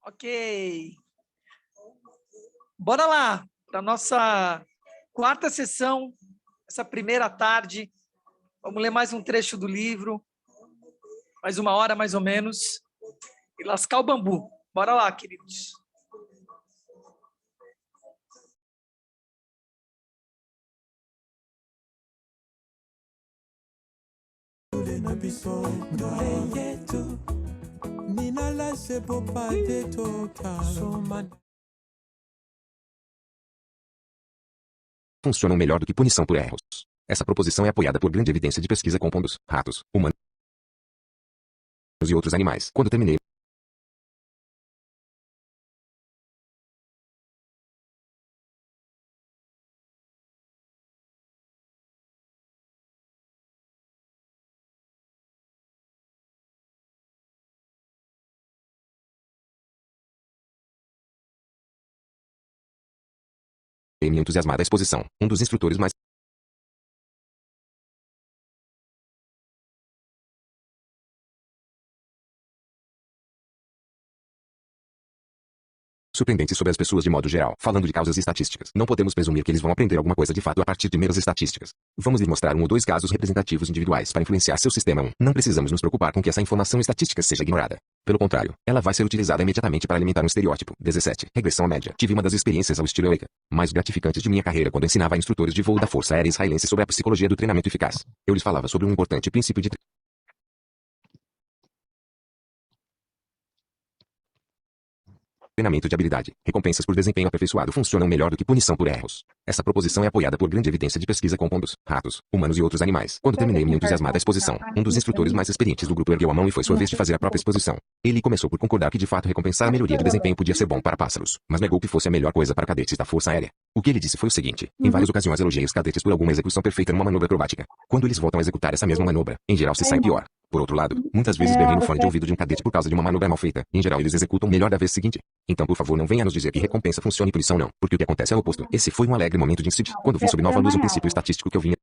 Ok. Bora lá para nossa quarta sessão, essa primeira tarde. Vamos ler mais um trecho do livro, mais uma hora mais ou menos, e lascar o bambu. Bora lá, queridos. Funcionam melhor do que punição por erros. Essa proposição é apoiada por grande evidência de pesquisa com pombos, ratos, humanos e outros animais. Quando terminei me entusiasmada a exposição, um dos instrutores mais surpreendentes sobre as pessoas de modo geral, falando de causas e estatísticas. Não podemos presumir que eles vão aprender alguma coisa de fato a partir de meras estatísticas. Vamos lhe mostrar um ou dois casos representativos individuais para influenciar seu sistema 1. Não precisamos nos preocupar com que essa informação estatística seja ignorada. Pelo contrário, ela vai ser utilizada imediatamente para alimentar um estereótipo. 17. Regressão à média. Tive uma das experiências ao estilo Eureka mais gratificantes de minha carreira quando ensinava a instrutores de voo da Força Aérea Israelense sobre a psicologia do treinamento eficaz. Eu lhes falava sobre um importante princípio de treinamento de habilidade. Recompensas por desempenho aperfeiçoado funcionam melhor do que punição por erros. Essa proposição é apoiada por grande evidência de pesquisa com pombos, ratos, humanos e outros animais. Quando terminei minha entusiasmada exposição, um dos instrutores mais experientes do grupo ergueu a mão e foi sua vez de fazer a própria exposição. Ele começou por concordar que de fato recompensar a melhoria de desempenho podia ser bom para pássaros, mas negou que fosse a melhor coisa para cadetes da Força Aérea. O que ele disse foi o seguinte: em várias ocasiões elogiei os cadetes por alguma execução perfeita numa manobra acrobática. Quando eles voltam a executar essa mesma manobra, em geral se sai pior. Por outro lado, muitas vezes berrei no fone de ouvido de um cadete por causa de uma manobra mal feita. Em geral eles executam melhor da vez seguinte. Então por favor não venha nos dizer que recompensa funciona e punição não, porque o que acontece é o oposto. Esse foi um alegre momento de insight, quando vi sob nova luz o princípio estatístico que eu vinha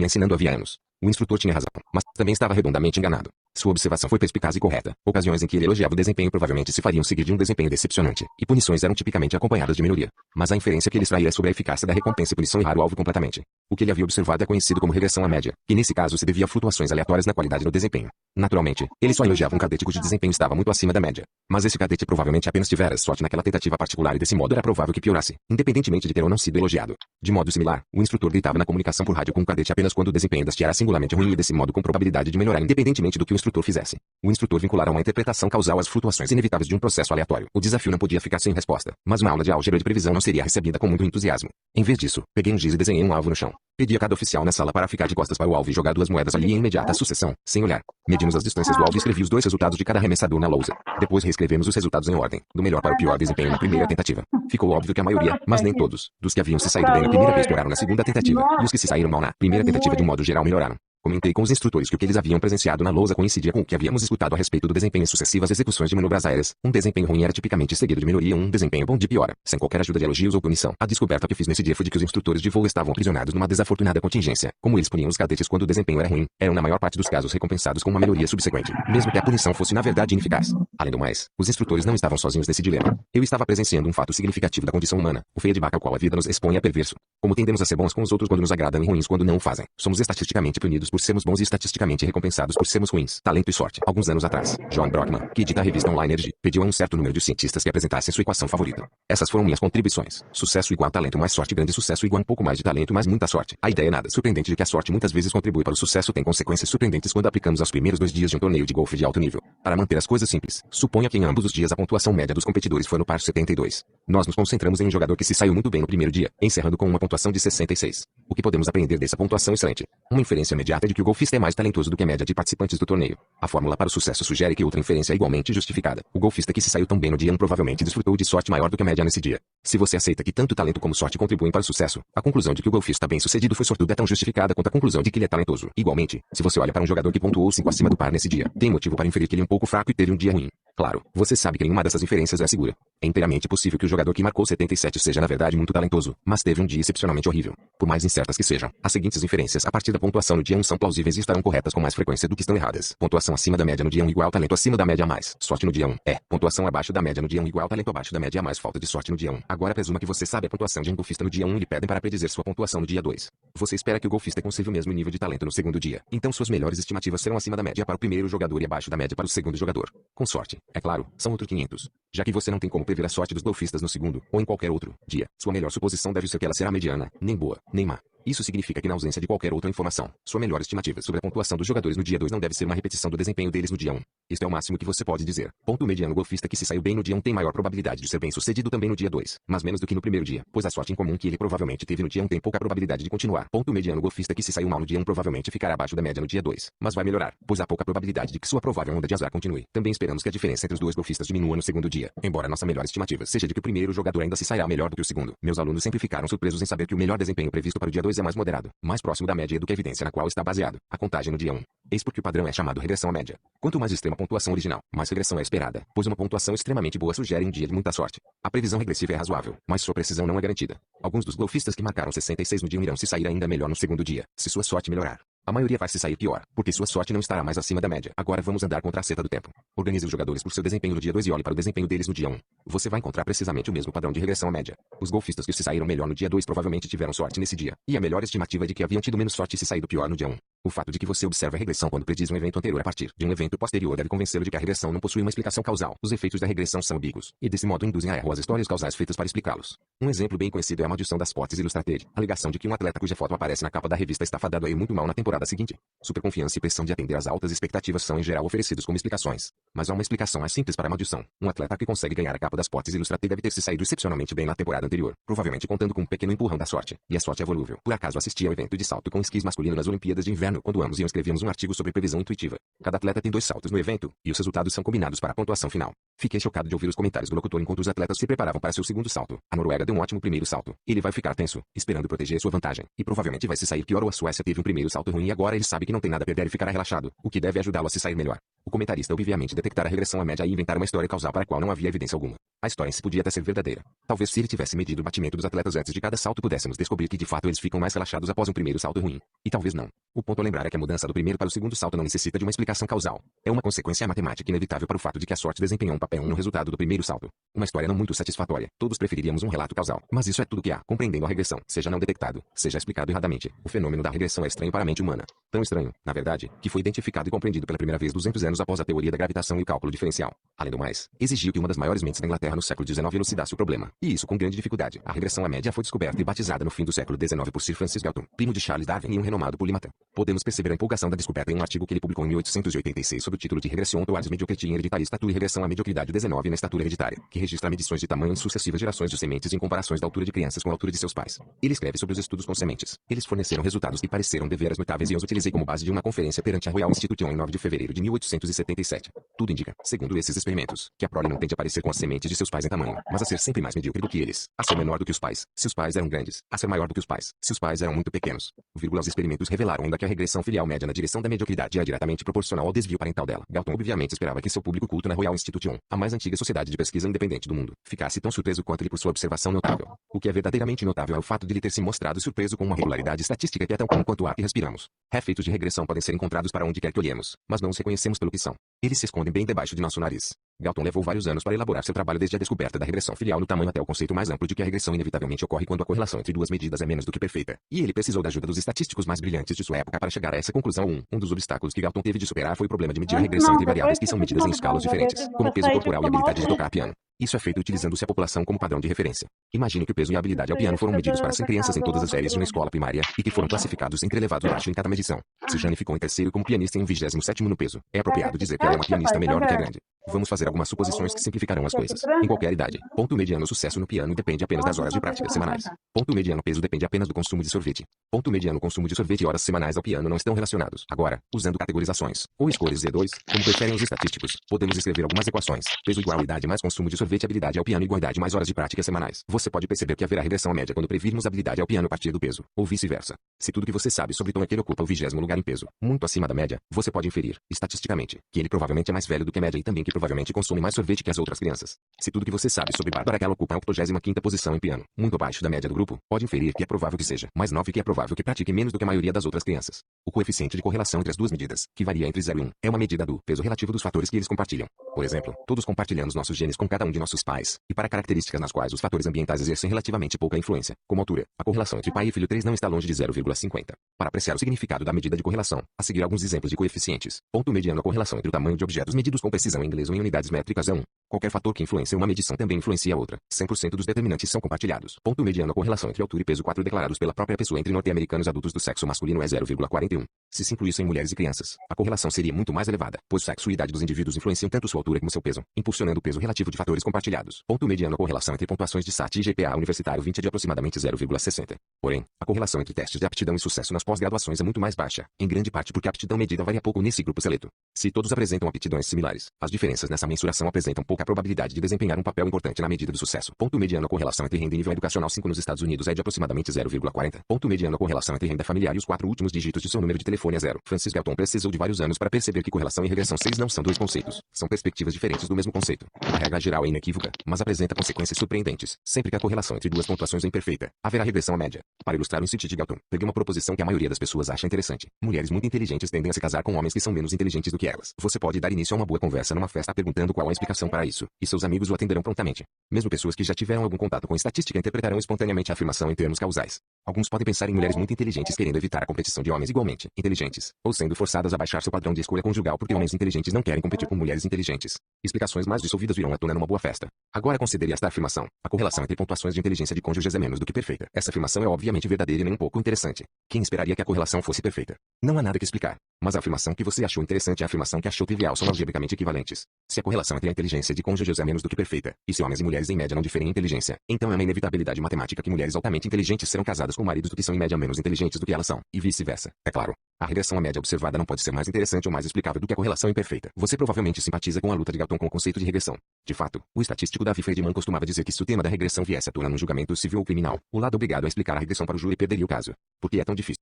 ensinando havia anos. O instrutor tinha razão, mas também estava redondamente enganado. Sua observação foi perspicaz e correta. Ocasiões em que ele elogiava o desempenho provavelmente se fariam seguir de um desempenho decepcionante, e punições eram tipicamente acompanhadas de melhoria. Mas a inferência que ele extraía sobre a eficácia da recompensa e punição errara o alvo completamente. O que ele havia observado é conhecido como regressão à média, que nesse caso se devia a flutuações aleatórias na qualidade do desempenho. Naturalmente, ele só elogiava um cadete cujo desempenho estava muito acima da média. Mas esse cadete provavelmente apenas tivera sorte naquela tentativa particular e desse modo era provável que piorasse, independentemente de ter ou não sido elogiado. De modo similar, o instrutor gritava na comunicação por rádio com o cadete apenas quando o desempenho deste era singularmente ruim e desse modo com probabilidade de melhorar independentemente do que o instrutor fizesse. O instrutor vinculara uma interpretação causal às flutuações inevitáveis de um processo aleatório. O desafio não podia ficar sem resposta, mas uma aula de álgebra de previsão não seria recebida com muito entusiasmo. Em vez disso, peguei um giz e desenhei um alvo no chão. Pedi a cada oficial na sala para ficar de costas para o alvo e jogar duas moedas ali em imediata sucessão, sem olhar. Medimos as distâncias do alvo e escrevi os dois resultados de cada arremessador na lousa. Depois reescrevemos os resultados em ordem, do melhor para o pior desempenho na primeira tentativa. Ficou óbvio que a maioria, mas nem todos, dos que haviam se saído bem na primeira vez pioraram na segunda tentativa, e os que se saíram mal na primeira tentativa de um modo geral melhoraram. Comentei com os instrutores que o que eles haviam presenciado na lousa coincidia com o que havíamos escutado a respeito do desempenho em sucessivas execuções de manobras aéreas. Um desempenho ruim era tipicamente seguido de melhoria, um desempenho bom de piora, sem qualquer ajuda de elogios ou punição. A descoberta que fiz nesse dia foi de que os instrutores de voo estavam aprisionados numa desafortunada contingência. Como eles puniam os cadetes quando o desempenho era ruim, eram na maior parte dos casos recompensados com uma melhoria subsequente, mesmo que a punição fosse na verdade ineficaz. Além do mais, os instrutores não estavam sozinhos nesse dilema. Eu estava presenciando um fato significativo da condição humana, o feedback ao qual a vida nos expõe é perverso. Como tendemos a ser bons com os outros quando nos agradam e ruins quando não o fazem. Somos estatisticamente punidos por sermos bons e estatisticamente recompensados por sermos ruins. Talento e sorte. Alguns anos atrás, John Brockman, que edita a revista online Energy, pediu a um certo número de cientistas que apresentassem sua equação favorita. Essas foram minhas contribuições. Sucesso igual talento mais sorte, grande sucesso igual um pouco mais de talento mais muita sorte. A ideia é nada surpreendente de que a sorte muitas vezes contribui para o sucesso tem consequências surpreendentes quando aplicamos aos primeiros 2 dias de um torneio de golfe de alto nível. Para manter as coisas simples, suponha que em ambos os dias a pontuação média dos competidores foi no par 72. Nós nos concentramos em um jogador que se saiu muito bem no primeiro dia, encerrando com uma pontuação de 66. O que podemos aprender dessa pontuação excelente? Uma inferência imediata é de que o golfista é mais talentoso do que a média de participantes do torneio. A fórmula para o sucesso sugere que outra inferência é igualmente justificada. O golfista que se saiu tão bem no dia 1 provavelmente desfrutou de sorte maior do que a média nesse dia. Se você aceita que tanto talento como sorte contribuem para o sucesso, a conclusão de que o golfista bem-sucedido foi sortudo é tão justificada quanto a conclusão de que ele é talentoso. Igualmente, se você olha para um jogador que pontuou 5 acima do par nesse dia, tem motivo para inferir que ele é um pouco fraco e teve um dia ruim. Claro, você sabe que nenhuma dessas inferências é segura. É inteiramente possível que o jogador que marcou 77 seja na verdade muito talentoso, mas teve um dia excepcionalmente horrível. Por mais incertas que sejam, as seguintes inferências a partir da pontuação no dia 1 são plausíveis e estarão corretas com mais frequência do que estão erradas. Pontuação acima da média no dia 1 igual talento acima da média a mais sorte no dia 1. Pontuação abaixo da média no dia 1 igual talento abaixo da média a mais falta de sorte no dia 1. Agora presuma que você sabe a pontuação de um golfista no dia 1 e lhe pedem para predizer sua pontuação no dia 2. Você espera que o golfista consiga o mesmo nível de talento no segundo dia. Então suas melhores estimativas serão acima da média para o primeiro jogador e abaixo da média para o segundo jogador. Com sorte, é claro, são outros 500. Já que você não tem como prever a sorte dos golfistas no segundo, ou em qualquer outro, dia, sua melhor suposição deve ser que ela será mediana, nem boa, nem má. Isso significa que na ausência de qualquer outra informação, sua melhor estimativa sobre a pontuação dos jogadores no dia 2 não deve ser uma repetição do desempenho deles no dia 1. Isto é o máximo que você pode dizer. O mediano golfista que se saiu bem no dia 1 tem maior probabilidade de ser bem sucedido também no dia 2, mas menos do que no primeiro dia, pois a sorte em comum que ele provavelmente teve no dia 1 tem pouca probabilidade de continuar. O mediano golfista que se saiu mal no dia 1 provavelmente ficará abaixo da média no dia 2, mas vai melhorar, pois há pouca probabilidade de que sua provável onda de azar continue. Também esperamos que a diferença entre os dois golfistas diminua no segundo dia, embora nossa melhor estimativa seja de que o primeiro jogador ainda se sairá melhor do que o segundo. Meus alunos sempre ficaram surpresos em saber que o melhor desempenho previsto para o dia 2 é mais moderado, mais próximo da média do que a evidência na qual está baseado a contagem no dia 1. Eis porque o padrão é chamado regressão à média. Quanto mais extrema a pontuação original, mais regressão é esperada, pois uma pontuação extremamente boa sugere um dia de muita sorte. A previsão regressiva é razoável, mas sua precisão não é garantida. Alguns dos golfistas que marcaram 66 no dia 1 irão se sair ainda melhor no segundo dia, se sua sorte melhorar. A maioria vai se sair pior, porque sua sorte não estará mais acima da média. Agora vamos andar contra a seta do tempo. Organize os jogadores por seu desempenho no dia 2 e olhe para o desempenho deles no dia 1. Você vai encontrar precisamente o mesmo padrão de regressão à média. Os golfistas que se saíram melhor no dia 2 provavelmente tiveram sorte nesse dia, e a melhor estimativa é de que haviam tido menos sorte e se saído pior no dia 1. O fato de que você observa a regressão quando prediz um evento anterior a partir de um evento posterior deve convencê-lo de que a regressão não possui uma explicação causal. Os efeitos da regressão são ambíguos, e desse modo induzem a erro as histórias causais feitas para explicá-los. Um exemplo bem conhecido é a maldição das Sports Illustrated, a alegação de que um atleta cuja foto aparece na capa da revista está fadado a ir muito mal na temporada seguinte. Superconfiança e pressão de atender às altas expectativas são em geral oferecidos como explicações. Mas há uma explicação mais simples para a maldição. Um atleta que consegue ganhar a capa das Sports Illustrated deve ter se saído excepcionalmente bem na temporada anterior, provavelmente contando com um pequeno empurrão da sorte. E a sorte é volúvel. Por acaso assisti ao evento de salto com esquis masculino nas Olimpíadas de Inverno quando ambos iam escrevíamos um artigo sobre previsão intuitiva. Cada atleta tem 2 saltos no evento, e os resultados são combinados para a pontuação final. Fiquei chocado de ouvir os comentários do locutor enquanto os atletas se preparavam para seu segundo salto. A Noruega deu um ótimo primeiro salto. Ele vai ficar tenso, esperando proteger sua vantagem, e provavelmente vai se sair pior ou a Suécia teve um primeiro salto ruim e agora ele sabe que não tem nada a perder e ficará relaxado, o que deve ajudá-lo a se sair melhor. O comentarista obviamente detectar a regressão à média e inventar uma história causal para a qual não havia evidência alguma. A história em si podia até ser verdadeira. Talvez se ele tivesse medido o batimento dos atletas antes de cada salto pudéssemos descobrir que de fato eles ficam mais relaxados após um primeiro salto ruim. E talvez não. O ponto a lembrar é que a mudança do primeiro para o segundo salto não necessita de uma explicação causal. É uma consequência matemática inevitável para o fato de que a sorte desempenhou um papel no resultado do primeiro salto. Uma história não muito satisfatória. Todos preferiríamos um relato causal. Mas isso é tudo que há. Compreendendo a regressão, seja não detectado, seja explicado erradamente. O fenômeno da regressão é estranho para a mente humana. Tão estranho, na verdade, que foi identificado e compreendido pela primeira vez 200 anos após a teoria da gravitação e o cálculo diferencial. Além do mais, exigiu que uma das maiores mentes da Inglaterra no século XIX elucidasse o problema. E isso com grande dificuldade. A regressão à média foi descoberta e batizada no fim do século XIX por Sir Francis Galton, primo de Charles Darwin e um renomado polímata. Podemos perceber a empolgação da descoberta em um artigo que ele publicou em 1886 sob o título de Regression towards Mediocrity in Hereditary Stature e Regressão à Mediocridade 19 na estatura hereditária, que registra medições de tamanho em sucessivas gerações de sementes em comparações da altura de crianças com a altura de seus pais. Ele escreve sobre os estudos com sementes. Eles forneceram resultados que pareceram deveras notáveis e os utilizei como base de uma conferência perante a Royal Institution em 9 de fevereiro de 1877. Tudo indica, segundo esses experimentos, que a prole não tende a parecer com as sementes de seus pais em tamanho, mas a ser sempre mais medíocre do que eles, a ser menor do que os pais, se os pais eram grandes, a ser maior do que os pais, se os pais eram muito pequenos. Os experimentos revelaram ainda que a regressão filial média na direção da mediocridade é diretamente proporcional ao desvio parental dela. Galton obviamente esperava que seu público culto na Royal Institution, a mais antiga sociedade de pesquisa independente do mundo, ficasse tão surpreso quanto ele por sua observação notável. O que é verdadeiramente notável é o fato de ele ter se mostrado surpreso com uma regularidade estatística que é tão comum quanto o ar que respiramos. Efeitos de regressão podem ser encontrados para onde quer que olhemos, mas não os reconhecemos pelo que são. Eles se escondem bem debaixo de nosso nariz. Galton levou vários anos para elaborar seu trabalho desde a descoberta da regressão filial no tamanho até o conceito mais amplo de que a regressão inevitavelmente ocorre quando a correlação entre duas medidas é menos do que perfeita. E ele precisou da ajuda dos estatísticos mais brilhantes de sua época para chegar a essa conclusão. Um dos obstáculos que Galton teve de superar foi o problema de medir a regressão entre variáveis que são medidas em escalas diferentes, como peso corporal e habilidade de tocar piano. Isso é feito utilizando-se a população como padrão de referência. Imagine que o peso e a habilidade ao piano foram medidos para 100 crianças em todas as séries de uma escola primária, e que foram classificados entre elevado e baixo em cada medição. Se Jane ficou em terceiro como pianista e em 27º no peso, é apropriado dizer que ela é uma pianista melhor do que a grande. Vamos fazer algumas suposições que simplificarão as coisas. Em qualquer idade, ponto mediano sucesso no piano depende apenas das horas de prática semanais. Ponto mediano peso depende apenas do consumo de sorvete. Ponto mediano consumo de sorvete e horas semanais ao piano não estão relacionados. Agora, usando categorizações, ou escolhas Z2, como preferem os estatísticos, podemos escrever algumas equações. Peso igual idade mais consumo de sorvete sorvete, habilidade ao piano e igualdade mais horas de prática semanais. Você pode perceber que haverá regressão à média quando previrmos habilidade ao piano a partir do peso, ou vice-versa. Se tudo que você sabe sobre Tom é que ele ocupa o 20º lugar em peso, muito acima da média, você pode inferir, estatisticamente, que ele provavelmente é mais velho do que a média e também que provavelmente consome mais sorvete que as outras crianças. Se tudo que você sabe sobre Bárbara que ela ocupa a 85ª posição em piano, muito abaixo da média do grupo, pode inferir que é provável que seja mais nova e que é provável que pratique menos do que a maioria das outras crianças. O coeficiente de correlação entre as duas medidas, que varia entre 0 e 1, é uma medida do peso relativo dos fatores que eles compartilham. Por exemplo, todos compartilhamos nossos genes com cada um de nossos pais, e para características nas quais os fatores ambientais exercem relativamente pouca influência, como altura, a correlação entre pai e filho 3 não está longe de 0,50. Para apreciar o significado da medida de correlação, a seguir alguns exemplos de coeficientes. Ponto mediano: a correlação entre o tamanho de objetos medidos com precisão em inglês ou em unidades métricas é 1. Qualquer fator que influencia uma medição também influencia a outra. 100% dos determinantes são compartilhados. Ponto mediano: a correlação entre altura e peso 4 declarados pela própria pessoa entre norte-americanos adultos do sexo masculino é 0,41. Se se incluíssem mulheres e crianças, a correlação seria muito mais elevada, pois o sexo e idade dos indivíduos influenciam tanto sua altura como seu peso, impulsionando o peso relativo de fatores compartilhados. Ponto mediano: a correlação entre pontuações de SAT e GPA universitário 20 é de aproximadamente 0,60. Porém, a correlação entre testes de aptidão e sucesso nas pós-graduações é muito mais baixa, em grande parte porque a aptidão medida varia pouco nesse grupo seleto. Se todos apresentam aptidões similares, as diferenças nessa mensuração apresentam pouca probabilidade de desempenhar um papel importante na medida do sucesso. Ponto mediano: a correlação entre renda e nível educacional 5 nos Estados Unidos é de aproximadamente 0,40. Ponto mediano: a correlação entre renda familiar e os 4 últimos dígitos de seu número de telefone é 0. Francis Galton precisou de vários anos para perceber que correlação e regressão 6 não são dois conceitos, são perspectivas diferentes do mesmo conceito. A regra geral é inequívoca, mas apresenta consequências surpreendentes. Sempre que a correlação entre duas pontuações é imperfeita, haverá regressão à média. Para ilustrar o insight de Galton, peguei uma proposição que a maioria das pessoas acha interessante. Mulheres muito inteligentes tendem a se casar com homens que são menos inteligentes do que elas. Você pode dar início a uma boa conversa numa festa perguntando qual a explicação para isso, e seus amigos o atenderão prontamente. Mesmo pessoas que já tiveram algum contato com estatística interpretarão espontaneamente a afirmação em termos causais. Alguns podem pensar em mulheres muito inteligentes querendo evitar a competição de homens igualmente inteligentes, ou sendo forçadas a baixar seu padrão de escolha conjugal porque homens inteligentes não querem competir com mulheres inteligentes. Explicações mais dissolvidas virão à tona numa boa festa. Agora considere esta afirmação: a correlação entre pontuações de inteligência de cônjuges é menos do que perfeita. Essa afirmação é obviamente verdadeira e nem um pouco interessante. Quem esperaria que a correlação fosse perfeita? Não há nada que explicar. Mas a afirmação que você achou interessante e a afirmação que achou trivial são algebricamente equivalentes. Se a correlação entre a inteligência de cônjuges é menos do que perfeita, e se homens e mulheres em média não diferem em inteligência, então é uma inevitabilidade matemática que mulheres altamente inteligentes serão casadas com maridos do que são em média menos inteligentes do que elas são, e vice-versa. É claro, a regressão à média observada não pode ser mais interessante ou mais explicável do que a correlação imperfeita. Você provavelmente simpatiza com a luta de Galton com o conceito de regressão. De fato, o estatístico Davi Friedman costumava dizer que se o tema da regressão viesse à tona num julgamento civil ou criminal, o lado obrigado a explicar a regressão para o júri perderia o caso. Porque é tão difícil.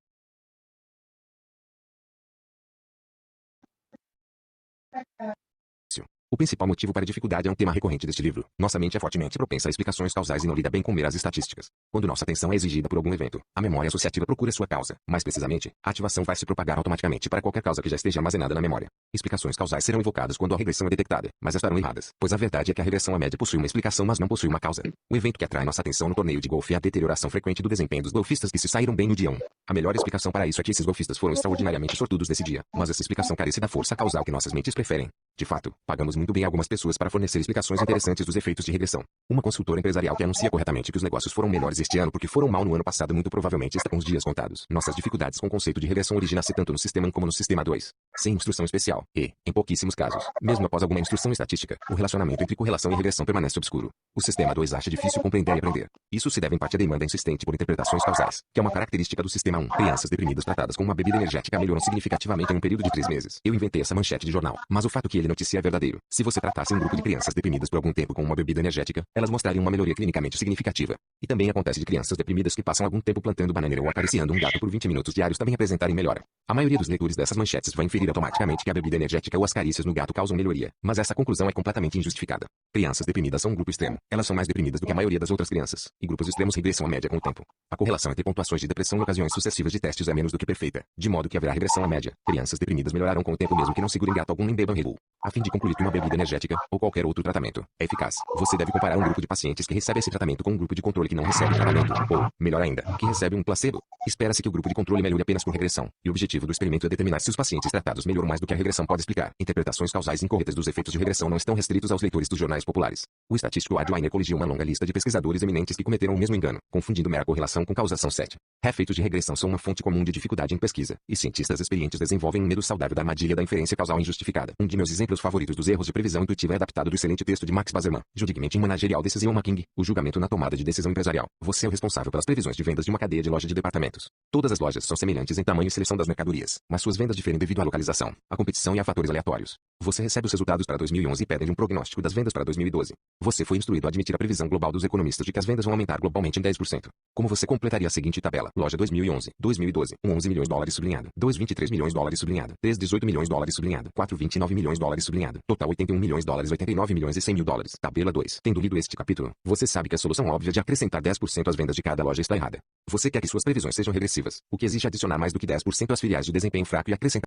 O principal motivo para a dificuldade é um tema recorrente deste livro. Nossa mente é fortemente propensa a explicações causais e não lida bem com meras estatísticas. Quando nossa atenção é exigida por algum evento, a memória associativa procura sua causa. Mais precisamente, a ativação vai se propagar automaticamente para qualquer causa que já esteja armazenada na memória. Explicações causais serão invocadas quando a regressão é detectada, mas estarão erradas, pois a verdade é que a regressão à média possui uma explicação mas não possui uma causa. O evento que atrai nossa atenção no torneio de golfe é a deterioração frequente do desempenho dos golfistas que se saíram bem no dia 1. A melhor explicação para isso é que esses golfistas foram extraordinariamente sortudos nesse dia, mas essa explicação carece da força causal que nossas mentes preferem. De fato, pagamos muito bem algumas pessoas para fornecer explicações interessantes dos efeitos de regressão. Uma consultora empresarial que anuncia corretamente que os negócios foram melhores este ano porque foram mal no ano passado muito provavelmente está com os dias contados. Nossas dificuldades com o conceito de regressão originam-se tanto no sistema 1 como no sistema 2. Sem instrução especial, e, em pouquíssimos casos, mesmo após alguma instrução estatística, o relacionamento entre correlação e regressão permanece obscuro. O sistema 2 acha difícil compreender e aprender. Isso se deve em parte à demanda insistente por interpretações causais, que é uma característica do sistema 1. Crianças deprimidas tratadas com uma bebida energética melhoram significativamente em um período de 3 meses. Eu inventei essa manchete de jornal, mas o fato que ele noticia é verdadeiro. Se você tratasse um grupo de crianças deprimidas por algum tempo com uma bebida energética, elas mostrariam uma melhoria clinicamente significativa. E também acontece de crianças deprimidas que passam algum tempo plantando bananeira ou acariciando um gato por 20 minutos diários também apresentarem melhora. A maioria dos leitores dessas manchetes vai inferir automaticamente que a bebida energética ou as carícias no gato causam melhoria, mas essa conclusão é completamente injustificada. Crianças deprimidas são um grupo extremo. Elas são mais deprimidas do que a maioria das outras crianças, e grupos extremos regressam à média com o tempo. A correlação entre pontuações de depressão e ocasiões sucessivas de testes é menos do que perfeita, de modo que haverá regressão à média. Crianças deprimidas melhorarão com o tempo mesmo que não segurem gato algum nem bebam Red Bull. A fim de concluir que uma bebida energética, ou qualquer outro tratamento, é eficaz, você deve comparar um grupo de pacientes que recebe esse tratamento com um grupo de controle que não recebe tratamento, ou, melhor ainda, que recebe um placebo. Espera-se que o grupo de controle melhore apenas com regressão, e o objetivo do experimento é determinar se os pacientes tratados melhoram mais do que a regressão pode explicar. Interpretações causais incorretas dos efeitos de regressão não estão restritos aos leitores dos jornais populares. O estatístico Ed Weiner coligiu uma longa lista de pesquisadores eminentes que cometeram o mesmo engano, confundindo mera correlação com causação 7. Efeitos de regressão são uma fonte comum de dificuldade em pesquisa, e cientistas experientes desenvolvem um medo saudável da armadilha da inferência causal injustificada. Um de meus exemplos favoritos dos erros de previsão intuitiva é adaptado do excelente texto de Max Bazerman, Judgment in Managerial Decision Making, o julgamento na tomada de decisão empresarial. Você é o responsável pelas previsões de vendas de uma cadeia de loja de departamentos. Todas as lojas são semelhantes em tamanho e seleção das mercadorias, mas suas vendas diferem devido à localização generalização, a competição e a fatores aleatórios. Você recebe os resultados para 2011 e pedem um prognóstico das vendas para 2012. Você foi instruído a admitir a previsão global dos economistas de que as vendas vão aumentar globalmente em 10%. Como você completaria a seguinte tabela? Loja 2011, 2012, 11 milhões de dólares sublinhado, 2,23 milhões de dólares sublinhado, 3,18 milhões de dólares sublinhado, 4,29 milhões de dólares sublinhado, total 81 milhões de dólares, 89 milhões e 100 mil dólares. Tabela 2. Tendo lido este capítulo, você sabe que a solução óbvia de acrescentar 10% às vendas de cada loja está errada. Você quer que suas previsões sejam regressivas, o que exige adicionar mais do que 10% às filiais de desempenho fraco e acrescentar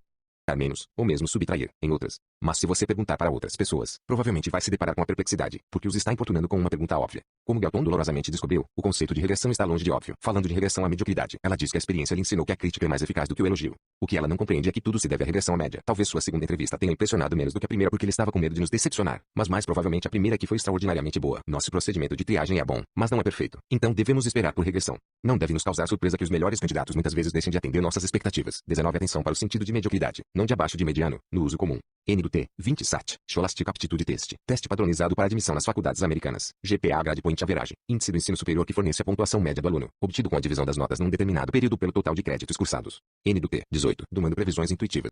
menos, ou mesmo subtrair, em outras. Mas se você perguntar para outras pessoas, provavelmente vai se deparar com a perplexidade, porque os está importunando com uma pergunta óbvia. Como Galton dolorosamente descobriu, o conceito de regressão está longe de óbvio. Falando de regressão à mediocridade, ela diz que a experiência lhe ensinou que a crítica é mais eficaz do que o elogio. O que ela não compreende é que tudo se deve à regressão à média. Talvez sua segunda entrevista tenha impressionado menos do que a primeira porque ele estava com medo de nos decepcionar, mas mais provavelmente a primeira que foi extraordinariamente boa. Nosso procedimento de triagem é bom, mas não é perfeito. Então devemos esperar por regressão. Não deve nos causar surpresa que os melhores candidatos muitas vezes deixem de atender nossas expectativas. 19 Atenção para o sentido de mediocridade, não de abaixo de mediano, no uso comum. N do T, 20 SAT, Scholastic Aptitude Test, teste padronizado para admissão nas faculdades americanas, GPA Grade Point Average, índice do ensino superior que fornece a pontuação média do aluno, obtido com a divisão das notas num determinado período pelo total de créditos cursados. N do T, 18, domando previsões intuitivas.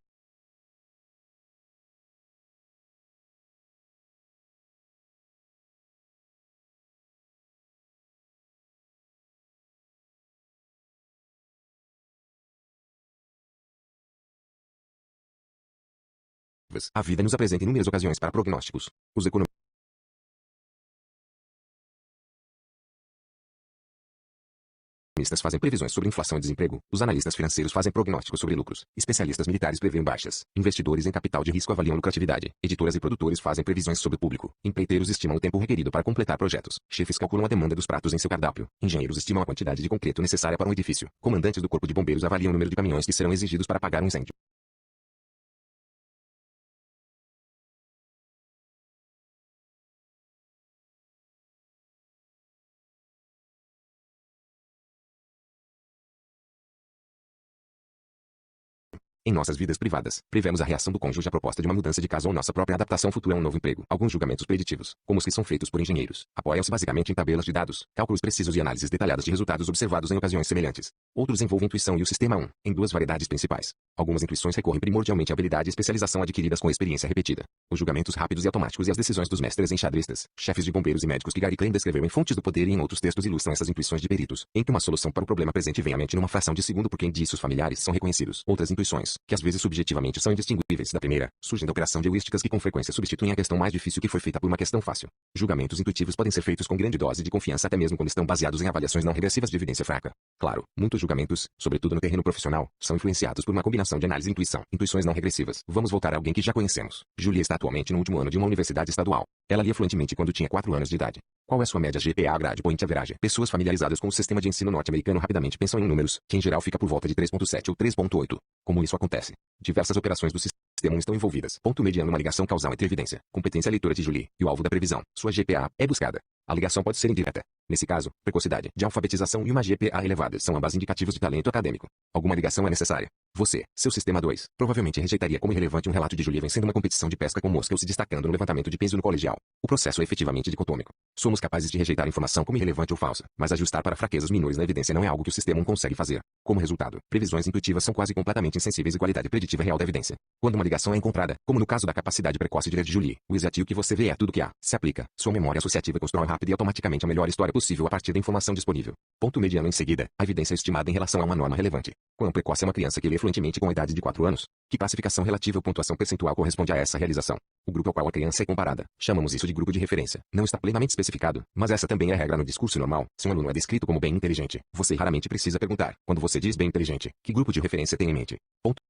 A vida nos apresenta inúmeras ocasiões para prognósticos. Os economistas fazem previsões sobre inflação e desemprego, os analistas financeiros fazem prognósticos sobre lucros, especialistas militares preveem baixas, investidores em capital de risco avaliam lucratividade, editoras e produtores fazem previsões sobre o público, empreiteiros estimam o tempo requerido para completar projetos, chefes calculam a demanda dos pratos em seu cardápio, engenheiros estimam a quantidade de concreto necessária para um edifício, comandantes do corpo de bombeiros avaliam o número de caminhões que serão exigidos para apagar um incêndio. Em nossas vidas privadas, prevemos a reação do cônjuge à proposta de uma mudança de casa ou nossa própria adaptação futura a um novo emprego. Alguns julgamentos preditivos, como os que são feitos por engenheiros, apoiam-se basicamente em tabelas de dados, cálculos precisos e análises detalhadas de resultados observados em ocasiões semelhantes. Outros envolvem intuição e o sistema 1, em duas variedades principais. Algumas intuições recorrem primordialmente à habilidade e especialização adquiridas com experiência repetida. Os julgamentos rápidos e automáticos e as decisões dos mestres enxadristas, chefes de bombeiros e médicos que Gary Klein descreveu em Fontes do Poder e em outros textos ilustram essas intuições de peritos, em que uma solução para o problema presente vem à mente numa fração de segundo porque indícios familiares são reconhecidos. Outras intuições, que às vezes subjetivamente são indistinguíveis da primeira, surgem da operação de heurísticas que com frequência substituem a questão mais difícil que foi feita por uma questão fácil. Julgamentos intuitivos podem ser feitos com grande dose de confiança até mesmo quando estão baseados em avaliações não regressivas de evidência fraca. Claro, muitos julgamentos, sobretudo no terreno profissional, são influenciados por uma combinação de análise e intuição. Intuições não regressivas. Vamos voltar a alguém que já conhecemos. Julia está atualmente no último ano de uma universidade estadual. Ela lia fluentemente quando tinha 4 anos de idade. Qual é sua média GPA Grade Point Average? Pessoas familiarizadas com o sistema de ensino norte-americano rapidamente pensam em números, que em geral fica por volta de 3,7 ou 3,8. Como isso acontece? Diversas operações do sistema estão envolvidas. Ponto mediano uma ligação causal entre evidência, competência leitora de Julie, e o alvo da previsão. Sua GPA é buscada. A ligação pode ser indireta. Nesse caso, precocidade de alfabetização e uma GPA elevada são ambas indicativos de talento acadêmico. Alguma ligação é necessária. Você, seu sistema 2, provavelmente rejeitaria como irrelevante um relato de Julie vencendo uma competição de pesca com mosca ou se destacando no levantamento de peso no colegial. O processo é efetivamente dicotômico. Somos capazes de rejeitar informação como irrelevante ou falsa, mas ajustar para fraquezas menores na evidência não é algo que o sistema 1 consegue fazer. Como resultado, previsões intuitivas são quase completamente insensíveis à qualidade preditiva real da evidência. Quando uma ligação é encontrada, como no caso da capacidade precoce de ler de Julie, o exatio que você vê é tudo que há. Se aplica. Sua memória associativa constrói rápida e automaticamente a melhor história possível a partir da informação disponível. Ponto mediano em seguida, a evidência estimada em relação a uma norma relevante. Quão precoce é uma criança que lê fluentemente com a idade de 4 anos? Que classificação relativa ou pontuação percentual corresponde a essa realização? O grupo ao qual a criança é comparada, chamamos isso de grupo de referência. Não está plenamente especificado, mas essa também é a regra no discurso normal. Se um aluno é descrito como bem inteligente, você raramente precisa perguntar, quando você diz bem inteligente, que grupo de referência tem em mente. Ponto.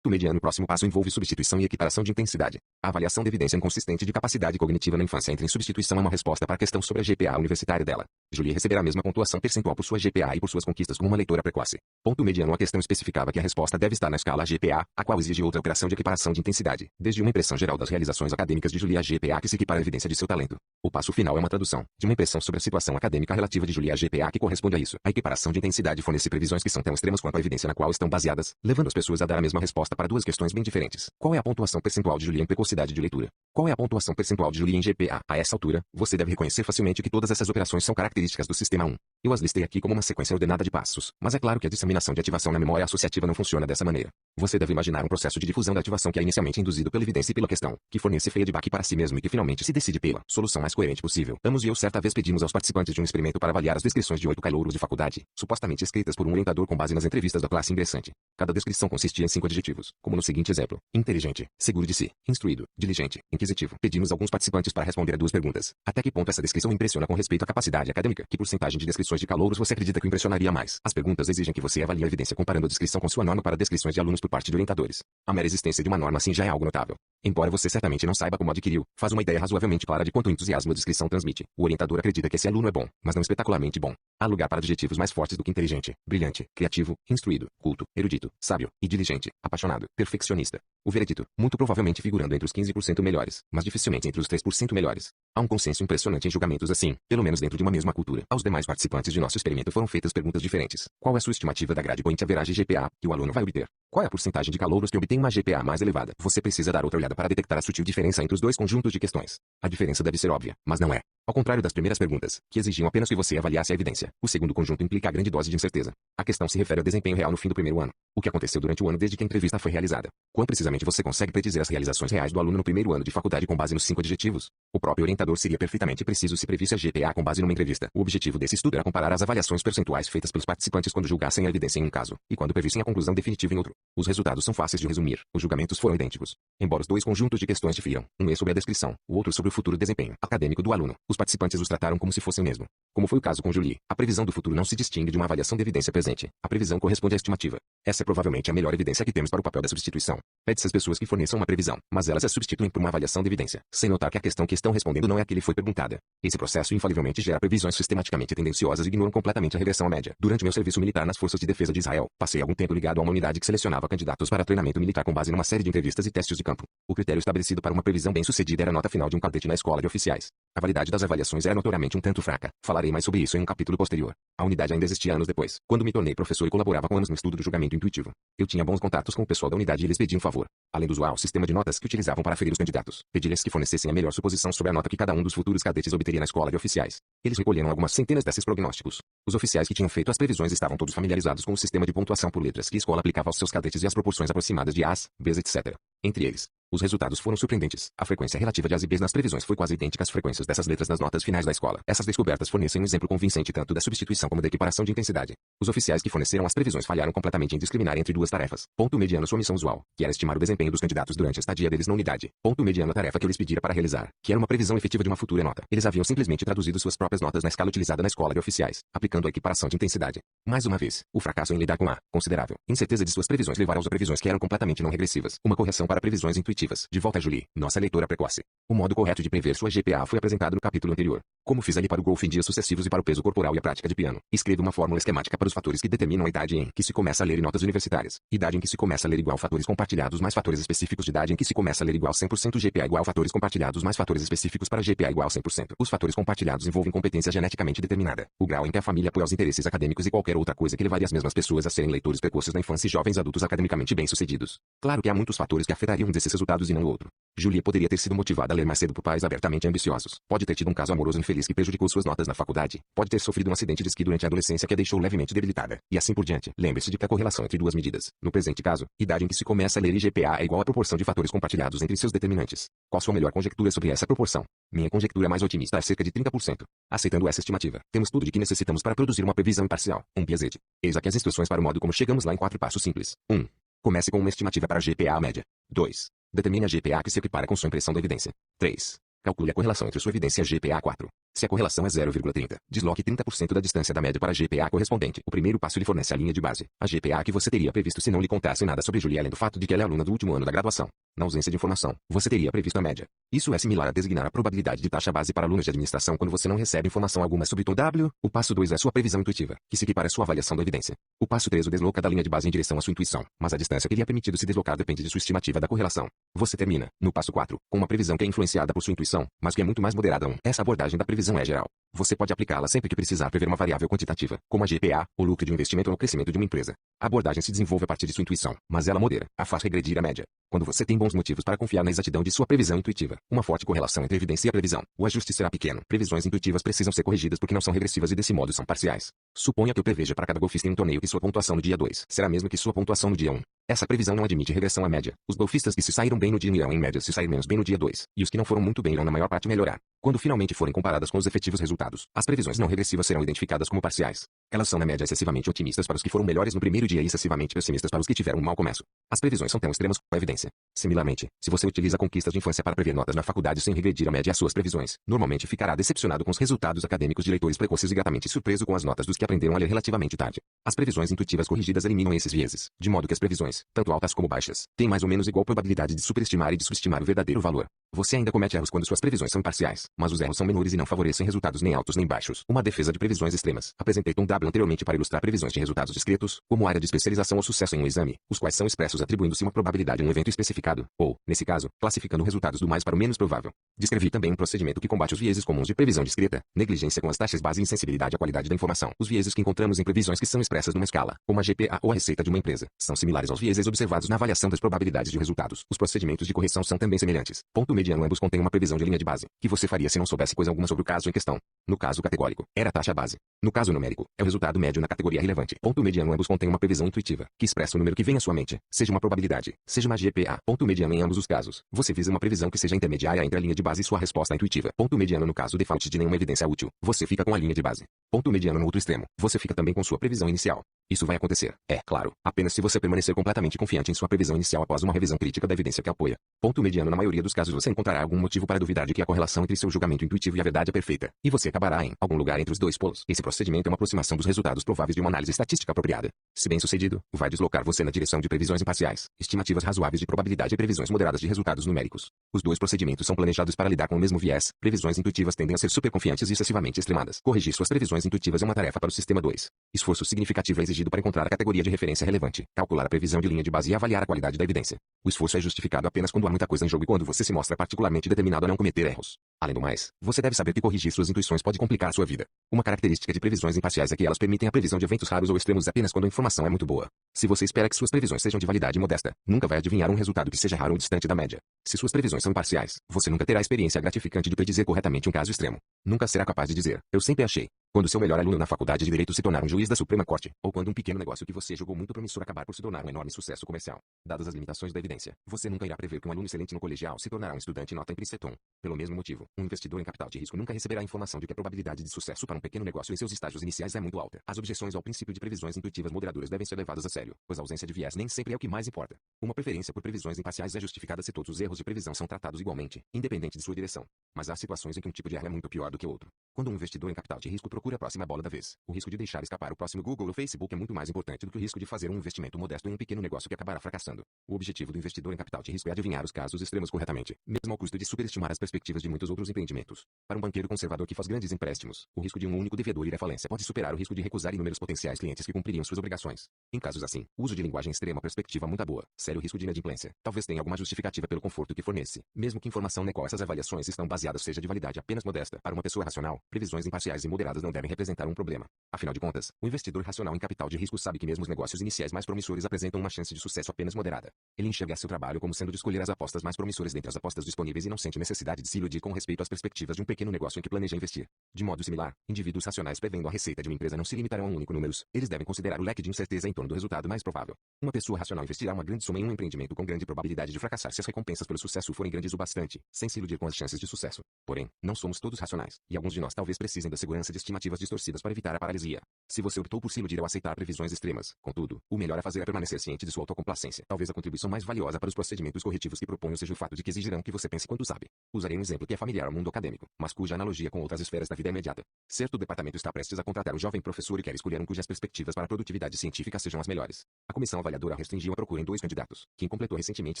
O mediano próximo passo envolve substituição e equiparação de intensidade. A avaliação da evidência inconsistente de capacidade cognitiva na infância entra em substituição a uma resposta para a questão sobre a GPA universitária dela. Julie receberá a mesma pontuação percentual por sua GPA e por suas conquistas como uma leitora precoce. Ponto mediano a questão especificava que a resposta deve estar na escala GPA, a qual exige outra operação de equiparação de intensidade, desde uma impressão geral das realizações acadêmicas de Julie à GPA que se equipara à evidência de seu talento. O passo final é uma tradução de uma impressão sobre a situação acadêmica relativa de Julie à GPA que corresponde a isso. A equiparação de intensidade fornece previsões que são tão extremas quanto a evidência na qual estão baseadas, levando as pessoas a dar a mesma resposta para duas questões bem diferentes. Qual é a pontuação percentual de Julie em precocidade de leitura? Qual é a pontuação percentual de Julie em GPA? A essa altura, você deve reconhecer facilmente que todas essas operações são características do sistema 1. Eu as listei aqui como uma sequência ordenada de passos, mas é claro que a disseminação de ativação na memória associativa não funciona dessa maneira. Você deve imaginar um processo de difusão da ativação que é inicialmente induzido pela evidência e pela questão, que fornece feedback para si mesmo e que finalmente se decide pela solução mais coerente possível. Amos e eu certa vez pedimos aos participantes de um experimento para avaliar as descrições de 8 calouros de faculdade, supostamente escritas por um orientador com base nas entrevistas da classe ingressante. Cada descrição consistia em 5 adjetivos, como no seguinte exemplo: inteligente, seguro de si, instruído, diligente, inquisitivo. Pedimos alguns participantes para responder a 2 perguntas. Até que ponto essa descrição impressiona com respeito à capacidade acadêmica? Que porcentagem de descrições de calouros você acredita que o impressionaria mais? As perguntas exigem que você avalie a evidência comparando a descrição com sua norma para descrições de alunos por parte de orientadores. A mera existência de uma norma assim já é algo notável. Embora você certamente não saiba como adquiriu, faz uma ideia razoavelmente clara de quanto entusiasmo a descrição transmite. O orientador acredita que esse aluno é bom, mas não espetacularmente bom. Há lugar para adjetivos mais fortes do que inteligente, brilhante, criativo, instruído, culto, erudito, sábio e diligente, apaixonado, perfeccionista. O veredito, muito provavelmente figurando entre os 15% melhores, mas dificilmente entre os 3% melhores. Há um consenso impressionante em julgamentos assim, pelo menos dentro de uma mesma cultura. Aos demais participantes de nosso experimento foram feitas perguntas diferentes. Qual é a sua estimativa da grade point average GPA que o aluno vai obter? Qual é a porcentagem de calouros que obtém uma GPA mais elevada? Você precisa dar outra olhada para detectar a sutil diferença entre os 2 conjuntos de questões. A diferença deve ser óbvia, mas não é. Ao contrário das primeiras perguntas, que exigiam apenas que você avaliasse a evidência, o segundo conjunto implica a grande dose de incerteza. A questão se refere ao desempenho real no fim do primeiro ano. O que aconteceu durante o ano desde que a entrevista foi realizada? Quão precisamente você consegue predizer as realizações reais do aluno no primeiro ano de faculdade com base nos 5 adjetivos? O próprio orientador seria perfeitamente preciso se previsse a GPA com base numa entrevista. O objetivo desse estudo era comparar as avaliações percentuais feitas pelos participantes quando julgassem a evidência em um caso, e quando previssem a conclusão definitiva em outro. Os resultados são fáceis de resumir. Os julgamentos foram idênticos. Embora os 2 conjuntos de questões difiram, um é sobre a descrição, o outro sobre o futuro desempenho acadêmico do aluno, os participantes os trataram como se fossem o mesmo. Como foi o caso com Julie, a previsão do futuro não se distingue de uma avaliação de evidência presente. A previsão corresponde à estimativa. Essa é provavelmente a melhor evidência que temos para o papel da substituição. Pede-se às pessoas que forneçam uma previsão, mas elas a substituem por uma avaliação de evidência, sem notar que a questão que estão respondendo não é a que lhe foi perguntada. Esse processo infalivelmente gera previsões sistematicamente tendenciosas e ignoram completamente a regressão à média. Durante meu serviço militar nas Forças de Defesa de Israel, passei algum tempo ligado a uma unidade que selecionava candidatos para treinamento militar com base numa série de entrevistas e testes de campo. O critério estabelecido para uma previsão bem-sucedida era a nota final de um cadete na escola de oficiais. A validade das avaliações era notoriamente um tanto fraca. Falarei mais sobre isso em um capítulo posterior. A unidade ainda existia anos depois, quando me tornei professor e colaborava com anos no estudo do julgamento intuitivo. Eu tinha bons contatos com o pessoal da unidade e eles pediam um favor. Além do usual sistema de notas que utilizavam para aferir os candidatos, pedi-lhes que fornecessem a melhor suposição sobre a nota que cada um dos futuros cadetes obteria na escola de oficiais. Eles recolheram algumas centenas desses prognósticos. Os oficiais que tinham feito as previsões estavam todos familiarizados com o sistema de pontuação por letras que a escola aplicava aos seus cadetes e as proporções aproximadas de A's, B's, etc. Entre eles, os resultados foram surpreendentes. A frequência relativa de A's e B's nas previsões foi quase idêntica às frequências dessas letras nas notas finais da escola. Essas descobertas fornecem um exemplo convincente tanto da substituição como da equiparação de intensidade. Os oficiais que forneceram as previsões falharam completamente em discriminar entre 2 tarefas. Ponto mediano sua missão usual, que era estimar o desempenho dos candidatos durante a estadia deles na unidade. Ponto mediano a tarefa que eu lhes pedira para realizar, que era uma previsão efetiva de uma futura nota. Eles haviam simplesmente traduzido suas próprias notas na escala utilizada na escola de oficiais, aplicando a equiparação de intensidade. Mais uma vez, o fracasso em lidar com a considerável incerteza de suas previsões levará a previsões que eram completamente não regressivas. Uma correção para previsões intuitivas. De volta a Julie, nossa leitora precoce. O modo correto de prever sua GPA foi apresentado no capítulo anterior. Como fiz ali para o golfe em dias sucessivos e para o peso corporal e a prática de piano. Escreva uma fórmula esquemática para os fatores que determinam a idade em que se começa a ler em notas universitárias. Idade em que se começa a ler igual fatores compartilhados mais fatores específicos de idade em que se começa a ler igual 100% GPA igual fatores compartilhados mais fatores específicos para GPA igual 100%. Os fatores compartilhados envolvem competência geneticamente determinada. O grau em que a família apoia os interesses acadêmicos e qualquer outra coisa que levaria as mesmas pessoas a serem leitores precoces na infância e jovens adultos academicamente bem-sucedidos. Claro que há muitos fatores que afetariam desses resultados e não o outro. Julia poderia ter sido motivada a ler mais cedo por pais abertamente ambiciosos. Pode ter tido um caso amoroso infeliz que prejudicou suas notas na faculdade. Pode ter sofrido um acidente de esqui durante a adolescência que a deixou levemente debilitada. E assim por diante. Lembre-se de que a correlação entre 2 medidas. No presente caso, idade em que se começa a ler e GPA é igual à proporção de fatores compartilhados entre seus determinantes. Qual sua melhor conjectura sobre essa proporção? Minha conjectura mais otimista é cerca de 30%. Aceitando essa estimativa, temos tudo de que necessitamos para produzir uma previsão imparcial. Piaget. Eis aqui as instruções para o modo como chegamos lá em 4 passos simples. 1. Comece com uma estimativa para a GPA média. 2. Determine a GPA que se equipara com sua impressão da evidência. 3. Calcule a correlação entre sua evidência e a GPA 4. Se a correlação é 0,30, desloque 30% da distância da média para a GPA correspondente. O primeiro passo lhe fornece a linha de base, a GPA que você teria previsto se não lhe contasse nada sobre Julia além do fato de que ela é aluna do último ano da graduação. Na ausência de informação, você teria previsto a média. Isso é similar a designar a probabilidade de taxa base para alunos de administração quando você não recebe informação alguma sobre tom W. O passo 2 é sua previsão intuitiva, que se equipara à sua avaliação da evidência. O passo 3 o desloca da linha de base em direção à sua intuição, mas a distância que lhe é permitido se deslocar depende de sua estimativa da correlação. Você termina, no passo 4, com uma previsão que é influenciada por sua intuição, mas que é muito mais moderada. Essa abordagem da previsão é geral. Você pode aplicá-la sempre que precisar prever uma variável quantitativa, como a GPA, o lucro de um investimento ou o crescimento de uma empresa. A abordagem se desenvolve a partir de sua intuição, mas ela modera, a faz regredir à média. Quando você tem bons motivos para confiar na exatidão de sua previsão intuitiva, uma forte correlação entre evidência e a previsão, o ajuste será pequeno. Previsões intuitivas precisam ser corrigidas porque não são regressivas e desse modo são parciais. Suponha que eu preveja para cada golfista em um torneio que sua pontuação no dia 2 será a mesma que sua pontuação no dia 1. Essa previsão não admite regressão à média. Os golfistas que se saíram bem no dia 1 irão em média se sair menos bem no dia 2, e os que não foram muito bem irão na maior parte melhorar. Quando finalmente forem comparadas com os efetivos resultados, as previsões não regressivas serão identificadas como parciais. Elas são na média excessivamente otimistas para os que foram melhores no primeiro dia e excessivamente pessimistas para os que tiveram um mau começo. As previsões são tão extremas como a evidência. Similarmente, se você utiliza conquistas de infância para prever notas na faculdade sem regredir à média às suas previsões, normalmente ficará decepcionado com os resultados acadêmicos de leitores precoces e gratamente surpreso com as notas dos que aprenderam a ler relativamente tarde. As previsões intuitivas corrigidas eliminam esses vieses, de modo que as previsões, tanto altas como baixas, têm mais ou menos igual probabilidade de superestimar e de subestimar o verdadeiro valor. Você ainda comete erros quando suas previsões são parciais, mas os erros são menores e não favorecem resultados nem altos nem baixos. Uma defesa de previsões extremas. Apresentei um W anteriormente para ilustrar previsões de resultados discretos, como área de especialização ou sucesso em um exame, os quais são expressos atribuindo-se uma probabilidade a um evento especificado, ou, nesse caso, classificando resultados do mais para o menos provável. Descrevi também um procedimento que combate os vieses comuns de previsão discreta, negligência com as taxas base e insensibilidade à qualidade da informação. Os vieses que encontramos em previsões que são expressas numa escala, como a GPA ou a receita de uma empresa, são similares aos vieses observados na avaliação das probabilidades de resultados. Os procedimentos de correção são também semelhantes. Ponto mediano ambos contêm uma previsão de linha de base, que você faria se não soubesse coisa alguma sobre o caso em questão. No caso categórico, era a taxa base. No caso numérico, é o resultado médio na categoria relevante. Ponto mediano ambos contêm uma previsão intuitiva, que expressa o número que vem à sua mente, seja uma probabilidade, seja uma GPA. Ponto mediano em ambos os casos, você visa uma previsão que seja intermediária entre a linha de base e sua resposta intuitiva. Ponto mediano no caso default de nenhuma evidência útil, você fica com a linha de base. Ponto mediano no outro extremo, você fica também com sua previsão inicial. Isso vai acontecer, é claro, apenas se você permanecer completamente confiante em sua previsão inicial após uma revisão crítica da evidência que a apoia. Ponto mediano na maioria dos casos você encontrará algum motivo para duvidar de que a correlação entre seu julgamento intuitivo e a verdade é perfeita, e você acabará em algum lugar entre os dois polos. Esse procedimento é uma aproximação dos resultados prováveis de uma análise estatística apropriada. Se bem sucedido, vai deslocar você na direção de previsões imparciais, estimativas razoáveis de probabilidade e previsões moderadas de resultados numéricos. Os dois procedimentos são planejados para lidar com o mesmo viés. Previsões intuitivas tendem a ser superconfiantes e excessivamente extremadas. Corrigir suas previsões intuitivas é uma tarefa para o sistema 2. Esforço significativo é exigido para encontrar a categoria de referência relevante, calcular a previsão de linha de base e avaliar a qualidade da evidência. O esforço é justificado apenas quando há muita coisa em jogo e quando você se mostra particularmente determinado a não cometer erros. Além do mais, você deve saber que corrigir suas intuições pode complicar sua vida. Uma característica de previsões imparciais é que elas permitem a previsão de eventos raros ou extremos apenas quando a informação é muito boa. Se você espera que suas previsões sejam de validade modesta, nunca vai adivinhar um resultado que seja raro ou distante da média. Se suas previsões são imparciais, você nunca terá a experiência gratificante de predizer corretamente um caso extremo. Nunca será capaz de dizer, eu sempre achei. Quando seu melhor aluno na faculdade de Direito se tornar um juiz da Suprema Corte, ou quando um pequeno negócio que você julgou muito promissor acabar por se tornar um enorme sucesso comercial. Dadas as limitações da evidência, você nunca irá prever que um aluno excelente no colegial se tornará um estudante nota em Princeton. Pelo mesmo motivo, um investidor em capital de risco nunca receberá a informação de que a probabilidade de sucesso para um pequeno negócio em seus estágios iniciais é muito alta. As objeções ao princípio de previsões intuitivas moderadoras devem ser levadas a sério, pois a ausência de viés nem sempre é o que mais importa. Uma preferência por previsões imparciais é justificada se todos os erros de previsão são tratados igualmente, independente de sua direção. Mas há situações em que um tipo de erro é muito pior do que outro. Quando um investidor em capital de risco procura a próxima bola da vez, o risco de deixar escapar o próximo Google ou Facebook é muito mais importante do que o risco de fazer um investimento modesto em um pequeno negócio que acabará fracassando. O objetivo do investidor em capital de risco é adivinhar os casos extremos corretamente, mesmo ao custo de superestimar as perspectivas de muitos outros empreendimentos. Para um banqueiro conservador que faz grandes empréstimos, o risco de um único devedor ir à falência pode superar o risco de recusar inúmeros potenciais clientes que cumpririam suas obrigações. Em casos assim, o uso de linguagem extrema perspectiva muito boa, sério risco de inadimplência, talvez tenha alguma justificativa pelo conforto que fornece, mesmo que informação na qual essas avaliações estão baseadas seja de validade apenas modesta. Para uma pessoa racional, previsões imparciais e moderadas não devem representar um problema. Afinal de contas, o investidor racional em capital de risco sabe que mesmo os negócios iniciais mais promissores apresentam uma chance de sucesso apenas moderada. Ele enxerga seu trabalho como sendo de escolher as apostas mais promissoras dentre as apostas disponíveis e não sente necessidade de se iludir com respeito às perspectivas de um pequeno negócio em que planeja investir. De modo similar, indivíduos racionais prevendo a receita de uma empresa não se limitarão a um único número. Eles devem considerar o leque de incerteza em torno do resultado mais provável. Uma pessoa racional investirá uma grande soma em um empreendimento com grande probabilidade de fracassar se as recompensas pelo sucesso forem grandes o bastante, sem se iludir com as chances de sucesso. Porém, não somos todos racionais, e alguns de nós talvez precisem da segurança de estimativas distorcidas para evitar a paralisia. Se você optou por se iludir ao aceitar previsões extremas, contudo, o melhor a fazer é permanecer ciente de sua autocomplacência. Talvez a contribuição mais valiosa para os procedimentos corretivos que proponho seja o fato de que exigirão que você pense quanto sabe. Usarei um exemplo que é familiar ao mundo acadêmico, mas cuja analogia com outras esferas da vida é imediata. Certo departamento está prestes a contratar um jovem professor e quer escolher um cujas perspectivas para a produtividade científica sejam as melhores. A comissão avaliadora restringiu a procura em 2 candidatos, quem completou recentemente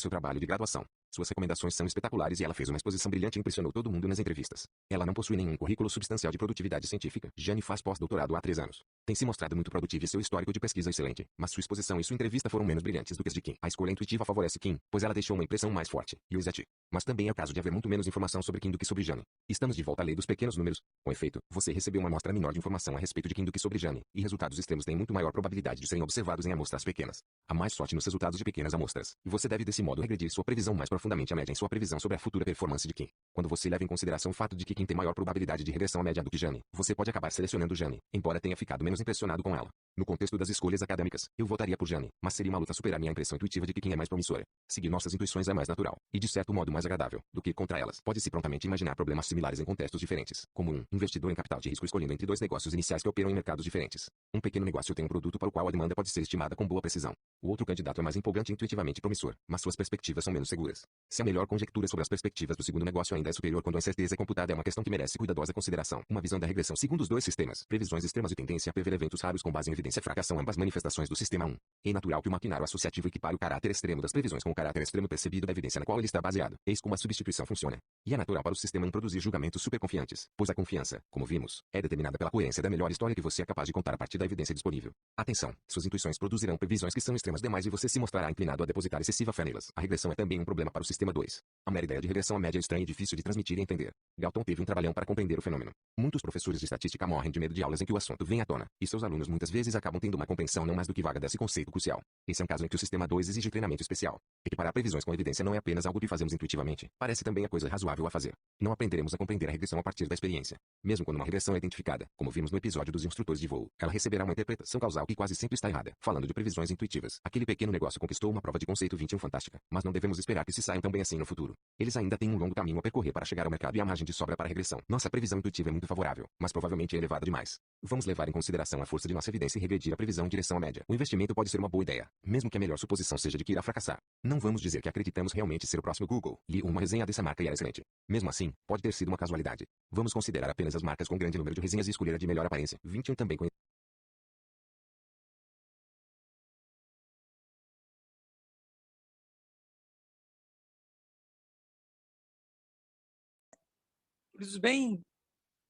seu trabalho de graduação. Suas recomendações são espetaculares e ela fez uma exposição brilhante e impressionou todo mundo nas entrevistas. Ela não possui nenhum currículo substancial de produtividade científica. Jane faz pós-doutorado há 3 anos. Tem se mostrado muito produtiva e seu histórico de pesquisa excelente, mas sua exposição e sua entrevista foram menos brilhantes do que as de Kim. A escolha intuitiva favorece Kim, pois ela deixou uma impressão mais forte. Use it. Mas também é o caso de haver muito menos informação sobre Kim do que sobre Jane. Estamos de volta à lei dos pequenos números. Com efeito, você recebeu uma amostra menor de informação a respeito de Kim do que sobre Jane, e resultados extremos têm muito maior probabilidade de serem observados em amostras pequenas. Há mais sorte nos resultados de pequenas amostras, e você deve desse modo regredir sua previsão mais profundamente à média em sua previsão sobre a futura performance de Kim. Quando você leva em consideração o fato de que Kim tem maior probabilidade de regressão à média do que Jane, você pode acabar selecionando Jane, embora tenha ficado menos impressionado com ela. No contexto das escolhas acadêmicas, eu votaria por Jane, mas seria uma luta superar minha impressão intuitiva de que Kim é mais promissora. Seguir nossas intuições é mais natural, e de certo modo mais agradável, do que ir contra elas. Pode-se prontamente imaginar problemas similares em contextos diferentes, como um investidor em capital de risco escolhendo entre dois negócios iniciais que operam em mercados diferentes. Um pequeno negócio tem um produto para o qual a demanda pode ser estimada com boa precisão. O outro candidato é mais empolgante e intuitivamente promissor, mas suas perspectivas são menos seguras. Se a melhor conjectura sobre as perspectivas do segundo negócio ainda é superior quando a incerteza é computada, é uma questão que merece cuidadosa consideração. Uma visão da regressão segundo os dois sistemas, previsões extremas e tendência a prever eventos raros com base em evidência fraca são ambas manifestações do sistema 1. É natural que o maquinário associativo equipare o caráter extremo das previsões com o caráter extremo percebido da evidência na qual ele está baseado. Eis como a substituição funciona. E é natural para o sistema 1 produzir julgamentos superconfiantes, pois a confiança, como vimos, é determinada pela coerência da melhor história que você é capaz de contar a partir da evidência disponível. Atenção, suas intuições produzirão previsões que são extremas demais e você se mostrará inclinado a depositar excessiva fé nelas. A regressão é também um problema para o sistema 2. A mera ideia de regressão à média é estranha e difícil de transmitir e entender. Galton teve um trabalhão para compreender o fenômeno. Muitos professores de estatística morrem de medo de aulas em que o assunto vem à tona, e seus alunos muitas vezes acabam tendo uma compreensão não mais do que vaga desse conceito crucial. Esse é um caso em que o sistema 2 exige treinamento especial. Equiparar previsões com evidência não é apenas algo que fazemos intuitivamente, parece também a coisa razoável a fazer. Não aprenderemos a compreender a regressão a partir da experiência. Mesmo quando uma regressão é identificada, como vimos no episódio dos instrutores de voo, ela receberá uma interpretação causal que quase sempre está errada. Falando de previsões intuitivas, aquele pequeno negócio conquistou uma prova de conceito 21 fantástica, mas não devemos esperar que se saiam tão bem assim no futuro. Eles ainda têm um longo caminho a percorrer para chegar ao mercado e a margem de sobra para a regressão. Nossa previsão intuitiva é muito favorável, mas provavelmente é elevada demais. Vamos levar em consideração a força de nossa evidência e regredir a previsão em direção à média. O investimento pode ser uma boa ideia, mesmo que a melhor suposição seja de que irá fracassar. Não vamos dizer que acreditamos realmente ser o próximo Google. Li uma resenha dessa marca e era excelente. Mesmo assim, pode ter sido uma casualidade. Vamos considerar apenas as marcas com grande número de resenhas e escolher a de melhor aparência. 21 também conhecido.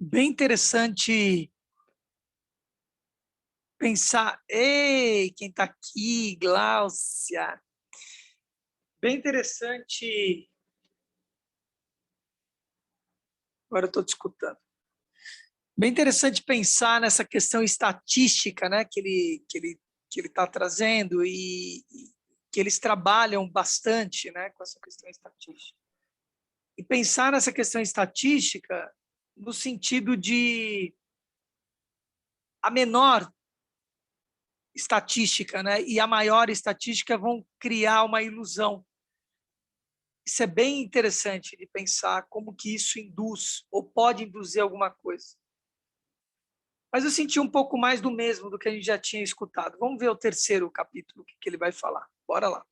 Bem interessante pensar. Ei, quem está aqui? Gláucia. Bem interessante. Agora eu estou te escutando. Bem interessante pensar nessa questão estatística, né, que ele está trazendo e que eles trabalham bastante, né, com essa questão estatística. E pensar nessa questão estatística no sentido de a menor estatística, né, e a maior estatística vão criar uma ilusão. Isso é bem interessante de pensar como que isso induz ou pode induzir alguma coisa. Mas eu senti um pouco mais do mesmo do que a gente já tinha escutado. Vamos ver o terceiro capítulo, o que ele vai falar. Bora lá.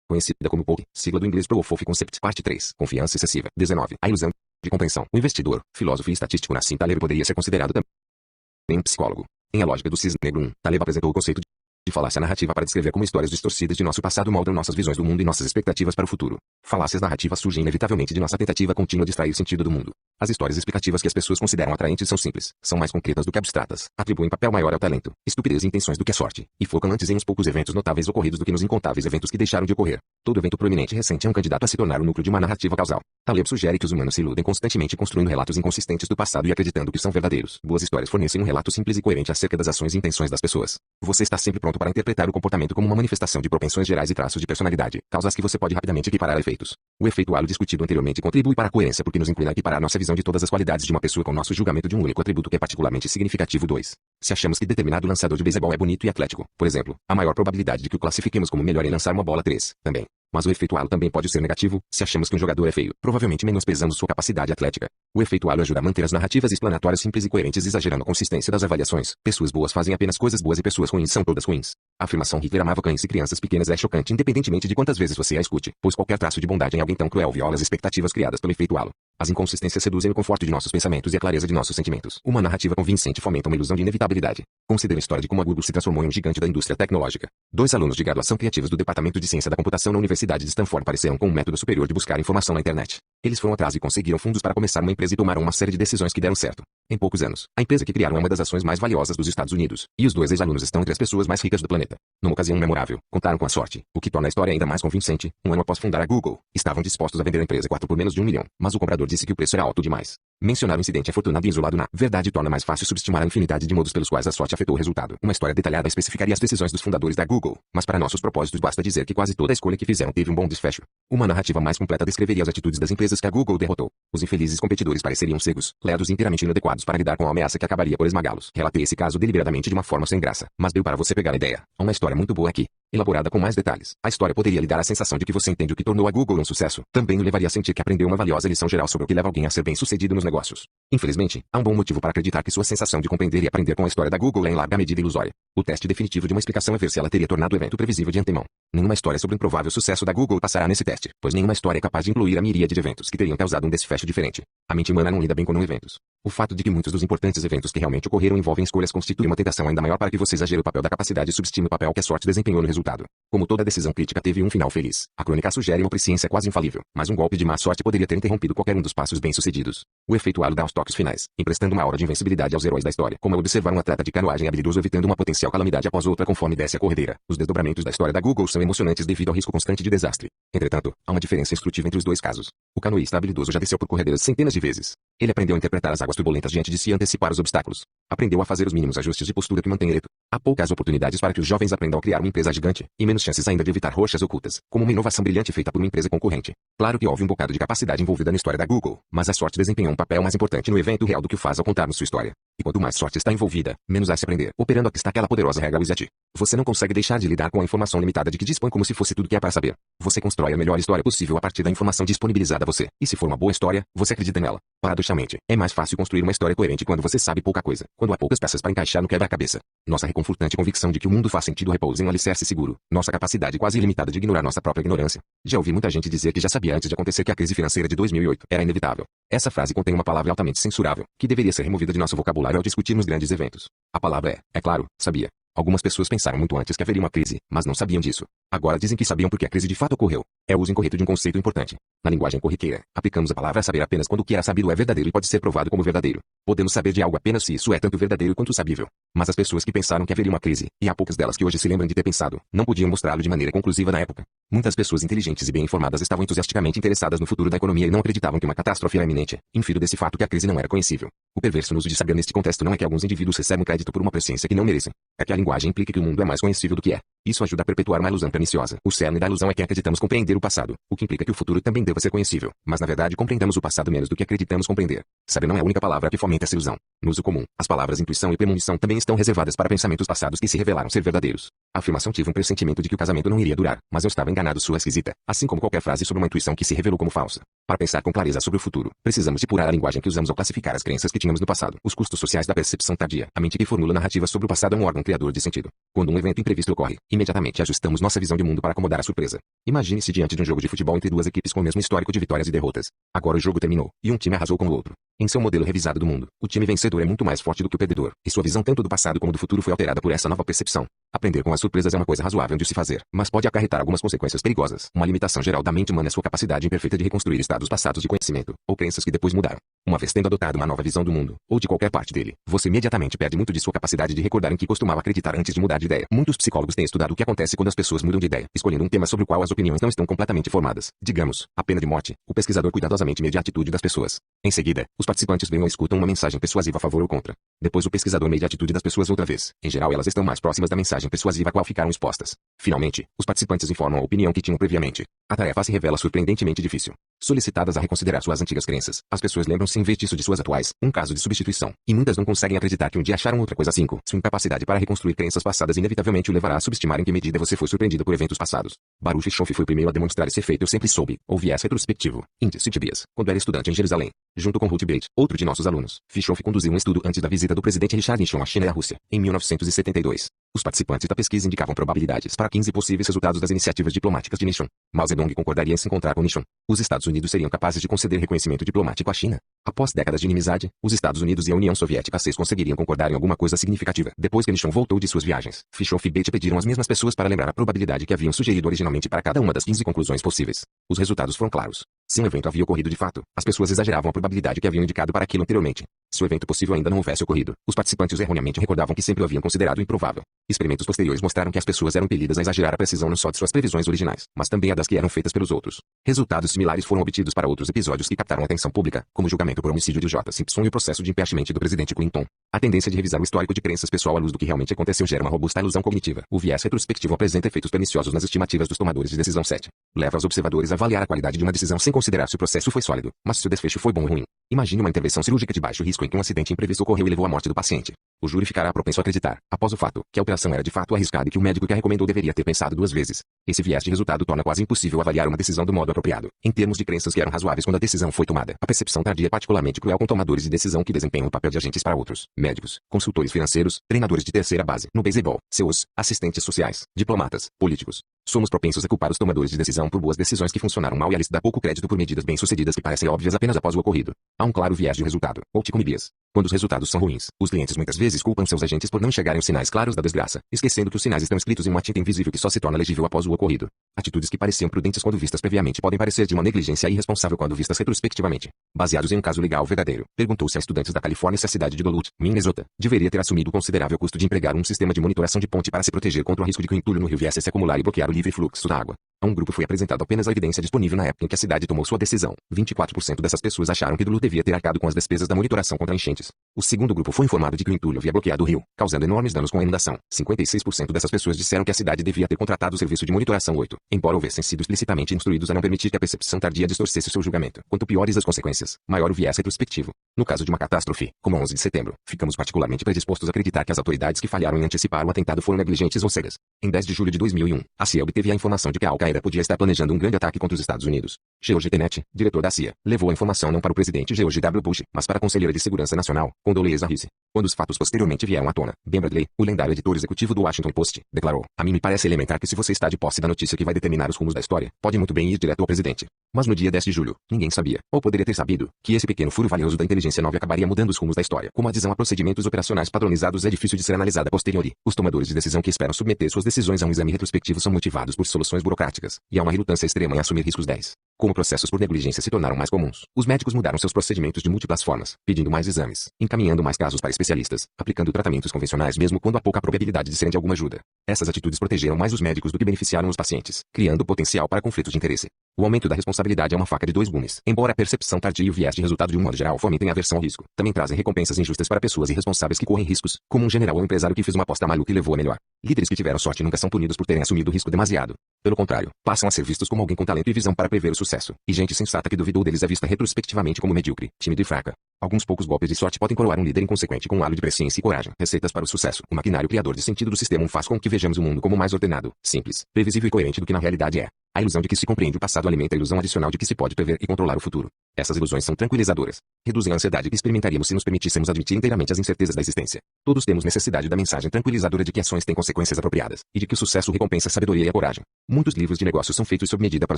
Conhecida como POC, sigla do inglês Proof of Concept, parte 3, confiança excessiva. 19. A ilusão de compreensão. O investidor, filósofo e estatístico Nassim Taleb poderia ser considerado também psicólogo. Em A Lógica do Cisne Negro 1, Taleb apresentou o conceito de falácia narrativa para descrever como histórias distorcidas de nosso passado moldam nossas visões do mundo e nossas expectativas para o futuro. Falácias narrativas surgem inevitavelmente de nossa tentativa contínua de extrair o sentido do mundo. As histórias explicativas que as pessoas consideram atraentes são simples, são mais concretas do que abstratas, atribuem papel maior ao talento, estupidez e intenções do que a sorte, e focam antes em uns poucos eventos notáveis ocorridos do que nos incontáveis eventos que deixaram de ocorrer. Todo evento proeminente recente é um candidato a se tornar o núcleo de uma narrativa causal. Taleb sugere que os humanos se iludem constantemente construindo relatos inconsistentes do passado e acreditando que são verdadeiros. Boas histórias fornecem um relato simples e coerente acerca das ações e intenções das pessoas. Você está sempre pronto para interpretar o comportamento como uma manifestação de propensões gerais e traços de personalidade, causas que você pode rapidamente equiparar a efeitos. O efeito halo discutido anteriormente contribui para a coerência porque nos inclina a equiparar nossa visão de todas as qualidades de uma pessoa com nosso julgamento de um único atributo que é particularmente significativo. 2. Se achamos que determinado lançador de beisebol é bonito e atlético, por exemplo, a maior probabilidade de que o classifiquemos como melhor em lançar uma bola 3, também. Mas o efeito halo também pode ser negativo, se achamos que um jogador é feio, provavelmente menosprezamos sua capacidade atlética. O efeito halo ajuda a manter as narrativas explanatórias simples e coerentes exagerando a consistência das avaliações. Pessoas boas fazem apenas coisas boas e pessoas ruins são todas ruins. A afirmação Hitler amava cães e crianças pequenas é chocante independentemente de quantas vezes você a escute, pois qualquer traço de bondade em alguém tão cruel viola as expectativas criadas pelo efeito halo. As inconsistências seduzem o conforto de nossos pensamentos e a clareza de nossos sentimentos. Uma narrativa convincente fomenta uma ilusão de inevitabilidade. Considere a história de como a Google se transformou em um gigante da indústria tecnológica. 2 alunos de graduação criativos do Departamento de Ciência da Computação na Universidade de Stanford pareceram com um método superior de buscar informação na internet. Eles foram atrás e conseguiram fundos para começar uma empresa e tomaram uma série de decisões que deram certo. Em poucos anos, a empresa que criaram é uma das ações mais valiosas dos Estados Unidos, e os 2 ex-alunos estão entre as pessoas mais ricas do planeta. Numa ocasião memorável, contaram com a sorte, o que torna a história ainda mais convincente. Um ano após fundar a Google, estavam dispostos a vender a empresa 4 por menos de 1 milhão, mas o comprador disse que o preço era alto demais. Mencionar o incidente afortunado e isolado na verdade torna mais fácil subestimar a infinidade de modos pelos quais a sorte afetou o resultado. Uma história detalhada especificaria as decisões dos fundadores da Google, mas para nossos propósitos basta dizer que quase toda a escolha que fizeram teve um bom desfecho. Uma narrativa mais completa descreveria as atitudes das empresas que a Google derrotou. Os infelizes competidores pareceriam cegos, lerdos e inteiramente inadequados para lidar com a ameaça que acabaria por esmagá-los. Relatei esse caso deliberadamente de uma forma sem graça, mas deu para você pegar a ideia. Há uma história muito boa aqui, elaborada com mais detalhes. A história poderia lhe dar a sensação de que você entende o que tornou a Google um sucesso. Também o levaria a sentir que aprendeu uma valiosa lição geral sobre o que leva alguém a ser bem-sucedido nos negócios. Infelizmente, há um bom motivo para acreditar que sua sensação de compreender e aprender com a história da Google é em larga medida ilusória. O teste definitivo de uma explicação é ver se ela teria tornado o evento previsível de antemão. Nenhuma história sobre o improvável sucesso da Google passará nesse teste, pois nenhuma história é capaz de incluir a miríade de eventos que teriam causado um desfecho diferente. A mente humana não lida bem com não eventos. O fato de que muitos dos importantes eventos que realmente ocorreram envolvem escolhas constitui uma tentação ainda maior para que você exagere o papel da capacidade e subestime o papel que a sorte desempenhou no resultado. Como toda decisão crítica teve um final feliz, a crônica sugere uma presciência quase infalível, mas um golpe de má sorte poderia ter interrompido qualquer um dos passos bem-sucedidos. O efeito halo dá os toques finais, emprestando uma aura de invencibilidade aos heróis da história, como observar um atleta de canoagem habilidoso evitando uma potencial calamidade após outra conforme desce a corredeira. Os desdobramentos da história da Google são emocionantes devido ao risco constante de desastre. Entretanto, há uma diferença instrutiva entre os dois casos. O canoísta habilidoso já desceu por corredeiras centenas de vezes. Ele aprendeu a interpretar as águas turbulentas diante de si e antecipar os obstáculos. Aprendeu a fazer os mínimos ajustes de postura que mantém ereto. Há poucas oportunidades para que os jovens aprendam a criar uma empresa gigante, e menos chances ainda de evitar rochas ocultas, como uma inovação brilhante feita por uma empresa concorrente. Claro que houve um bocado de capacidade envolvida na história da Google, mas a sorte desempenhou um papel mais importante no evento real do que o faz ao contarmos sua história. E quanto mais sorte está envolvida, menos há se aprender. Operando aqui está aquela poderosa regra Wizard. Você não consegue deixar de lidar com a informação limitada de que dispõe como se fosse tudo que há para saber. Você constrói a melhor história possível a partir da informação disponibilizada a você. E se for uma boa história, você acredita nela. Paradoxalmente, é mais fácil construir uma história coerente quando você sabe pouca coisa, quando há poucas peças para encaixar no quebra-cabeça. Nossa reconfortante convicção de que o mundo faz sentido repousa em um alicerce seguro. Nossa capacidade quase ilimitada de ignorar nossa própria ignorância. Já ouvi muita gente dizer que já sabia antes de acontecer que a crise financeira de 2008 era inevitável. Essa frase contém uma palavra altamente censurável, que deveria ser removida de nosso vocabulário ao discutirmos grandes eventos. A palavra é claro, sabia. Algumas pessoas pensaram muito antes que haveria uma crise, mas não sabiam disso. Agora dizem que sabiam porque a crise de fato ocorreu. É o uso incorreto de um conceito importante. Na linguagem corriqueira, aplicamos a palavra saber apenas quando o que era sabido é verdadeiro e pode ser provado como verdadeiro. Podemos saber de algo apenas se isso é tanto verdadeiro quanto sabível. Mas as pessoas que pensaram que haveria uma crise, e há poucas delas que hoje se lembram de ter pensado, não podiam mostrá-lo de maneira conclusiva na época. Muitas pessoas inteligentes e bem informadas estavam entusiasticamente interessadas no futuro da economia e não acreditavam que uma catástrofe era iminente. Infiro desse fato que a crise não era conhecível. O perverso no uso de saber neste contexto não é que alguns indivíduos recebam crédito por uma presciência que não merecem. É que a linguagem implica que o mundo é mais conhecível do que é. Isso ajuda a perpetuar uma ilusão perniciosa. O cerne da ilusão é que acreditamos compreender o passado, o que implica que o futuro também deva ser conhecível. Mas na verdade compreendamos o passado menos do que acreditamos compreender. Saber não é a única palavra que fomenta essa ilusão. No uso comum, as palavras intuição e premonição também estão reservadas para pensamentos passados que se revelaram ser verdadeiros. A afirmação tive um pressentimento de que o casamento não iria durar, mas eu estava enganado sua esquisita, assim como qualquer frase sobre uma intuição que se revelou como falsa. Para pensar com clareza sobre o futuro, precisamos depurar a linguagem que usamos ao classificar as crenças que tínhamos no passado. Os custos sociais da percepção tardia. A mente que formula narrativas sobre o passado é um órgão criador de sentido. Quando um evento imprevisto ocorre, imediatamente ajustamos nossa visão de mundo para acomodar a surpresa. Imagine-se diante de um jogo de futebol entre duas equipes com o mesmo histórico de vitórias e derrotas. Agora o jogo terminou, e um time arrasou com o outro. Em seu modelo revisado do mundo, o time vencedor é muito mais forte do que o perdedor, e sua visão tanto do passado como do futuro foi alterada por essa nova percepção. Aprender com as surpresas é uma coisa razoável de se fazer, mas pode acarretar algumas consequências perigosas. Uma limitação geral da mente humana é sua capacidade imperfeita de reconstruir estados passados de conhecimento, ou crenças que depois mudaram. Uma vez tendo adotado uma nova visão do mundo, ou de qualquer parte dele, você imediatamente perde muito de sua capacidade de recordar em que costumava acreditar antes de mudar de ideia. Muitos psicólogos têm estudado o que acontece quando as pessoas mudam de ideia, escolhendo um tema sobre o qual as opiniões não estão completamente formadas. Digamos, a pena de morte. O pesquisador cuidadosamente mede a atitude das pessoas. Em seguida, os participantes veem ou escutam uma mensagem persuasiva a favor ou contra. Depois o pesquisador mede a atitude das pessoas outra vez. Em geral elas estão mais próximas da mensagem persuasiva a qual ficaram expostas. Finalmente, os participantes informam a opinião que tinham previamente. A tarefa se revela surpreendentemente difícil. Solicitadas a reconsiderar suas antigas crenças, as pessoas lembram-se em vez disso de suas atuais, um caso de substituição, e muitas não conseguem acreditar que um dia acharam outra coisa. 5. Sua incapacidade para reconstruir crenças passadas inevitavelmente o levará a subestimar em que medida você foi surpreendido por eventos passados. Baruch Schoff foi o primeiro a demonstrar esse efeito. Eu sempre soube, ou viés retrospectivo, índice Tibias, quando era estudante em Jerusalém, junto com Ruth Bates, outro de nossos alunos. Fischoff conduziu um estudo antes da visita do presidente Richard Nixon à China e à Rússia, em 1972. Os participantes da pesquisa indicavam probabilidades para 15 possíveis resultados das iniciativas diplomáticas de Nixon. Mao Zedong concordaria em se encontrar com Nixon. Os Estados Unidos seriam capazes de conceder reconhecimento diplomático à China. Após décadas de inimizade, os Estados Unidos e a União Soviética conseguiriam concordar em alguma coisa significativa. Depois que Nixon voltou de suas viagens, Fischoff e Bates pediram às mesmas pessoas para lembrar a probabilidade que haviam sugerido originalmente para cada uma das 15 conclusões possíveis. Os resultados foram claros. Se um evento havia ocorrido de fato, as pessoas exageravam a probabilidade que haviam indicado para aquilo anteriormente. Se o evento possível ainda não houvesse ocorrido, os participantes erroneamente recordavam que sempre o haviam considerado improvável. Experimentos posteriores mostraram que as pessoas eram impelidas a exagerar a precisão não só de suas previsões originais, mas também a das que eram feitas pelos outros. Resultados similares foram obtidos para outros episódios que captaram a atenção pública, como o julgamento por homicídio de J. Simpson e o processo de impeachment do presidente Clinton. A tendência de revisar o histórico de crenças pessoal à luz do que realmente aconteceu gera uma robusta ilusão cognitiva. O viés retrospectivo apresenta efeitos perniciosos nas estimativas dos tomadores de decisão. 7. Leva os observadores a avaliar a qualidade de uma decisão sem considerar se o processo foi sólido, mas se o desfecho foi bom ou ruim. Imagine uma intervenção cirúrgica de baixo risco em que um acidente imprevisto ocorreu e levou à morte do paciente. O júri ficará propenso a acreditar, após o fato, que a operação era de fato arriscada e que o médico que a recomendou deveria ter pensado 2 vezes. Esse viés de resultado torna quase impossível avaliar uma decisão do modo apropriado, em termos de crenças que eram razoáveis quando a decisão foi tomada. A percepção tardia é particularmente cruel com tomadores de decisão que desempenham o papel de agentes para outros: médicos, consultores financeiros, treinadores de terceira base, no beisebol, CEOs, assistentes sociais, diplomatas, políticos. Somos propensos a culpar os tomadores de decisão por boas decisões que funcionaram mal e a lhes dá pouco crédito por medidas bem-sucedidas que parecem óbvias apenas após o ocorrido. Há um claro viés de resultado, ou ticomibias. Quando os resultados são ruins, os clientes muitas vezes culpam seus agentes por não enxergarem os sinais claros da desgraça, esquecendo que os sinais estão escritos em uma tinta invisível que só se torna legível após o ocorrido. Atitudes que pareciam prudentes quando vistas previamente podem parecer de uma negligência irresponsável quando vistas retrospectivamente. Baseados em um caso legal verdadeiro, perguntou-se a estudantes da Califórnia se a cidade de Duluth, Minnesota, deveria ter assumido o considerável custo de empregar um sistema de monitoração de ponte para se proteger contra o risco de que o entulho no rio viesse a se acumular e bloquear o livre fluxo da água. A um grupo foi apresentado apenas a evidência disponível na época em que a cidade tomou sua decisão. 24% dessas pessoas acharam que Duluth devia ter arcado com as despesas da monitoração contra enchentes. O segundo grupo foi informado de que o entulho havia bloqueado o rio, causando enormes danos com a inundação. 56% dessas pessoas disseram que a cidade devia ter contratado o serviço de monitoração. 8. Embora houvessem sido explicitamente instruídos a não permitir que a percepção tardia distorcesse o seu julgamento. Quanto piores as consequências, maior o viés retrospectivo. No caso de uma catástrofe, como a 11 de setembro, ficamos particularmente predispostos a acreditar que as autoridades que falharam em antecipar o atentado foram negligentes ou cegas. Em 10 de julho de 2001, a CIA obteve a informação de que a Al-Qaeda podia estar planejando um grande ataque contra os Estados Unidos. George Tenet, diretor da CIA, levou a informação não para o presidente George W. Bush, mas para a conselheira de segurança nacional, Condoleezza Rice. Quando os fatos posteriormente vieram à tona, Ben Bradley, o lendário editor executivo do Washington Post, declarou: "A mim me parece elementar que se você está de posse da notícia que vai determinar os rumos da história, pode muito bem ir direto ao presidente." Mas no dia 10 de julho, ninguém sabia, ou poderia ter sabido, que esse pequeno furo valioso da inteligência nova acabaria mudando os rumos da história. Como a adesão a procedimentos operacionais padronizados é difícil de ser analisada a posteriori, os tomadores de decisão que esperam submeter suas decisões a um exame retrospectivo são motivados por soluções burocráticas, e há uma relutância extrema em assumir riscos. 10. Como processos por negligência se tornaram mais comuns, os médicos mudaram seus procedimentos de múltiplas formas, pedindo mais exames, encaminhando mais casos para especialistas, aplicando tratamentos convencionais mesmo quando há pouca probabilidade de serem de alguma ajuda. Essas atitudes protegeram mais os médicos do que beneficiaram os pacientes, criando potencial para conflitos de interesse. O aumento da responsabilidade é uma faca de 2 gumes. Embora a percepção tardia e o viés de resultado de um modo geral fomentem a aversão ao risco, também trazem recompensas injustas para pessoas irresponsáveis que correm riscos, como um general ou empresário que fez uma aposta maluca e levou a melhor. Líderes que tiveram sorte nunca são punidos por terem assumido o risco demasiado. Pelo contrário, passam a ser vistos como alguém com talento e visão para prever o sucesso, e gente sensata que duvidou deles é vista retrospectivamente como medíocre, tímido e fraca. Alguns poucos golpes de sorte podem coroar um líder inconsequente com um halo de presciência e coragem. Receitas para o sucesso. O maquinário criador de sentido do sistema faz com que vejamos o mundo como mais ordenado, simples, previsível e coerente do que na realidade é. A ilusão de que se compreende o passado alimenta a ilusão adicional de que se pode prever e controlar o futuro. Essas ilusões são tranquilizadoras. Reduzem a ansiedade que experimentaríamos se nos permitíssemos admitir inteiramente as incertezas da existência. Todos temos necessidade da mensagem tranquilizadora de que ações têm consequências apropriadas, e de que o sucesso recompensa a sabedoria e a coragem. Muitos livros de negócios são feitos sob medida para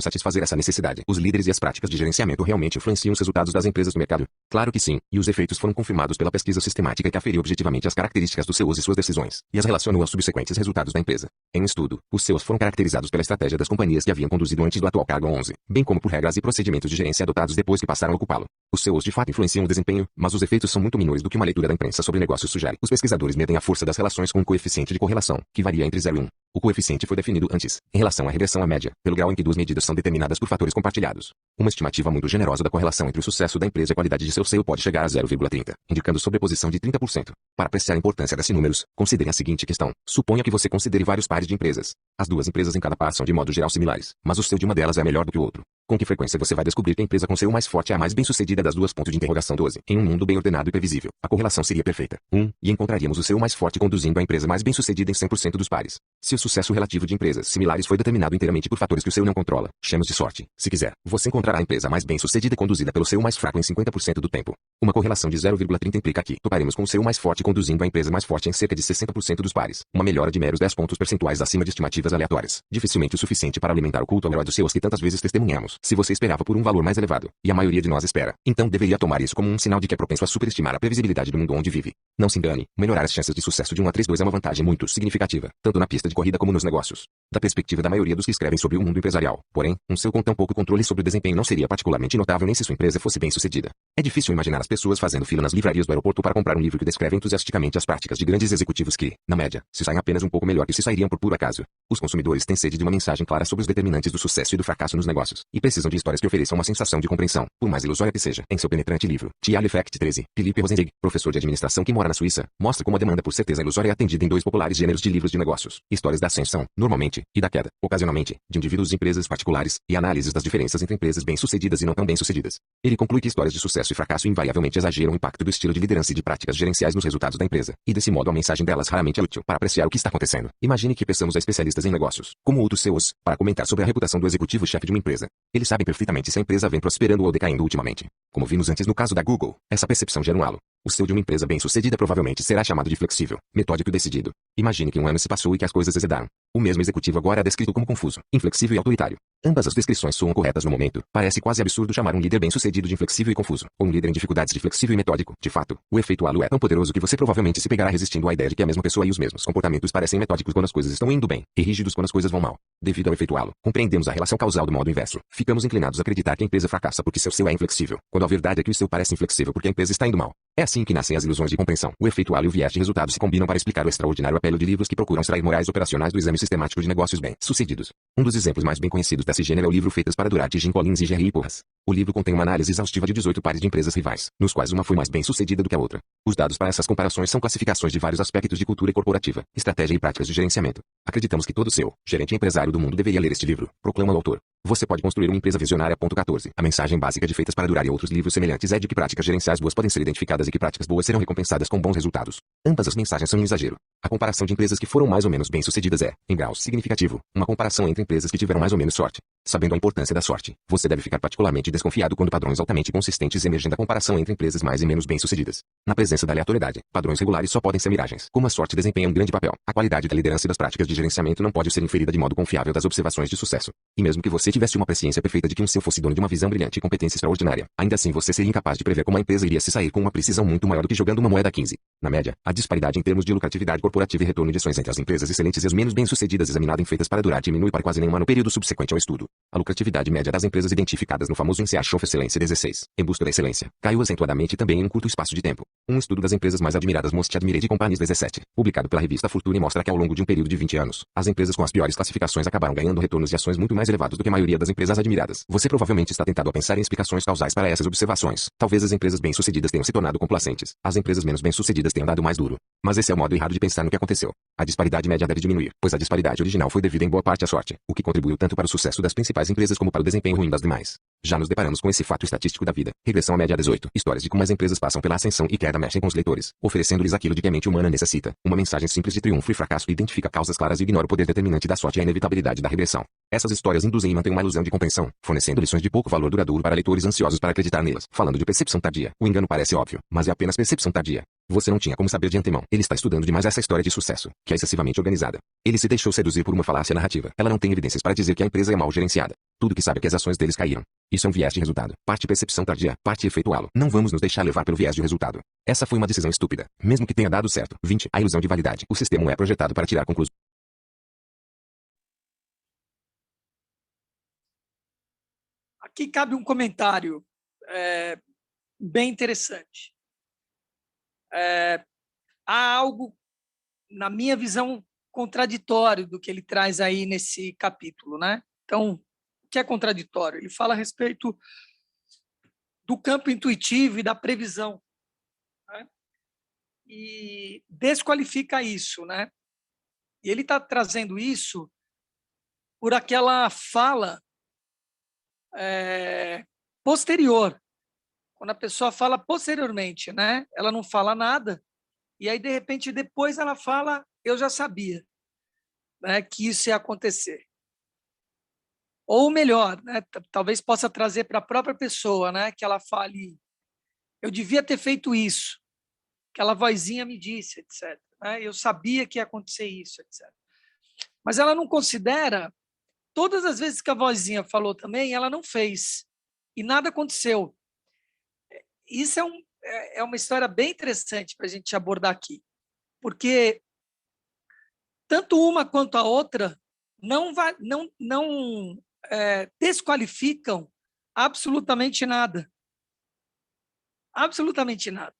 satisfazer essa necessidade. Os líderes e as práticas de gerenciamento realmente influenciam os resultados das empresas no mercado? Claro que sim, e os efeitos foram confirmados pela pesquisa sistemática que aferiu objetivamente as características dos CEOs e suas decisões, e as relacionou aos subsequentes resultados da empresa. Em um estudo, os CEOs foram caracterizados pela estratégia das companhias que haviam conduzido antes do atual cargo 11, bem como por regras e procedimentos de gerência adotados depois que passaram a ocupá-lo. Os CEOs de fato influenciam o desempenho, mas os efeitos são muito menores do que uma leitura da imprensa sobre negócios sugere. Os pesquisadores medem a força das relações com um coeficiente de correlação, que varia entre 0 e 1. O coeficiente foi definido antes, em relação à regressão à média, pelo grau em que duas medidas são determinadas por fatores compartilhados. Uma estimativa muito generosa da correlação entre o sucesso da empresa e a qualidade de seu CEO pode chegar a 0,30, indicando sobreposição de 30%. Para apreciar a importância desses números, considere a seguinte questão. Suponha que você considere vários pares de empresas. As duas empresas em cada par são de modo geral similares, mas o CEO de uma delas é melhor do que o outro. Com que frequência você vai descobrir que a empresa com seu mais forte é a mais bem-sucedida das duas? 12. Em um mundo bem ordenado e previsível, a correlação seria perfeita. 1. E encontraríamos o seu mais forte conduzindo a empresa mais bem-sucedida em 100% dos pares. Se o sucesso relativo de empresas similares foi determinado inteiramente por fatores que o seu não controla, chamemos de sorte. Se quiser, você encontrará a empresa mais bem-sucedida conduzida pelo seu mais fraco em 50% do tempo. Uma correlação de 0,30 implica que toparemos com o seu mais forte conduzindo a empresa mais forte em cerca de 60% dos pares. Uma melhora de meros 10 pontos percentuais acima de estimativas aleatórias. Dificilmente o suficiente para alimentar o culto ao herói dos CEOs que tantas vezes testemunhamos. Se você esperava por um valor mais elevado, e a maioria de nós espera, Então deveria tomar isso como um sinal de que é propenso a superestimar a previsibilidade do mundo onde vive. Não se engane, melhorar as chances de sucesso de 1 a 3-2 é uma vantagem muito significativa, tanto na pista de corrida como nos negócios. Da perspectiva da maioria dos que escrevem sobre o mundo empresarial, porém, um seu com tão pouco controle sobre o desempenho não seria particularmente notável nem se sua empresa fosse bem-sucedida. É difícil imaginar as pessoas fazendo fila nas livrarias do aeroporto para comprar um livro que descreve entusiasticamente as práticas de grandes executivos que, na média, se saem apenas um pouco melhor que se sairiam por puro acaso. Os consumidores têm sede de uma mensagem clara sobre os determinantes do sucesso e do fracasso nos negócios, e precisam de histórias que ofereçam uma sensação de compreensão, por mais ilusória que seja. Em seu penetrante livro, Tial Effect 13, Philippe Rosenzweig, professor de administração que mora na Suíça, mostra como a demanda por certeza ilusória é atendida em 2 populares gêneros de livros de negócios: histórias da ascensão, normalmente, e da queda, ocasionalmente, de indivíduos e empresas particulares, e análises das diferenças entre empresas bem-sucedidas e não tão bem-sucedidas. Ele conclui que histórias de sucesso e fracasso invariavelmente exageram o impacto do estilo de liderança e de práticas gerenciais nos resultados da empresa, e desse modo a mensagem delas raramente é útil para apreciar o que está acontecendo. Imagine que peçamos a especialistas em negócios, como outros CEOs, para comentar sobre a reputação do executivo-chefe de uma empresa. Eles sabem perfeitamente se a empresa vem prosperando ou decaindo ultimamente. Como vimos antes no caso da Google, essa percepção gera um halo. O CEO de uma empresa bem-sucedida provavelmente será chamado de flexível, metódico e decidido. Imagine que um ano se passou e que as coisas azedaram. O mesmo executivo agora é descrito como confuso, inflexível e autoritário. Ambas as descrições soam corretas no momento. Parece quase absurdo chamar um líder bem-sucedido de inflexível e confuso, ou um líder em dificuldades de flexível e metódico. De fato, o efeito halo é tão poderoso que você provavelmente se pegará resistindo à ideia de que a mesma pessoa e os mesmos comportamentos parecem metódicos quando as coisas estão indo bem, e rígidos quando as coisas vão mal. Devido ao efeito halo, compreendemos a relação causal do modo inverso. Ficamos inclinados a acreditar que a empresa fracassa porque seu CEO é inflexível, quando a verdade é que o seu parece inflexível porque a empresa está indo mal. É assim que nascem as ilusões de compreensão. O efeito halo e o viés de resultado se combinam para explicar o extraordinário apelo de livros que procuram extrair morais operacionais do exame sistemático de negócios bem-sucedidos. Um dos exemplos mais bem conhecidos desse gênero é o livro Feitas para Durar de Jim Collins e Jerry Porras. O livro contém uma análise exaustiva de 18 pares de empresas rivais, nos quais uma foi mais bem-sucedida do que a outra. Os dados para essas comparações são classificações de vários aspectos de cultura corporativa, estratégia e práticas de gerenciamento. Acreditamos que todo seu gerente e empresário do mundo deveria ler este livro, proclama o autor. Você pode construir uma empresa visionária. 14. A mensagem básica de Feitas para Durar e outros livros semelhantes é de que práticas gerenciais boas podem ser identificadas e que práticas boas serão recompensadas com bons resultados. Ambas as mensagens são um exagero. A comparação de empresas que foram mais ou menos bem-sucedidas é, em grau significativo, uma comparação entre empresas que tiveram mais ou menos sorte. Sabendo a importância da sorte, você deve ficar particularmente desconfiado quando padrões altamente consistentes emergem da comparação entre empresas mais e menos bem-sucedidas. Na presença da aleatoriedade, padrões regulares só podem ser miragens. Como a sorte desempenha um grande papel, a qualidade da liderança e das práticas de gerenciamento não pode ser inferida de modo confiável das observações de sucesso. E mesmo que você tivesse uma presciência perfeita de que um CEO fosse dono de uma visão brilhante e competência extraordinária, ainda assim você seria incapaz de prever como a empresa iria se sair com uma precisão muito maior do que jogando uma moeda 15. Na média, a disparidade em termos de lucratividade corporativa e retorno de ações entre as empresas excelentes e as menos bem-sucedidas examinada em Feitas para Durar diminui para quase nenhuma no período subsequente ao estudo. A lucratividade média das empresas identificadas no famoso índice of Excelência 16, em busca da excelência, caiu acentuadamente também em um curto espaço de tempo. Um estudo das empresas mais admiradas Most Admired Companies 17, publicado pela revista Fortune, mostra que ao longo de um período de 20 anos, as empresas com as piores classificações acabaram ganhando retornos de ações muito mais elevados do que a maioria das empresas admiradas. Você provavelmente está tentado a pensar em explicações causais para essas observações. Talvez as empresas bem-sucedidas tenham se tornado complacentes, as empresas menos bem-sucedidas tenham dado mais duro. Mas esse é o modo errado de pensar no que aconteceu. A disparidade média deve diminuir, pois a disparidade original foi devida em boa parte à sorte, o que contribuiu tanto para o sucesso das principais empresas como para o desempenho ruim das demais. Já nos deparamos com esse fato estatístico da vida. Regressão à média 18. Histórias de como as empresas passam pela ascensão e queda mexem com os leitores, oferecendo-lhes aquilo de que a mente humana necessita. Uma mensagem simples de triunfo e fracasso que identifica causas claras e ignora o poder determinante da sorte e a inevitabilidade da regressão. Essas histórias induzem e mantêm uma ilusão de compreensão, fornecendo lições de pouco valor duradouro para leitores ansiosos para acreditar nelas. Falando de percepção tardia, o engano parece óbvio, mas é apenas percepção tardia. Você não tinha como saber de antemão. Ele está estudando demais essa história de sucesso, que é excessivamente organizada. Ele se deixou seduzir por uma falácia narrativa. Ela não tem evidências para dizer que a empresa é mal gerenciada. Tudo que sabe é que as ações deles caíram. Isso é um viés de resultado. Parte percepção tardia, parte efeito halo. Não vamos nos deixar levar pelo viés de resultado. Essa foi uma decisão estúpida, mesmo que tenha dado certo. 20. A ilusão de validade. O sistema é projetado para tirar conclusões. Aqui cabe um comentário bem interessante. Há algo, na minha visão, contraditório do que ele traz aí nesse capítulo, né? Então, o que é contraditório? Ele fala a respeito do campo intuitivo e da previsão, né? E desqualifica isso, né? E ele está trazendo isso por aquela fala posterior, quando a pessoa fala posteriormente, né? Ela não fala nada, e aí, de repente, depois ela fala, eu já sabia, né, que isso ia acontecer. Ou melhor, né, talvez possa trazer para a própria pessoa, né, que ela fale, eu devia ter feito isso, aquela vozinha me disse, etc. Né, eu sabia que ia acontecer isso, etc. Mas ela não considera, todas as vezes que a vozinha falou também, ela não fez, e nada aconteceu. isso é uma história bem interessante para a gente abordar aqui, porque tanto uma quanto a outra não desqualificam absolutamente nada. Absolutamente nada.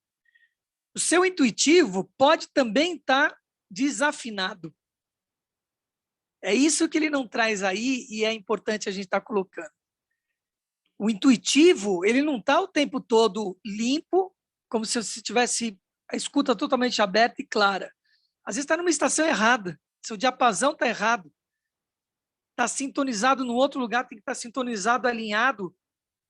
O seu intuitivo pode também estar desafinado. É isso que ele não traz aí e é importante a gente estar colocando. O intuitivo, ele não está o tempo todo limpo, como se você tivesse a escuta totalmente aberta e clara. Às vezes está numa estação errada, seu diapasão está errado. Está sintonizado no outro lugar, tem que estar sintonizado, alinhado,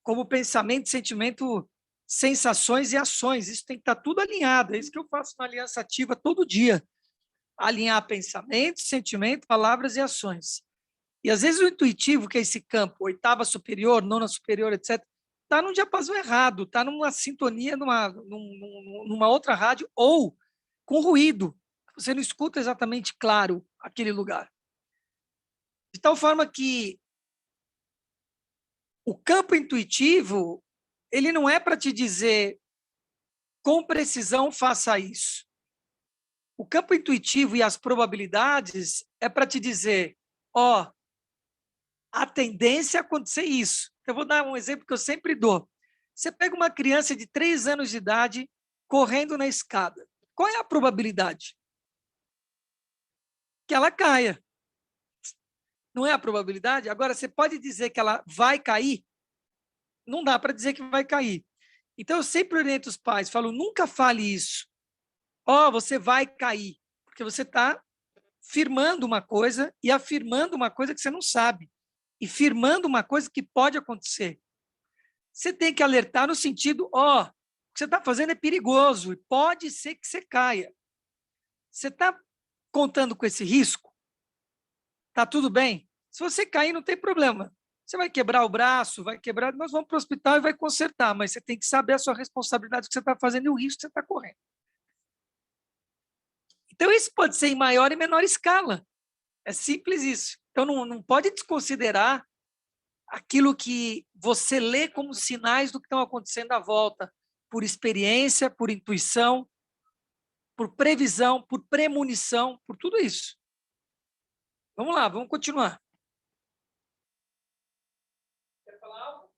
como pensamento, sentimento, sensações e ações. Isso tem que estar tudo alinhado. É isso que eu faço na Aliança Ativa todo dia. Alinhar pensamento, sentimento, palavras e ações. E às vezes o intuitivo, que é esse campo, oitava superior, nona superior, etc., está num diapasão errado, está numa sintonia, numa outra rádio, ou com ruído. Você não escuta exatamente claro aquele lugar. De tal forma que o campo intuitivo, ele não é para te dizer com precisão faça isso. O campo intuitivo e as probabilidades é para te dizer, ó, a tendência é acontecer isso. Eu vou dar um exemplo que eu sempre dou. Você pega uma criança de 3 anos de idade correndo na escada. Qual é a probabilidade? Que ela caia. Não é a probabilidade? Agora, você pode dizer que ela vai cair? Não dá para dizer que vai cair. Então, eu sempre oriento os pais, falo, nunca fale isso. Ó, você vai cair. Porque você está firmando uma coisa e afirmando uma coisa que você não sabe. E firmando uma coisa que pode acontecer. Você tem que alertar no sentido, ó, o que você está fazendo é perigoso e pode ser que você caia. Você está contando com esse risco? Tá tudo bem? Se você cair, não tem problema. Você vai quebrar o braço, vai quebrar, nós vamos para o hospital e vai consertar, mas você tem que saber a sua responsabilidade, o que você está fazendo e o risco que você está correndo. Então, isso pode ser em maior e menor escala. É simples isso. Então, não pode desconsiderar aquilo que você lê como sinais do que estão acontecendo à volta, por experiência, por intuição, por previsão, por premonição, por tudo isso. Vamos lá, vamos continuar. Quer falar algo?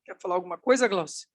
Quer falar alguma coisa, Glaucia?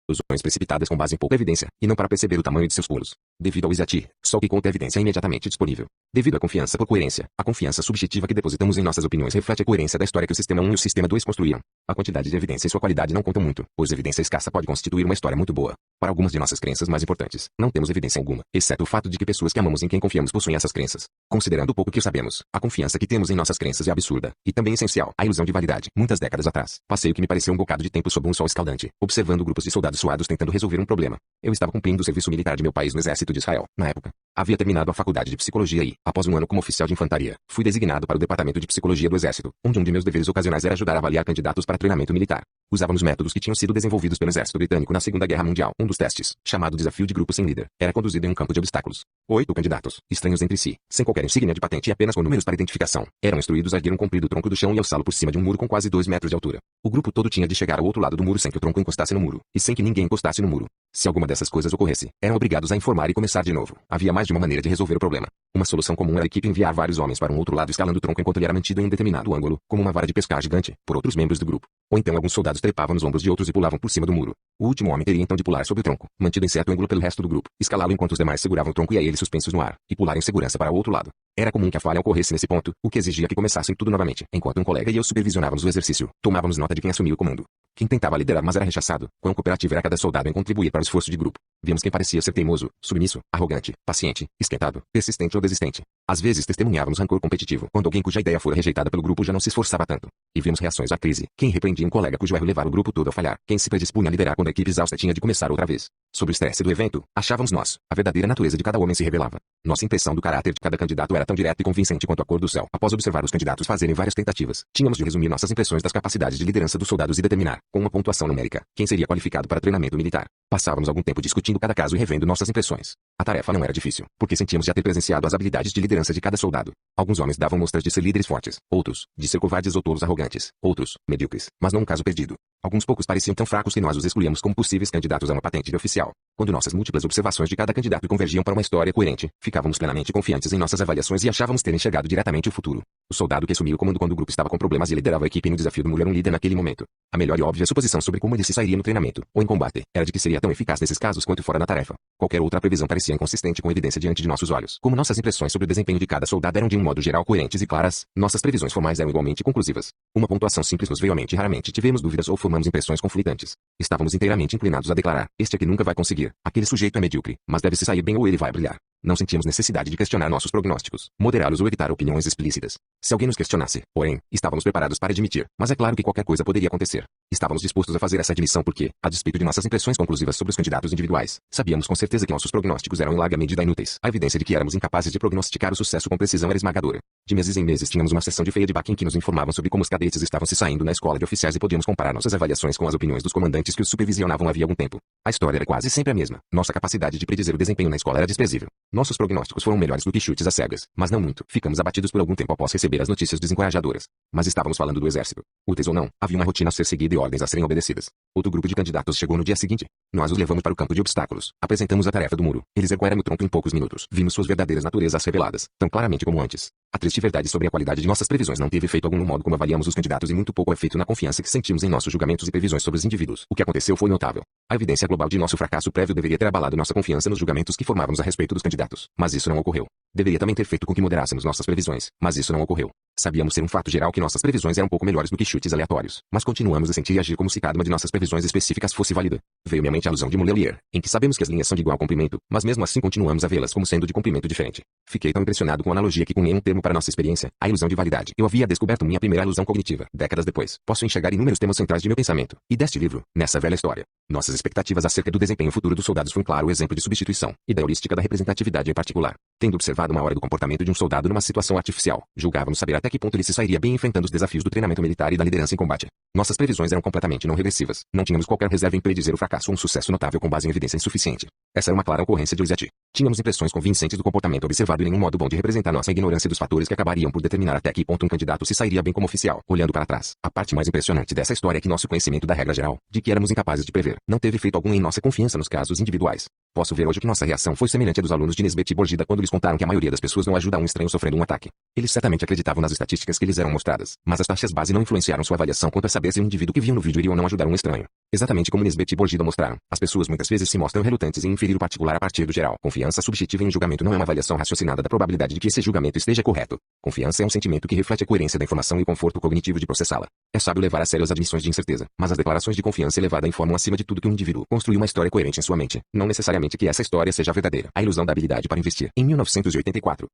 Conclusões precipitadas com base em pouca evidência, e não para perceber o tamanho de seus pulos. Devido ao exatir, só que conta evidência imediatamente disponível. Devido à confiança por coerência, a confiança subjetiva que depositamos em nossas opiniões reflete a coerência da história que o sistema 1 e o sistema 2 construíram. A quantidade de evidência e sua qualidade não contam muito, pois evidência escassa pode constituir uma história muito boa. Para algumas de nossas crenças mais importantes, não temos evidência alguma, exceto o fato de que pessoas que amamos e em quem confiamos possuem essas crenças. Considerando o pouco que sabemos, a confiança que temos em nossas crenças é absurda, e também essencial, a ilusão de validade. Muitas décadas atrás, passei o que me pareceu um bocado de tempo sob um sol escaldante, observando grupos de soldados suados tentando resolver um problema. Eu estava cumprindo o serviço militar de meu país no exército de Israel, na época. Havia terminado a faculdade de psicologia e, após um ano como oficial de infantaria, fui designado para o departamento de psicologia do exército, onde um de meus deveres ocasionais era ajudar a avaliar candidatos para treinamento militar. Usávamos métodos que tinham sido desenvolvidos pelo exército britânico na Segunda Guerra Mundial. Um dos testes, chamado desafio de grupo sem líder, era conduzido em um campo de obstáculos. 8 candidatos, estranhos entre si, sem qualquer insígnia de patente e apenas com números para identificação, eram instruídos a erguer um comprido tronco do chão e alçá-lo por cima de um muro com quase 2 metros de altura. O grupo todo tinha de chegar ao outro lado do muro sem que o tronco encostasse no muro, e sem que ninguém encostasse no muro. Se alguma dessas coisas ocorresse, eram obrigados a informar e começar de novo. Havia mais de uma maneira de resolver o problema. Uma solução comum era a equipe enviar vários homens para um outro lado escalando o tronco enquanto ele era mantido em um determinado ângulo, como uma vara de pescar gigante, por outros membros do grupo. Ou então alguns soldados trepavam nos ombros de outros e pulavam por cima do muro. O último homem teria então de pular sobre o tronco, mantido em certo ângulo pelo resto do grupo, escalá-lo enquanto os demais seguravam o tronco e a ele suspensos no ar, e pular em segurança para o outro lado. Era comum que a falha ocorresse nesse ponto, o que exigia que começassem tudo novamente. Enquanto um colega e eu supervisionávamos o exercício, tomávamos nota de quem assumia o comando. Quem tentava liderar mas era rechaçado, quão cooperativo era cada soldado em contribuir para o esforço de grupo. Vimos quem parecia ser teimoso, submisso, arrogante, paciente, esquentado, persistente ou desistente. Às vezes testemunhávamos rancor competitivo quando alguém cuja ideia fora rejeitada pelo grupo já não se esforçava tanto. E vimos reações à crise. Quem repreendia um colega cujo erro levara o grupo todo a falhar. Quem se predispunha a liderar quando a equipe exausta tinha de começar outra vez. Sob o estresse do evento, achávamos nós, a verdadeira natureza de cada homem se revelava. Nossa impressão do caráter de cada candidato era tão direta e convincente quanto a cor do céu. Após observar os candidatos fazerem várias tentativas, tínhamos de resumir nossas impressões das capacidades de liderança dos soldados e determinar, com uma pontuação numérica, quem seria qualificado para treinamento militar. Passávamos algum tempo discutindo cada caso e revendo nossas impressões. A tarefa não era difícil, porque sentíamos já ter presenciado as habilidades de liderança de cada soldado. Alguns homens davam mostras de ser líderes fortes, outros, de ser covardes ou tolos arrogantes, outros, medíocres, mas não um caso perdido. Alguns poucos pareciam tão fracos que nós os excluíamos como possíveis candidatos a uma patente de oficial. Quando nossas múltiplas observações de cada candidato convergiam para uma história coerente, ficávamos plenamente confiantes em nossas avaliações e achávamos ter enxergado diretamente o futuro. O soldado que assumiu o comando quando o grupo estava com problemas e liderava a equipe no desafio do muro era um líder naquele momento. A melhor e óbvia suposição sobre como ele se sairia no treinamento, ou em combate, era de que seria tão eficaz nesses casos quanto fora na tarefa. Qualquer outra previsão parecia inconsistente com evidência diante de nossos olhos. Como nossas impressões sobre o desempenho de cada soldado eram de um modo geral coerentes e claras, nossas previsões formais eram igualmente conclusivas. Uma pontuação simples nos veio à mente e raramente tivemos dúvidas ou formamos impressões conflitantes. Estávamos inteiramente inclinados a declarar: este aqui nunca vai conseguir, aquele sujeito é medíocre, mas deve se sair bem ou ele vai brilhar. Não sentíamos necessidade de questionar nossos prognósticos, moderá-los ou evitar opiniões explícitas. Se alguém nos questionasse, porém, estávamos preparados para admitir, mas é claro que qualquer coisa poderia acontecer. Estávamos dispostos a fazer essa admissão porque, a despeito de nossas impressões conclusivas sobre os candidatos individuais, sabíamos com certeza que nossos prognósticos eram em larga medida inúteis. A evidência de que éramos incapazes de prognosticar o sucesso com precisão era esmagadora. De meses em meses tínhamos uma sessão de feedback em que nos informavam sobre como os cadetes estavam se saindo na escola de oficiais e podíamos comparar nossas avaliações com as opiniões dos comandantes que os supervisionavam havia algum tempo. A história era quase sempre a mesma. Nossa capacidade de predizer o desempenho na escola era desprezível. Nossos prognósticos foram melhores do que chutes às cegas, mas não muito. Ficamos abatidos por algum tempo após receber as notícias desencorajadoras. Mas estávamos falando do exército. Úteis ou não, havia uma rotina a ser seguida e ordens a serem obedecidas. Outro grupo de candidatos chegou no dia seguinte. Nós os levamos para o campo de obstáculos. Apresentamos a tarefa do muro. Eles ergueram o tronco em poucos minutos. Vimos suas verdadeiras naturezas reveladas, tão claramente como antes. A triste verdade sobre a qualidade de nossas previsões não teve efeito algum no modo como avaliamos os candidatos e muito pouco efeito na confiança que sentimos em nossos julgamentos e previsões sobre os indivíduos. O que aconteceu foi notável. A evidência global de nosso fracasso prévio deveria ter abalado nossa confiança nos julgamentos que formávamos a respeito dos candidatos, mas isso não ocorreu. Deveria também ter feito com que moderássemos nossas previsões, mas isso não ocorreu. Sabíamos ser um fato geral que nossas previsões eram um pouco melhores do que chutes aleatórios, mas continuamos a sentir e agir como se cada uma de nossas previsões específicas fosse válida. Veio-me à mente a alusão de Montpellier, em que sabemos que as linhas são de igual comprimento, mas mesmo assim continuamos a vê-las como sendo de comprimento diferente. Fiquei tão impressionado com a analogia que cunhei um termo para nossa experiência, a ilusão de validade. Eu havia descoberto minha primeira ilusão cognitiva. Décadas depois, posso enxergar inúmeros temas centrais de meu pensamento, e deste livro, nessa velha história. Nossas expectativas acerca do desempenho futuro dos soldados foi um claro exemplo de substituição, e da heurística da representatividade em particular. Tendo observado uma hora do comportamento de um soldado numa situação artificial, julgávamos saber até que ponto ele se sairia bem enfrentando os desafios do treinamento militar e da liderança em combate. Nossas previsões eram completamente não regressivas. Não tínhamos qualquer reserva em predizer o fracasso ou um sucesso notável com base em evidência insuficiente. Essa era uma clara ocorrência de Oisati. Tínhamos impressões convincentes do comportamento observado e nenhum modo bom de representar nossa ignorância dos fatores que acabariam por determinar até que ponto um candidato se sairia bem como oficial. Olhando para trás, a parte mais impressionante dessa história é que nosso conhecimento da regra geral, de que éramos incapazes de prever, não teve efeito algum em nossa confiança nos casos individuais. Posso ver hoje que nossa reação foi semelhante à dos alunos de Nesbet e Borgida quando lhes contaram que a maioria das pessoas não ajuda um estranho sofrendo um ataque. Eles certamente acreditavam nas estatísticas que lhes eram mostradas, mas as taxas base não influenciaram sua avaliação quanto a saber se o indivíduo que viu no vídeo iria ou não ajudar um estranho. Exatamente como Nesbet e Borgida mostraram, as pessoas muitas vezes se mostram relutantes em inferir o particular a partir do geral. Confiança subjetiva em julgamento não é uma avaliação raciocinada da probabilidade de que esse julgamento esteja correto. Confiança é um sentimento que reflete a coerência da informação e o conforto cognitivo de processá-la. É sábio levar a sério as admissões de incerteza, mas as declarações de confiança elevada informam acima de tudo que um indivíduo construiu uma história coerente em sua mente, não necessariamente que essa história seja verdadeira. A ilusão da habilidade para investir. Em 1984,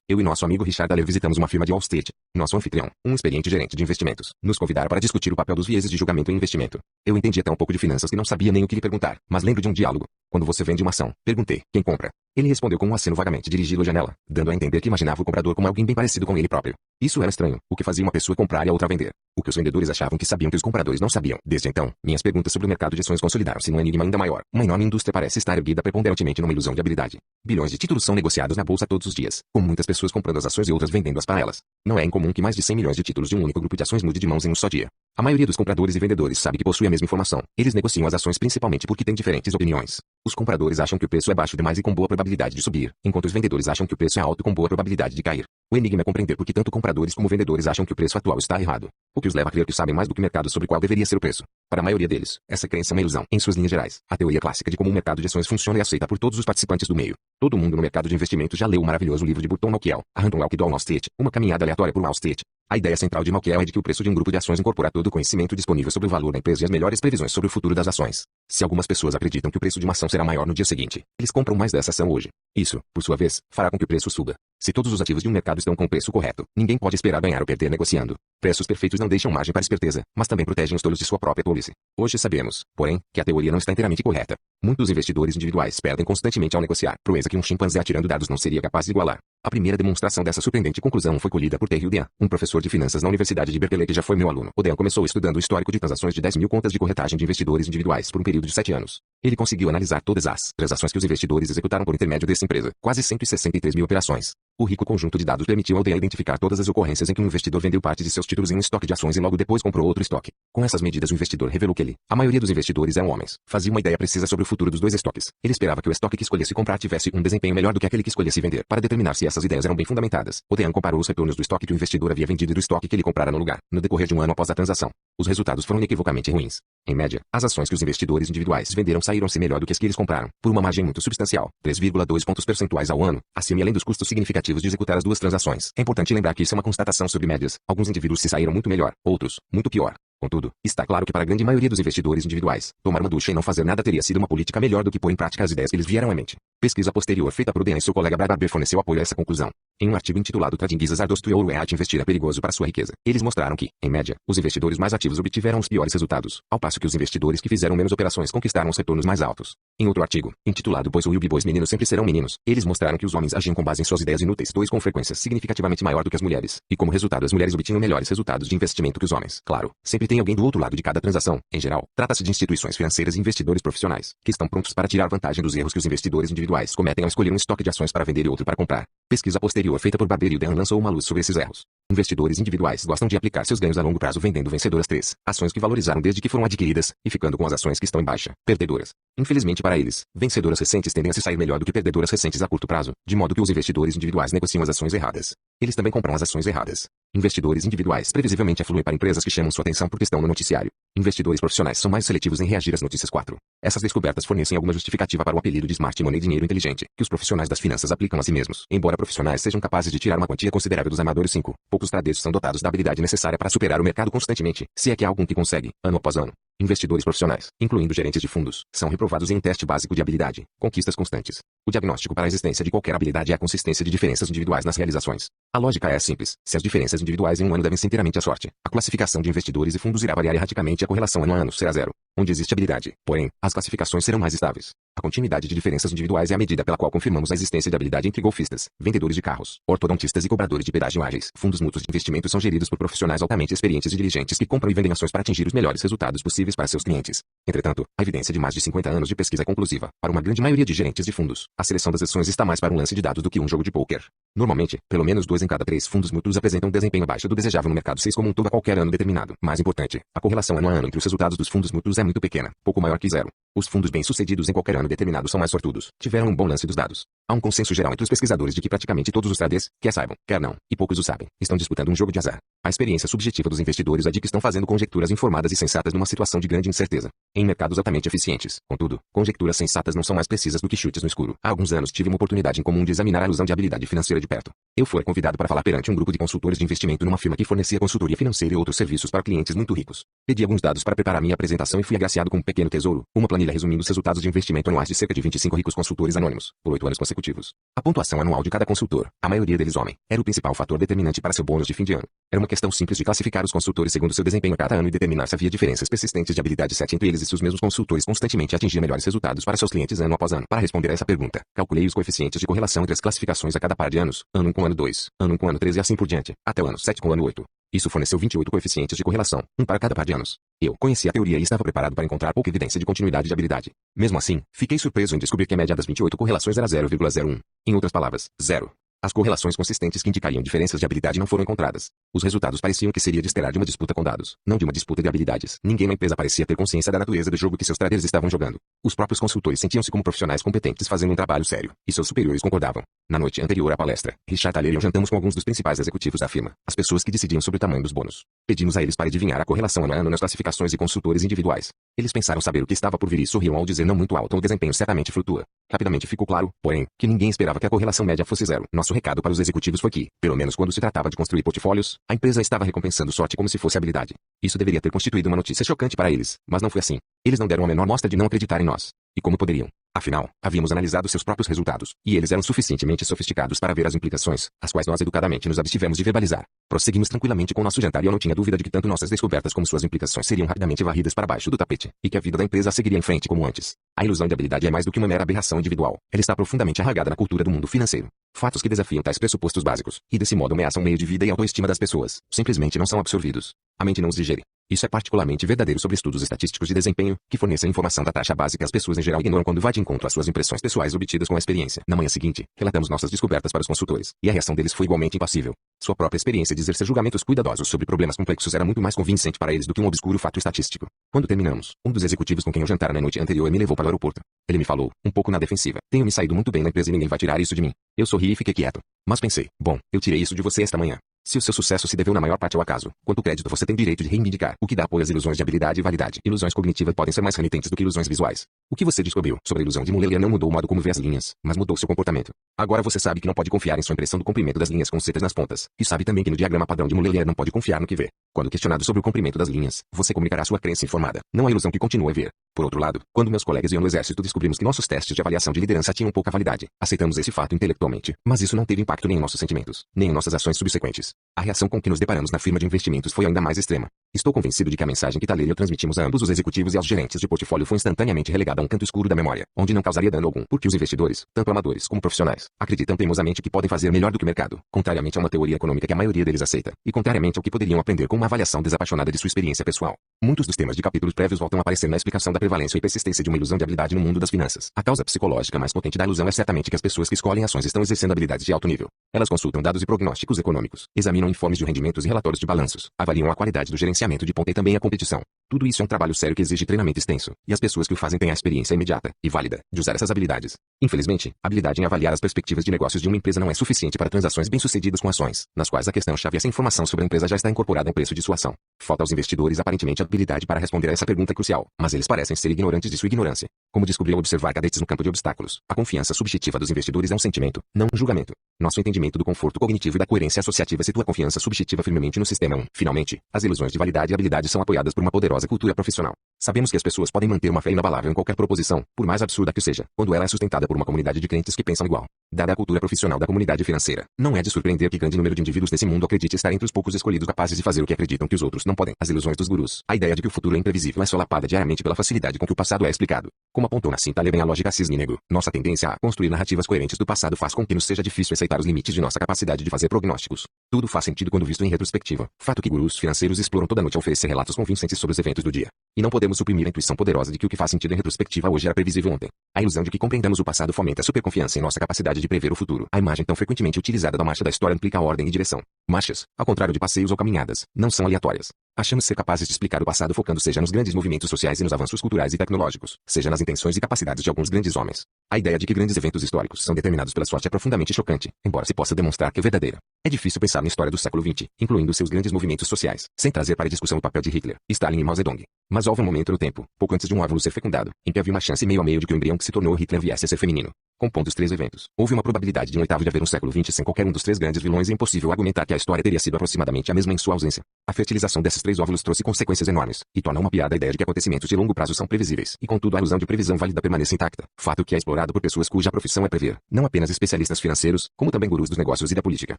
eu e nosso amigo Richard Aller visitamos uma firma de Wall Street. Nosso anfitrião, um experiente gerente de investimentos, nos convidaram para discutir o papel dos vieses de julgamento em investimento. Eu entendia tão pouco de finanças que não sabia nem o que lhe perguntar, mas lembro de um diálogo. Quando você vende uma ação, perguntei, quem compra? Ele respondeu com um aceno vagamente dirigido à janela, dando a entender que imaginava o comprador como alguém bem parecido com ele próprio. Isso era estranho, o que fazia uma pessoa comprar e a outra vender. O que os vendedores achavam que sabiam que os compradores não sabiam. Desde então, minhas perguntas sobre o mercado de ações consolidaram-se num enigma ainda maior. Uma enorme indústria parece estar erguida preponderantemente numa ilusão de habilidade. Bilhões de títulos são negociados na bolsa todos os dias, com muitas pessoas comprando as ações e outras vendendo-as para elas. Não é incomum que mais de 100 milhões de títulos de um único grupo de ações mude de mãos em um só dia. A maioria dos compradores e vendedores sabe que possui a mesma informação. Eles negociam as ações principalmente porque têm diferentes opiniões. Os compradores acham que o preço é baixo demais e com boa probabilidade de subir, enquanto os vendedores acham que o preço é alto com boa probabilidade de cair. O enigma é compreender por que tanto compradores como vendedores acham que o preço atual está errado. O que os leva a crer que sabem mais do que o mercado sobre qual deveria ser o preço. Para a maioria deles, essa crença é uma ilusão. Em suas linhas gerais, a teoria clássica de como o mercado de ações funciona é aceita por todos os participantes do meio. Todo mundo no mercado de investimento já leu o maravilhoso livro de Burton Malkiel, A Random Walk do Wall Street, uma caminhada aleatória por Wall Street. A ideia central de Malkiel é de que o preço de um grupo de ações incorpora todo o conhecimento disponível sobre o valor da empresa e as melhores previsões sobre o futuro das ações. Se algumas pessoas acreditam que o preço de uma ação será maior no dia seguinte, eles compram mais dessa ação hoje. Isso, por sua vez, fará com que o preço suba. Se todos os ativos de um mercado estão com o preço correto, ninguém pode esperar ganhar ou perder negociando. Preços perfeitos não deixam margem para esperteza, mas também protegem os tolos de sua própria tolice. Hoje sabemos, porém, que a teoria não está inteiramente correta. Muitos investidores individuais perdem constantemente ao negociar, proeza que um chimpanzé atirando dados não seria capaz de igualar. A primeira demonstração dessa surpreendente conclusão foi colhida por Terry Odean, um professor de finanças na Universidade de Berkeley que já foi meu aluno. Odean começou estudando o histórico de transações de 10 mil contas de corretagem de investidores individuais por um período de 7 anos. Ele conseguiu analisar todas as transações que os investidores executaram por intermédio dessa empresa, quase 163 mil operações. O rico conjunto de dados permitiu a Odean identificar todas as ocorrências em que um investidor vendeu parte de seus títulos em um estoque de ações e logo depois comprou outro estoque. Com essas medidas o investidor revelou que a maioria dos investidores eram homens, fazia uma ideia precisa sobre o futuro dos dois estoques. Ele esperava que o estoque que escolhesse comprar tivesse um desempenho melhor do que aquele que escolhesse vender. Para determinar se essas ideias eram bem fundamentadas, Odean comparou os retornos do estoque que o investidor havia vendido e do estoque que ele comprara no lugar, no decorrer de um ano após a transação. Os resultados foram inequivocamente ruins. Em média, as ações que os investidores individuais venderam saíram-se melhor do que as que eles compraram, por uma margem muito substancial, 3,2 pontos percentuais ao ano, acima e além dos custos significativos de executar as duas transações. É importante lembrar que isso é uma constatação sobre médias. Alguns indivíduos se saíram muito melhor, outros, muito pior. Contudo, está claro que para a grande maioria dos investidores individuais, tomar uma ducha e não fazer nada teria sido uma política melhor do que pôr em prática as ideias que eles vieram à mente. Pesquisa posterior feita por Odean e seu colega Brad Barber forneceu apoio a essa conclusão. Em um artigo intitulado Trading is Hazardous to Your Wealth, investir é perigoso para sua riqueza. Eles mostraram que, em média, os investidores mais ativos obtiveram os piores resultados, ao passo que os investidores que fizeram menos operações conquistaram os retornos mais altos. Em outro artigo, intitulado Boys Will Be Boys, meninos sempre serão meninos, eles mostraram que os homens agiam com base em suas ideias inúteis, com frequência significativamente maior do que as mulheres, e como resultado as mulheres obtinham melhores resultados de investimento que os homens. Claro, sempre tem alguém do outro lado de cada transação. Em geral, trata-se de instituições financeiras e investidores profissionais, que estão prontos para tirar vantagem dos erros que os investidores individuais cometem ao escolher um estoque de ações para vender e outro para comprar. Pesquisa posterior feita por Barber e Odean lançou uma luz sobre esses erros. Investidores individuais gostam de aplicar seus ganhos a longo prazo vendendo vencedoras 3 ações que valorizaram desde que foram adquiridas, e ficando com as ações que estão em baixa, perdedoras. Infelizmente para eles, vencedoras recentes tendem a se sair melhor do que perdedoras recentes a curto prazo, de modo que os investidores individuais negociam as ações erradas. Eles também compram as ações erradas. Investidores individuais previsivelmente afluem para empresas que chamam sua atenção porque estão no noticiário. Investidores profissionais são mais seletivos em reagir às notícias 4. Essas descobertas fornecem alguma justificativa para o apelido de Smart Money, dinheiro inteligente, que os profissionais das finanças aplicam a si mesmos. Embora profissionais sejam capazes de tirar uma quantia considerável dos amadores 5, poucos traders são dotados da habilidade necessária para superar o mercado constantemente, se é que há algum que consegue, ano após ano. Investidores profissionais, incluindo gerentes de fundos, são reprovados em um teste básico de habilidade, conquistas constantes. O diagnóstico para a existência de qualquer habilidade é a consistência de diferenças individuais nas realizações. A lógica é simples. Se as diferenças individuais em um ano devem-se inteiramente à sorte, a classificação de investidores e fundos irá variar erraticamente e a correlação ano a ano será zero. Onde existe habilidade, porém, as classificações serão mais estáveis. A continuidade de diferenças individuais é a medida pela qual confirmamos a existência de habilidade entre golfistas, vendedores de carros, ortodontistas e cobradores de pedágio ágeis. Fundos mútuos de investimento são geridos por profissionais altamente experientes e diligentes que compram e vendem ações para atingir os melhores resultados possíveis para seus clientes. Entretanto, a evidência de mais de 50 anos de pesquisa é conclusiva. Para uma grande maioria de gerentes de fundos, a seleção das ações está mais para um lance de dados do que um jogo de pôquer. Normalmente, pelo menos 2 em cada 3 fundos mútuos apresentam um desempenho abaixo do desejável no mercado 6 como um todo a qualquer ano determinado. Mais importante, a correlação ano a ano entre os resultados dos fundos mútuos é muito pequena, pouco maior que zero. Os fundos bem-sucedidos em qualquer ano determinado são mais sortudos, tiveram um bom lance dos dados. Há um consenso geral entre os pesquisadores de que praticamente todos os traders, quer saibam, quer não, e poucos o sabem, estão disputando um jogo de azar. A experiência subjetiva dos investidores é de que estão fazendo conjecturas informadas e sensatas numa situação de grande incerteza. Em mercados altamente eficientes, contudo, conjecturas sensatas não são mais precisas do que chutes no escuro. Há alguns anos tive uma oportunidade em comum de examinar a ilusão de habilidade financeira de perto. Eu fui convidado para falar perante um grupo de consultores de investimento numa firma que fornecia consultoria financeira e outros serviços para clientes muito ricos. Pedi alguns dados para preparar minha apresentação e fui agraciado com um pequeno tesouro, uma planilha resumindo os resultados de investimento anuais de cerca de 25 ricos consultores anônimos, por 8 anos consecutivos. A pontuação anual de cada consultor, a maioria deles homem, era o principal fator determinante para seu bônus de fim de ano. Era uma questão simples de classificar os consultores segundo seu desempenho a cada ano e determinar se havia diferenças persistentes de habilidade 7 entre eles e se os mesmos consultores constantemente atingiam melhores resultados para seus clientes ano após ano. Para responder a essa pergunta, calculei os coeficientes de correlação entre as classificações a cada par de anos, ano 1 com ano 2, ano 1 com ano 3 e assim por diante, até o ano 7 com ano 8. Isso forneceu 28 coeficientes de correlação, um para cada par de anos. Eu conhecia a teoria e estava preparado para encontrar pouca evidência de continuidade de habilidade. Mesmo assim, fiquei surpreso em descobrir que a média das 28 correlações era 0,01. Em outras palavras, zero. As correlações consistentes que indicariam diferenças de habilidade não foram encontradas. Os resultados pareciam que seria de esperar de uma disputa com dados, não de uma disputa de habilidades. Ninguém na empresa parecia ter consciência da natureza do jogo que seus traders estavam jogando. Os próprios consultores sentiam-se como profissionais competentes fazendo um trabalho sério, e seus superiores concordavam. Na noite anterior à palestra, Richard Thaler e eu jantamos com alguns dos principais executivos da firma, as pessoas que decidiam sobre o tamanho dos bônus. Pedimos a eles para adivinhar a correlação ano a ano nas classificações e consultores individuais. Eles pensaram saber o que estava por vir e sorriam ao dizer não muito alto, o desempenho certamente flutua. Rapidamente ficou claro, porém, que ninguém esperava que a correlação média fosse zero. Nosso recado para os executivos foi que, pelo menos quando se tratava de construir portfólios, a empresa estava recompensando sorte como se fosse habilidade. Isso deveria ter constituído uma notícia chocante para eles, mas não foi assim. Eles não deram a menor mostra de não acreditar em nós. E como poderiam? Afinal, havíamos analisado seus próprios resultados, e eles eram suficientemente sofisticados para ver as implicações, as quais nós educadamente nos abstivemos de verbalizar. Prosseguimos tranquilamente com nosso jantar e eu não tinha dúvida de que tanto nossas descobertas como suas implicações seriam rapidamente varridas para baixo do tapete, e que a vida da empresa seguiria em frente como antes. A ilusão de habilidade é mais do que uma mera aberração individual. Ela está profundamente arraigada na cultura do mundo financeiro. Fatos que desafiam tais pressupostos básicos, e desse modo ameaçam o meio de vida e a autoestima das pessoas, simplesmente não são absorvidos. A mente não os digere. Isso é particularmente verdadeiro sobre estudos estatísticos de desempenho, que fornecem informação da taxa básica que as pessoas em geral ignoram quando vai de encontro às suas impressões pessoais obtidas com a experiência. Na manhã seguinte, relatamos nossas descobertas para os consultores, e a reação deles foi igualmente impassível. Sua própria experiência de exercer julgamentos cuidadosos sobre problemas complexos era muito mais convincente para eles do que um obscuro fato estatístico. Quando terminamos, um dos executivos com quem eu jantara na noite anterior me levou para o aeroporto. Ele me falou, um pouco na defensiva: tenho me saído muito bem na empresa e ninguém vai tirar isso de mim. Eu sorri e fiquei quieto. Mas pensei, bom, eu tirei isso de você esta manhã. Se o seu sucesso se deveu na maior parte ao acaso, quanto crédito você tem direito de reivindicar, o que dá apoio às ilusões de habilidade e validade. Ilusões cognitivas podem ser mais renitentes do que ilusões visuais. O que você descobriu sobre a ilusão de Muller não mudou o modo como vê as linhas, mas mudou seu comportamento. Agora você sabe que não pode confiar em sua impressão do comprimento das linhas com setas nas pontas, e sabe também que no diagrama padrão de Muller não pode confiar no que vê. Quando questionado sobre o comprimento das linhas, você comunicará sua crença informada, não a ilusão que continua a ver. Por outro lado, quando meus colegas iam no exército descobrimos que nossos testes de avaliação de liderança tinham pouca validade. Aceitamos esse fato intelectualmente, mas isso não teve impacto nem em nossos sentimentos, nem em nossas ações subsequentes. A reação com que nos deparamos na firma de investimentos foi ainda mais extrema. Estou convencido de que a mensagem que Thaler e eu transmitimos a ambos os executivos e aos gerentes de portfólio foi instantaneamente relegada a um canto escuro da memória, onde não causaria dano algum, porque os investidores, tanto amadores como profissionais, acreditam teimosamente que podem fazer melhor do que o mercado, contrariamente a uma teoria econômica que a maioria deles aceita, e contrariamente ao que poderiam aprender com uma avaliação desapaixonada de sua experiência pessoal. Muitos dos temas de capítulos prévios voltam a aparecer na explicação da prevalência e persistência de uma ilusão de habilidade no mundo das finanças. A causa psicológica mais potente da ilusão é certamente que as pessoas que escolhem ações estão exercendo habilidades de alto nível. Elas consultam dados e prognósticos econômicos, examinam informes de rendimentos e relatórios de balanços, avaliam a qualidade do gerenciamento de ponta e também a competição. Tudo isso é um trabalho sério que exige treinamento extenso, e as pessoas que o fazem têm a experiência imediata e válida de usar essas habilidades. Infelizmente, a habilidade em avaliar as perspectivas de negócios de uma empresa não é suficiente para transações bem-sucedidas com ações, nas quais a questão-chave é se a informação sobre a empresa já está incorporada ao preço de sua ação. Falta aos investidores aparentemente a habilidade para responder a essa pergunta crucial, mas eles parecem ser ignorantes de sua ignorância. Como descobri ao observar cadetes no campo de obstáculos, a confiança subjetiva dos investidores é um sentimento, não um julgamento. Nosso entendimento do conforto cognitivo e da coerência associativa situa a confiança subjetiva firmemente no sistema 1. Finalmente, as ilusões de validade e habilidade são apoiadas por uma poderosa cultura profissional. Sabemos que as pessoas podem manter uma fé inabalável em qualquer proposição, por mais absurda que seja, quando ela é sustentada por uma comunidade de crentes que pensam igual. Dada a cultura profissional da comunidade financeira, não é de surpreender que grande número de indivíduos desse mundo acredite estar entre os poucos escolhidos capazes de fazer o que acreditam que os outros não podem. As ilusões dos gurus. A ideia de que o futuro é imprevisível é solapada diariamente pela facilidade com que o passado é explicado. Como apontou Nassim Taleb em A Lógica Cisne Negro, nossa tendência a construir narrativas coerentes do passado faz com que nos seja difícil aceitar os limites de nossa capacidade de fazer prognósticos. Tudo faz sentido quando visto em retrospectiva, fato que gurus financeiros exploram toda noite a oferecer relatos convincentes sobre os eventos do dia. E não podemos suprimir a intuição poderosa de que o que faz sentido em retrospectiva hoje era previsível ontem. A ilusão de que compreendamos o passado fomenta a superconfiança em nossa capacidade de prever o futuro. A imagem tão frequentemente utilizada da marcha da história implica ordem e direção. Marchas, ao contrário de passeios ou caminhadas, não são aleatórias. Achamos ser capazes de explicar o passado focando seja nos grandes movimentos sociais e nos avanços culturais e tecnológicos, seja nas intenções e capacidades de alguns grandes homens. A ideia de que grandes eventos históricos são determinados pela sorte é profundamente chocante, embora se possa demonstrar que é verdadeira. É difícil pensar na história do século XX, incluindo seus grandes movimentos sociais, sem trazer para a discussão o papel de Hitler, Stalin e Mao Zedong. Mas houve um momento no tempo, pouco antes de um óvulo ser fecundado, em que havia uma chance meio a meio de que o embrião que se tornou Hitler viesse a ser feminino. Compondo os três eventos, houve uma probabilidade de um oitavo de haver um século XX sem qualquer um dos três grandes vilões e é impossível argumentar que a história teria sido aproximadamente a mesma em sua ausência. A fertilização desses três óvulos trouxe consequências enormes, e torna uma piada a ideia de que acontecimentos de longo prazo são previsíveis, e contudo a ilusão de previsão válida permanece intacta, fato que é explorado por pessoas cuja profissão é prever, não apenas especialistas financeiros, como também gurus dos negócios e da política.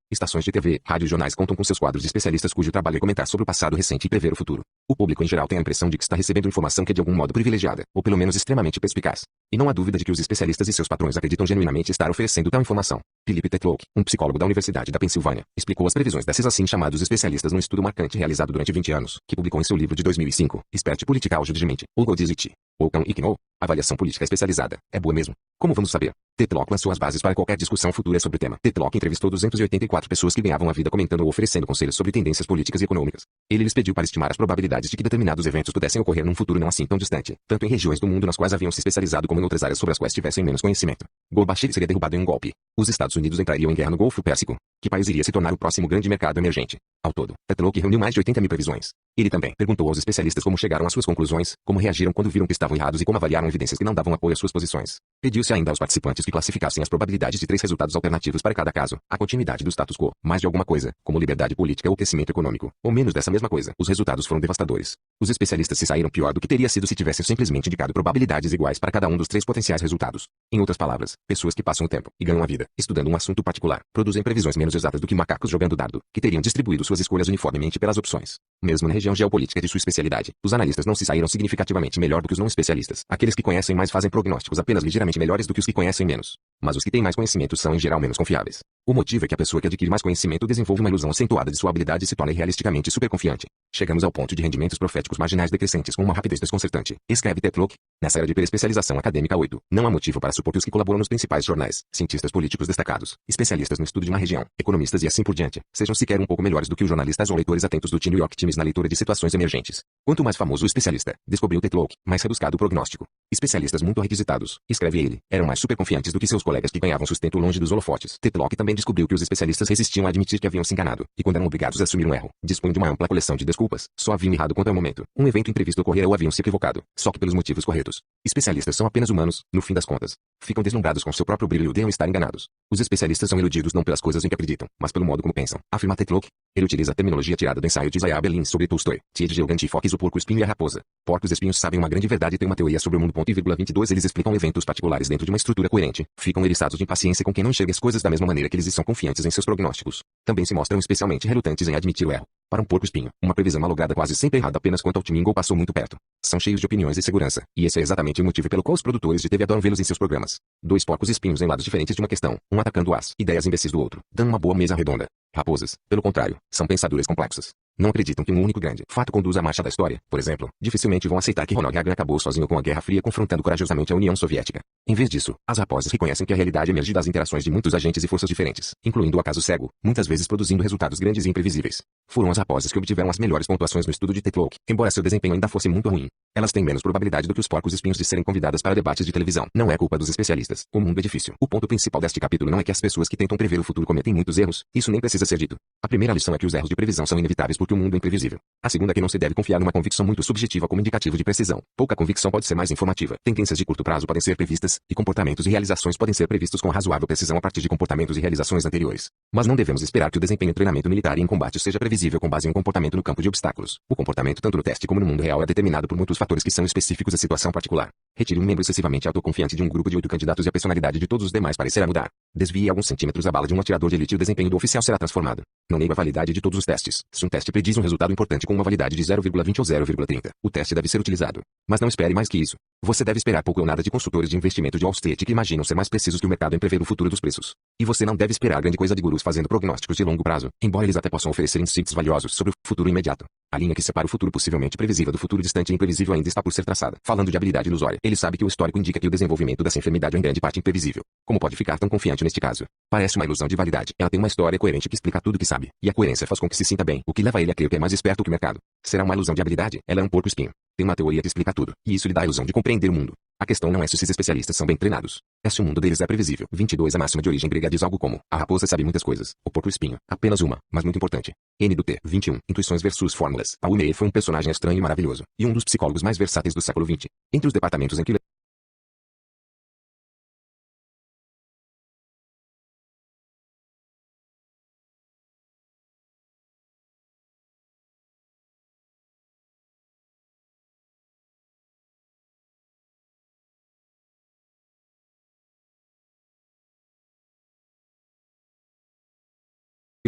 Estações de TV, rádio e jornais contam com seus quadros de especialistas cujo trabalho é comentar sobre o passado recente e prever o futuro. O público em geral tem a impressão de que está recebendo informação que é de algum modo privilegiada, ou pelo menos extremamente perspicaz. E não há dúvida de que os especialistas e seus patrões acreditam genuinamente estar oferecendo tal informação. Philip Tetlock, um psicólogo da Universidade da Pensilvânia, explicou as previsões desses assim chamados especialistas num estudo marcante realizado durante 20 anos, que publicou em seu livro de 2005, Expert Political Judgment, ou Godizit. Ockham e Knowll, avaliação política especializada, é boa mesmo? Como vamos saber? Tetlock lançou as bases para qualquer discussão futura sobre o tema. Tetlock entrevistou 284 pessoas que ganhavam a vida comentando ou oferecendo conselhos sobre tendências políticas e econômicas. Ele lhes pediu para estimar as probabilidades de que determinados eventos pudessem ocorrer num futuro não assim tão distante, tanto em regiões do mundo nas quais haviam se especializado como em outras áreas sobre as quais tivessem menos conhecimento. Gorbachev seria derrubado em um golpe. Os Estados Estados Unidos entrariam em guerra no Golfo Pérsico. Que país iria se tornar o próximo grande mercado emergente? Ao todo, Tetlock reuniu mais de 80 mil previsões. Ele também perguntou aos especialistas como chegaram às suas conclusões, como reagiram quando viram que estavam errados e como avaliaram evidências que não davam apoio às suas posições. Pediu-se ainda aos participantes que classificassem as probabilidades de 3 resultados alternativos para cada caso: a continuidade do status quo, mais de alguma coisa, como liberdade política ou crescimento econômico, ou menos dessa mesma coisa. Os resultados foram devastadores. Os especialistas se saíram pior do que teria sido se tivessem simplesmente indicado probabilidades iguais para cada um dos 3 potenciais resultados. Em outras palavras, pessoas que passam o tempo e ganham a vida estudando um assunto particular produzem previsões menos exatas do que macacos jogando dardo, que teriam distribuído suas escolhas uniformemente pelas opções. Mesmo na região geopolítica de sua especialidade, os analistas não se saíram significativamente melhor do que os não especialistas. Aqueles que conhecem mais fazem prognósticos apenas ligeiramente melhores do que os que conhecem menos. Mas os que têm mais conhecimento são em geral menos confiáveis. O motivo é que a pessoa que adquire mais conhecimento desenvolve uma ilusão acentuada de sua habilidade e se torna irrealisticamente superconfiante. Chegamos ao ponto de rendimentos proféticos marginais decrescentes com uma rapidez desconcertante. Escreve Tetlock. Nessa era de hiperespecialização acadêmica 8, não há motivo para supor que os que colaboram nos principais jornais, cientistas políticos destacados, especialistas no estudo de uma região, economistas e assim por diante, sejam sequer um pouco melhores do que os jornalistas ou leitores atentos do The New York Times na leitura de situações emergentes. Quanto mais famoso o especialista, descobriu Tetlock, mais rebuscado o prognóstico. Especialistas muito requisitados, escreve ele, eram mais superconfiantes do que seus colegas que ganhavam sustento longe dos holofotes. Tetlock também descobriu que os especialistas resistiam a admitir que haviam se enganado, e quando eram obrigados a assumir um erro, dispunham de uma ampla coleção de desculpas. Só haviam errado quanto ao momento. Um evento imprevisto ocorrera ou haviam se equivocado, só que pelos motivos corretos. Especialistas são apenas humanos, no fim das contas. Ficam deslumbrados com seu próprio brilho e odeiam estar enganados. Os especialistas são iludidos não pelas coisas em que acreditam, mas pelo modo como pensam. Afirma Tetlock. Ele utiliza a terminologia tirada do ensaio de Isaiah Berlin sobre Tolstói. Tia de Gigante Fox, o porco-espinho e a raposa. Porcos-espinhos sabem uma grande verdade e têm uma teoria sobre o mundo. 22 Eles explicam eventos particulares dentro de uma estrutura coerente. Ficam eriçados de impaciência com quem não enxerga as coisas da mesma maneira que eles e são confiantes em seus prognósticos. Também se mostram especialmente relutantes em admitir o erro. Para um porco-espinho, uma previsão malograda quase sempre errada apenas quanto ao timing ou passou muito perto. São cheios de opiniões e segurança, e esse é exatamente o motivo pelo qual os produtores de TV adoram vê-los em seus programas. 2 porcos-espinhos em lados diferentes de uma questão, um atacando as ideias imbecis do outro, dando uma boa mesa redonda. Raposas, pelo contrário, são pensadores complexos. Não acreditam que um único grande fato conduz à marcha da história. Por exemplo, dificilmente vão aceitar que Ronald Reagan acabou sozinho com a Guerra Fria confrontando corajosamente a União Soviética. Em vez disso, as raposas reconhecem que a realidade emerge das interações de muitos agentes e forças diferentes, incluindo o acaso cego, muitas vezes produzindo resultados grandes e imprevisíveis. Foram as raposas que obtiveram as melhores pontuações no estudo de Tetlock, embora seu desempenho ainda fosse muito ruim. Elas têm menos probabilidade do que os porcos-espinhos de serem convidadas para debates de televisão. Não é culpa dos especialistas. O mundo é difícil. O ponto principal deste capítulo não é que as pessoas que tentam prever o futuro cometem muitos erros. Isso nem precisa ser dito. A primeira lição é que os erros de previsão são inevitáveis porque o mundo é imprevisível. A segunda é que não se deve confiar numa convicção muito subjetiva como indicativo de precisão. Pouca convicção pode ser mais informativa. Tendências de curto prazo podem ser previstas, e comportamentos e realizações podem ser previstos com razoável precisão a partir de comportamentos e realizações anteriores. Mas não devemos esperar que o desempenho em treinamento militar e em combate seja previsível com base em um comportamento no campo de obstáculos. O comportamento tanto no teste como no mundo real é determinado por muitos fatores que são específicos à situação particular. Retire um membro excessivamente autoconfiante de um grupo de 8 candidatos e a personalidade de todos os demais parecerá mudar. Desvie alguns centímetros a bala de um atirador de elite e o desempenho do oficial será transformado. Não nego a validade de todos os testes. Se um teste prediz um resultado importante com uma validade de 0,20 ou 0,30, o teste deve ser utilizado. Mas não espere mais que isso. Você deve esperar pouco ou nada de consultores de investimento de Wall Street que imaginam ser mais precisos que o mercado em prever o futuro dos preços. E você não deve esperar grande coisa de gurus fazendo prognósticos de longo prazo, embora eles até possam oferecer insights valiosos sobre o futuro imediato. A linha que separa o futuro possivelmente previsível do futuro distante e imprevisível ainda está por ser traçada. Falando de habilidade ilusória, ele sabe que o histórico indica que o desenvolvimento dessa enfermidade é em grande parte imprevisível. Como pode ficar tão confiante neste caso? Parece uma ilusão de validade. Ela tem uma história coerente que explica tudo o que sabe, e a coerência faz com que se sinta bem, o que leva ele a crer que é mais esperto que o mercado. Será uma ilusão de habilidade? Ela é um porco-espinho. Tem uma teoria que explica tudo, e isso lhe dá a ilusão de compreender o mundo. A questão não é se esses especialistas são bem treinados. É se o mundo deles é previsível. 22 A máxima de origem grega diz algo como: a raposa sabe muitas coisas, o porco-espinho, apenas uma, mas muito importante. N do T. 21. Intuições versus fórmulas. Paul Meyer foi um personagem estranho e maravilhoso, e um dos psicólogos mais versáteis do século XX. Entre os departamentos em que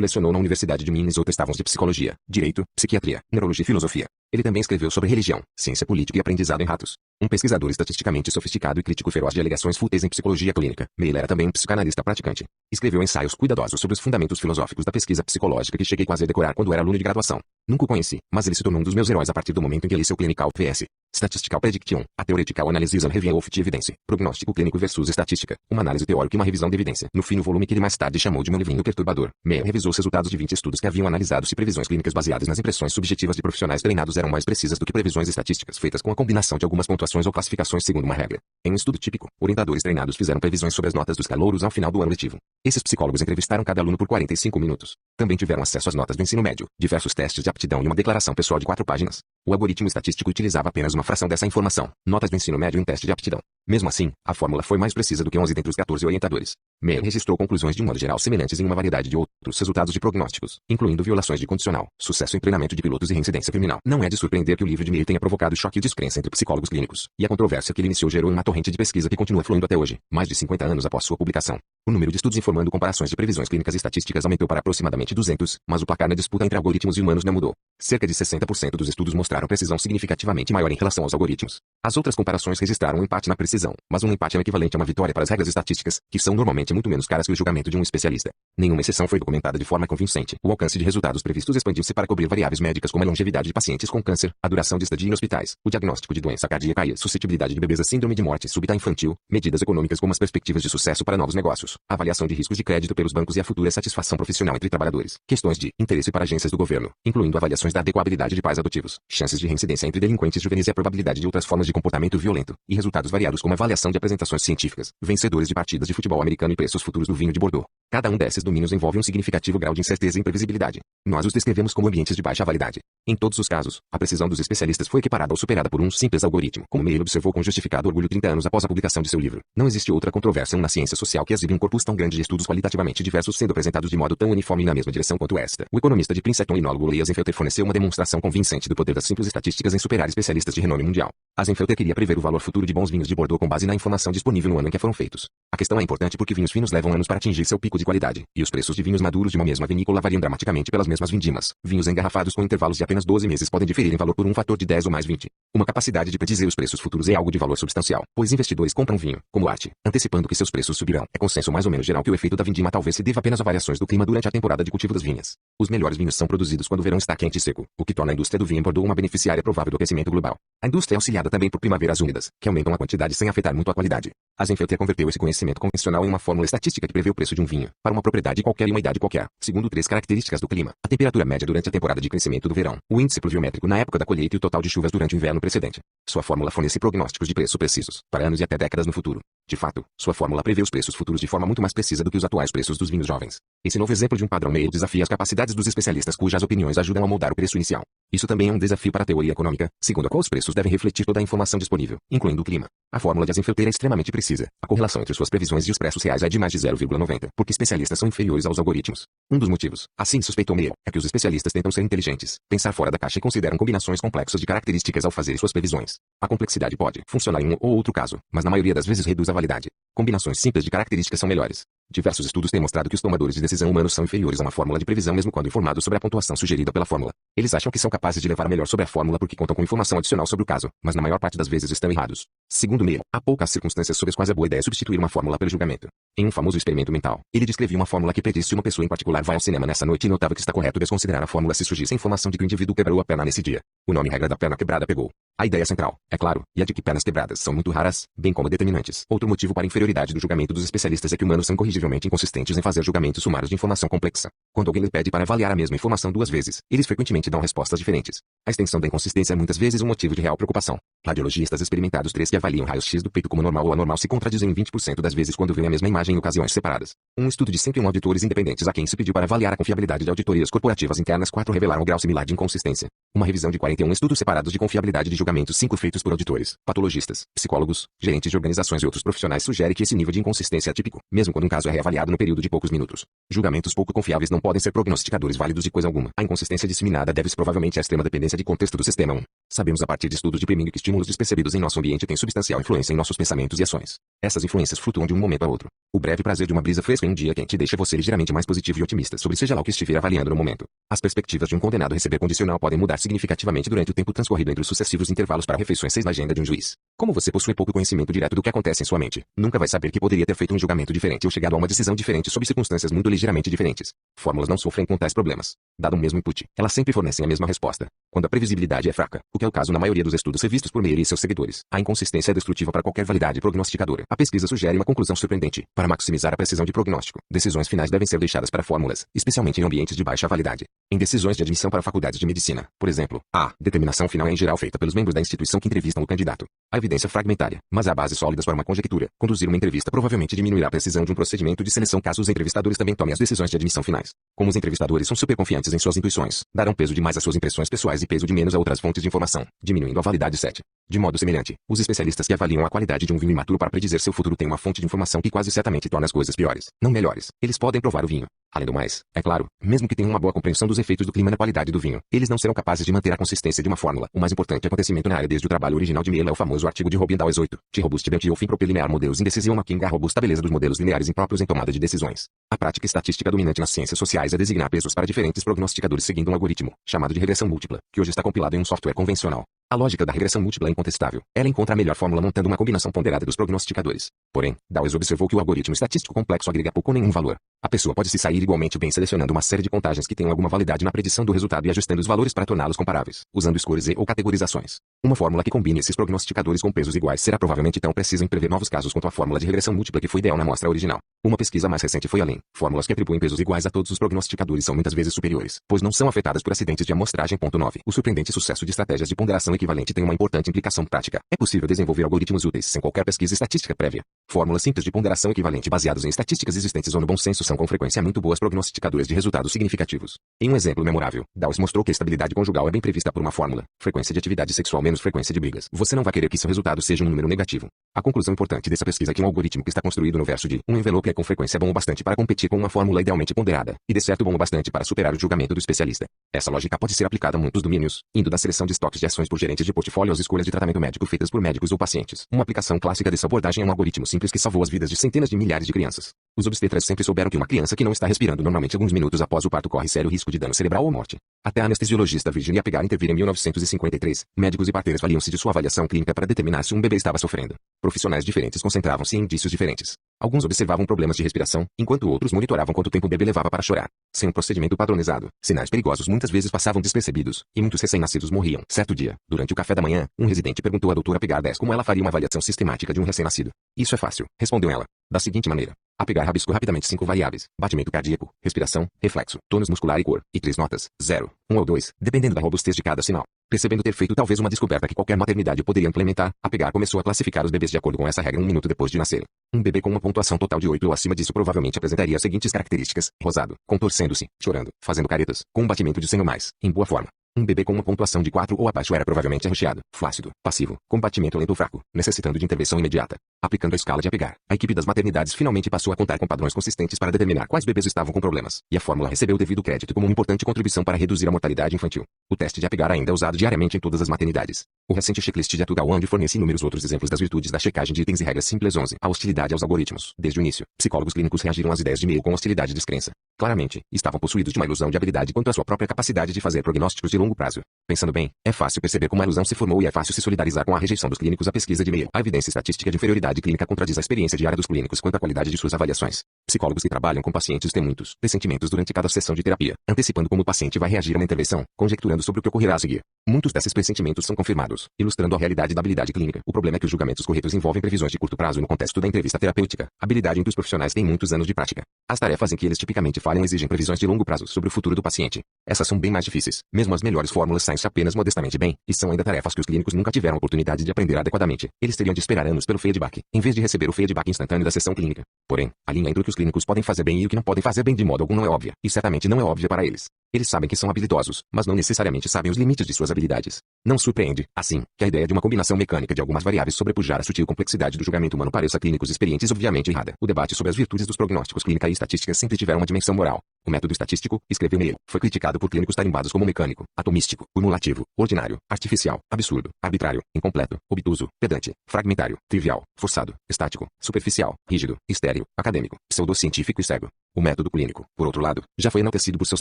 lecionou na Universidade de Minnesota estavam os de psicologia, direito, psiquiatria, neurologia e filosofia. Ele também escreveu sobre religião, ciência política e aprendizado em ratos. Um pesquisador estatisticamente sofisticado e crítico feroz de alegações fúteis em psicologia clínica, Meyer era também um psicanalista praticante. Escreveu ensaios cuidadosos sobre os fundamentos filosóficos da pesquisa psicológica que cheguei quase a decorar quando era aluno de graduação. Nunca o conheci, mas ele se tornou um dos meus heróis a partir do momento em que li seu Clinical PS. Statistical Prediction, a Theoretical Analysis and Review of Evidence, prognóstico clínico versus estatística, uma análise teórica e uma revisão de evidência. No fim, no volume que ele mais tarde chamou de meu livrinho perturbador, Meyer revisou os resultados de 20 estudos que haviam analisado se previsões clínicas baseadas nas impressões subjetivas de profissionais treinados eram mais precisas do que previsões estatísticas feitas com a combinação de algumas pontuações ou classificações segundo uma regra. Em um estudo típico, orientadores treinados fizeram previsões sobre as notas dos calouros ao final do ano letivo. Esses psicólogos entrevistaram cada aluno por 45 minutos. Também tiveram acesso às notas do ensino médio, diversos testes de aptidão e uma declaração pessoal de 4 páginas. O algoritmo estatístico utilizava apenas uma fração dessa informação, notas do ensino médio e um teste de aptidão. Mesmo assim, a fórmula foi mais precisa do que 11 dentre os 14 orientadores. Meyer registrou conclusões de um modo geral semelhantes em uma variedade de outros resultados de prognósticos, incluindo violações de condicional, sucesso em treinamento de pilotos e reincidência criminal. Não é de surpreender que o livro de Meyer tenha provocado choque e descrença entre psicólogos clínicos, e a controvérsia que ele iniciou gerou uma torrente de pesquisa que continua fluindo até hoje, mais de 50 anos após sua publicação. O número de estudos informando comparações de previsões clínicas e estatísticas aumentou para aproximadamente 200, mas o placar na disputa entre algoritmos e humanos não mudou. Cerca de 60% dos estudos mostraram precisão significativamente maior em relação aos algoritmos. As outras comparações registraram um empate na precisão, mas um empate é equivalente a uma vitória para as regras estatísticas, que são normalmente muito menos caras que o julgamento de um especialista. Nenhuma exceção foi documentada de forma convincente. O alcance de resultados previstos expandiu-se para cobrir variáveis médicas como a longevidade de pacientes com câncer, a duração de estadia em hospitais, o diagnóstico de doença cardíaca e a suscetibilidade de bebês a síndrome de morte súbita infantil, medidas econômicas como as perspectivas de sucesso para novos negócios, a avaliação de riscos de crédito pelos bancos e a futura satisfação profissional entre trabalhadores, questões de interesse para agências do governo, incluindo avaliações da adequabilidade de pais adotivos, chances de reincidência entre delinquentes juvenis e a probabilidade de outras formas de comportamento violento, e resultados variados como avaliação de apresentações científicas, vencedores de partidas de futebol americano e preços futuros do vinho de Bordeaux. Cada um desses domínios envolve um significativo grau de incerteza e imprevisibilidade. Nós os descrevemos como ambientes de baixa validade. Em todos os casos, a precisão dos especialistas foi equiparada ou superada por um simples algoritmo, como Meyer observou com justificado orgulho 30 anos após a publicação de seu livro. Não existe outra controvérsia na ciência social que exibe um corpus tão grande de estudos qualitativamente diversos sendo apresentados de modo tão uniforme e na mesma direção quanto esta. O economista de Princeton e enólogo Lee Azenfelter forneceu uma demonstração convincente do poder das simples estatísticas em superar especialistas de renome mundial. Azenfelter queria prever o valor futuro de bons vinhos de Bordeaux com base na informação disponível no ano em que foram feitos. A questão é importante porque vinhos finos levam anos para atingir seu pico de qualidade, e os preços de vinhos maduros de uma mesma vinícola variam dramaticamente pelas mesmas vindimas. Vinhos engarrafados com intervalos de apenas 12 meses podem diferir em valor por um fator de 10 ou mais 20. Uma capacidade de predizer os preços futuros é algo de valor substancial, pois investidores compram vinho, como arte, antecipando que seus preços subirão. É consenso mais ou menos geral que o efeito da vindima talvez se deva apenas a variações do clima durante a temporada de cultivo das vinhas. Os melhores vinhos são produzidos quando o verão está quente e seco, o que torna a indústria do vinho em Bordeaux uma beneficiária provável do aquecimento global. A indústria é auxiliada também por primaveras úmidas, que aumentam a quantidade sem afetar muito a qualidade. Azenfelter converteu esse conhecimento convencional em uma fórmula estatística que prevê o preço de um vinho, para uma propriedade qualquer e uma idade qualquer, segundo 3 características do clima: a temperatura média durante a temporada de crescimento do verão, o índice pluviométrico na época da colheita e o total de chuvas durante o inverno precedente. Sua fórmula fornece prognósticos de preço precisos, para anos e até décadas no futuro. De fato, sua fórmula prevê os preços futuros de forma muito mais precisa do que os atuais preços dos vinhos jovens. Esse novo exemplo de um padrão Meyer desafia as capacidades dos especialistas cujas opiniões ajudam a moldar o preço inicial. Isso também é um desafio para a teoria econômica, segundo a qual os preços devem refletir toda a informação disponível, incluindo o clima. A fórmula de Azenfelter é extremamente precisa. A correlação entre suas previsões e os preços reais é de mais de 0,90, porque especialistas são inferiores aos algoritmos. Um dos motivos, assim suspeitou Meyer, é que os especialistas tentam ser inteligentes, pensar fora da caixa e consideram combinações complexas de características ao fazer suas previsões. A complexidade pode funcionar em um ou outro caso, mas na maioria das vezes reduz a validade. Combinações simples de características são melhores. Diversos estudos têm mostrado que os tomadores de decisão humanos são inferiores a uma fórmula de previsão mesmo quando informados sobre a pontuação sugerida pela fórmula. Eles acham que são capazes de levar melhor sobre a fórmula porque contam com informação adicional sobre o caso, mas na maior parte das vezes estão errados. Segundo Meyer, há poucas circunstâncias sob as quais é boa ideia substituir uma fórmula pelo julgamento. Em um famoso experimento mental, ele descrevia uma fórmula que predisse se uma pessoa em particular vai ao cinema nessa noite e notava que está correto desconsiderar a fórmula se surgisse a informação de que o indivíduo quebrou a perna nesse dia. O nome regra da perna quebrada pegou. A ideia central, é claro, e a de que pernas quebradas são muito raras, bem como determinantes. Outro motivo para a inferioridade do julgamento dos especialistas é que humanos são incorrigivelmente inconsistentes em fazer julgamentos sumários de informação complexa. Quando alguém lhe pede para avaliar a mesma informação 2 vezes, eles frequentemente dão respostas diferentes. A extensão da inconsistência é muitas vezes um motivo de real preocupação. Radiologistas experimentados 3 que avaliam raios-x do peito como normal ou anormal se contradizem em 20% das vezes quando veem a mesma imagem em ocasiões separadas. Um estudo de 101 auditores independentes a quem se pediu para avaliar a confiabilidade de auditorias corporativas internas 4 revelaram um grau similar de inconsistência. Uma revisão de 41 estudos separados de confiabilidade de julgamentos 5 feitos por auditores, patologistas, psicólogos, gerentes de organizações e outros profissionais sugere que esse nível de inconsistência é típico, mesmo quando um caso é reavaliado no período de poucos minutos. Julgamentos pouco confiáveis não podem ser prognosticadores válidos de coisa alguma. A inconsistência disseminada deve-se provavelmente à extrema dependência de contexto do sistema 1. Sabemos a partir de estudos de Preminger que estímulos despercebidos em nosso ambiente têm substancial influência em nossos pensamentos e ações. Essas influências flutuam de um momento a outro. O breve prazer de uma brisa fresca em um dia quente deixa você ligeiramente mais positivo e otimista sobre seja lá o que estiver avaliando no momento. As perspectivas de um condenado a receber condicional podem mudar significativamente durante o tempo transcorrido entre os sucessivos intervalos para refeições 6 na agenda de um juiz. Como você possui pouco conhecimento direto do que acontece em sua mente, nunca vai saber que poderia ter feito um julgamento diferente ou chegado a uma decisão diferente sob circunstâncias muito ligeiramente diferentes. Fórmulas não sofrem com tais problemas. Dado o mesmo input, elas sempre fornecem a mesma resposta. Quando a previsibilidade é fraca, o que é o caso na maioria dos estudos revistos por Meyer e seus seguidores, a inconsistência é destrutiva para qualquer validade prognosticadora. A pesquisa sugere uma conclusão surpreendente. Para maximizar a precisão de prognóstico, decisões finais devem ser deixadas para fórmulas, especialmente em ambientes de baixa validade. Em decisões de admissão para faculdades de medicina, por exemplo, a determinação final é em geral feita pelos membros da instituição que entrevistam o candidato. A evidência fragmentária, mas há bases sólidas para uma conjectura. Conduzir uma entrevista provavelmente diminuirá a precisão de um procedimento de seleção caso os entrevistadores também tomem as decisões de admissão finais. Como os entrevistadores são super confiantes em suas intuições, darão peso demais às suas impressões pessoais e peso de menos a outras fontes de informação, diminuindo a validade 7. De modo semelhante, os especialistas que avaliam a qualidade de um vinho imaturo para predizer seu futuro têm uma fonte de informação que quase certamente torna as coisas piores, não melhores. Eles podem provar o vinho. Além do mais, é claro, mesmo que tenham uma boa compreensão dos efeitos do clima na qualidade do vinho, eles não serão capazes de manter a consistência de uma fórmula. O mais importante acontecimento na área desde o trabalho original de Meyer é o famoso artigo de Robin Dawes 8, T robust bench ou fim propelinear modelos indecisive uma king a robusta beleza dos modelos lineares impróprios em tomada de decisões. A prática estatística dominante nas ciências sociais é designar pesos para diferentes prognosticadores seguindo um algoritmo, chamado de regressão múltipla, que hoje está compilado em um software convencional. A lógica da regressão múltipla é incontestável. Ela encontra a melhor fórmula montando uma combinação ponderada dos prognosticadores. Porém, Dawes observou que o algoritmo estatístico complexo agrega pouco ou nenhum valor. A pessoa pode se sair igualmente bem selecionando uma série de contagens que tenham alguma validade na predição do resultado e ajustando os valores para torná-los comparáveis, usando escolhas e ou categorizações. Uma fórmula que combine esses prognosticadores com pesos iguais será provavelmente tão precisa em prever novos casos quanto a fórmula de regressão múltipla que foi ideal na amostra original. Uma pesquisa mais recente foi além. Fórmulas que atribuem pesos iguais a todos os prognosticadores são muitas vezes superiores, pois não são afetadas por acidentes de amostragem. 9. O surpreendente sucesso de estratégias de ponderação equivalente tem uma importante implicação prática. É possível desenvolver algoritmos úteis sem qualquer pesquisa estatística prévia. Fórmulas simples de ponderação equivalente baseadas em estatísticas existentes ou no bom senso são com frequência muito boas prognosticadores de resultados significativos. Em um exemplo memorável, Dawes mostrou que a estabilidade conjugal é bem prevista por uma fórmula: frequência de atividade sexual menos frequência de brigas. Você não vai querer que seu resultado seja um número negativo. A conclusão importante dessa pesquisa é que um algoritmo que está construído no verso de um envelope é com frequência bom o bastante para competir com uma fórmula idealmente ponderada, e de certo bom o bastante para superar o julgamento do especialista. Essa lógica pode ser aplicada a muitos domínios, indo da seleção de estoques de ações por gerentes de portfólio às escolhas de tratamento médico feitas por médicos ou pacientes. Uma aplicação clássica dessa abordagem é um algoritmo simples que salvou as vidas de centenas de milhares de crianças. Os obstetras sempre souberam que uma criança que não está respirando normalmente alguns minutos após o parto corre sério risco de dano cerebral ou morte. Até a anestesiologista Virginia Pegar intervir em 1953, médicos e parteiras valiam-se de sua avaliação clínica para determinar se um bebê estava sofrendo. Profissionais diferentes concentravam-se em indícios diferentes. Alguns observavam problemas de respiração, enquanto outros monitoravam quanto tempo o bebê levava para chorar. Sem um procedimento padronizado, sinais perigosos muitas vezes passavam despercebidos, e muitos recém-nascidos morriam. Certo dia, durante o café da manhã, um residente perguntou à doutora Pegar 10 como ela faria uma avaliação sistemática de um recém-nascido. Isso é fácil, respondeu ela. Da seguinte maneira. A Pegar rabiscou rapidamente 5 variáveis: batimento cardíaco, respiração, reflexo, tônus muscular e cor, e 3 notas, 0, 1 ou 2, dependendo da robustez de cada sinal. Percebendo ter feito talvez uma descoberta que qualquer maternidade poderia implementar, a Pegar começou a classificar os bebês de acordo com essa regra 1 minuto depois de nascer. Um bebê com uma pontuação total de 8 ou acima disso provavelmente apresentaria as seguintes características: rosado, contorcendo-se, chorando, fazendo caretas, com um batimento de 100 ou mais, em boa forma. Um bebê com uma pontuação de 4 ou abaixo era provavelmente arroxeado, flácido, passivo, com batimento lento ou fraco, necessitando de intervenção imediata. Aplicando a escala de Pegar, a equipe das maternidades finalmente passou a contar com padrões consistentes para determinar quais bebês estavam com problemas, e a fórmula recebeu o devido crédito como uma importante contribuição para reduzir a mortalidade infantil. O teste de Pegar ainda é usado diariamente em todas as maternidades. O recente checklist de Atugal fornece inúmeros outros exemplos das virtudes da checagem de itens e regras simples. 11. A hostilidade aos algoritmos. Desde o início, psicólogos clínicos reagiram às ideias de Meyer com hostilidade e descrença. Claramente, estavam possuídos de uma ilusão de habilidade quanto à sua própria capacidade de fazer prognósticos de longo prazo. Pensando bem, é fácil perceber como a ilusão se formou e é fácil se solidarizar com a rejeição dos clínicos à pesquisa de Meyer. A evidência estatística de inferioridade clínica contradiz a experiência diária dos clínicos quanto à qualidade de suas avaliações. Psicólogos que trabalham com pacientes têm muitos pressentimentos durante cada sessão de terapia, antecipando como o paciente vai reagir a uma intervenção, conjecturando sobre o que ocorrerá a seguir. Muitos desses pressentimentos são confirmados, ilustrando a realidade da habilidade clínica. O problema é que os julgamentos corretos envolvem previsões de curto prazo no contexto da entrevista terapêutica, habilidade em que os profissionais têm muitos anos de prática. As tarefas em que eles tipicamente falham exigem previsões de longo prazo sobre o futuro do paciente. Essas são bem mais difíceis. Mesmo as melhores fórmulas saem-se apenas modestamente bem, e são ainda tarefas que os clínicos nunca tiveram oportunidade de aprender adequadamente. Eles teriam de esperar anos pelo feedback, em vez de receber o feedback instantâneo da sessão clínica. Porém, a linha entre o que os clínicos podem fazer bem e o que não podem fazer bem de modo algum não é óbvia, e certamente não é óbvia para eles. Eles sabem que são habilidosos, mas não necessariamente sabem os limites de suas habilidades. Não surpreende, assim, que a ideia de uma combinação mecânica de algumas variáveis sobrepujar a sutil complexidade do julgamento humano pareça a clínicos experientes obviamente errada. O debate sobre as virtudes dos prognósticos clínica e estatística sempre tiveram uma dimensão moral. O método estatístico, escreveu Meyer, foi criticado por clínicos tarimbados como mecânico, atomístico, cumulativo, ordinário, artificial, absurdo, arbitrário, incompleto, obtuso, pedante, fragmentário, trivial, forçado, estático, superficial, rígido, estéril, acadêmico, pseudocientífico e cego. O método clínico, por outro lado, já foi enaltecido por seus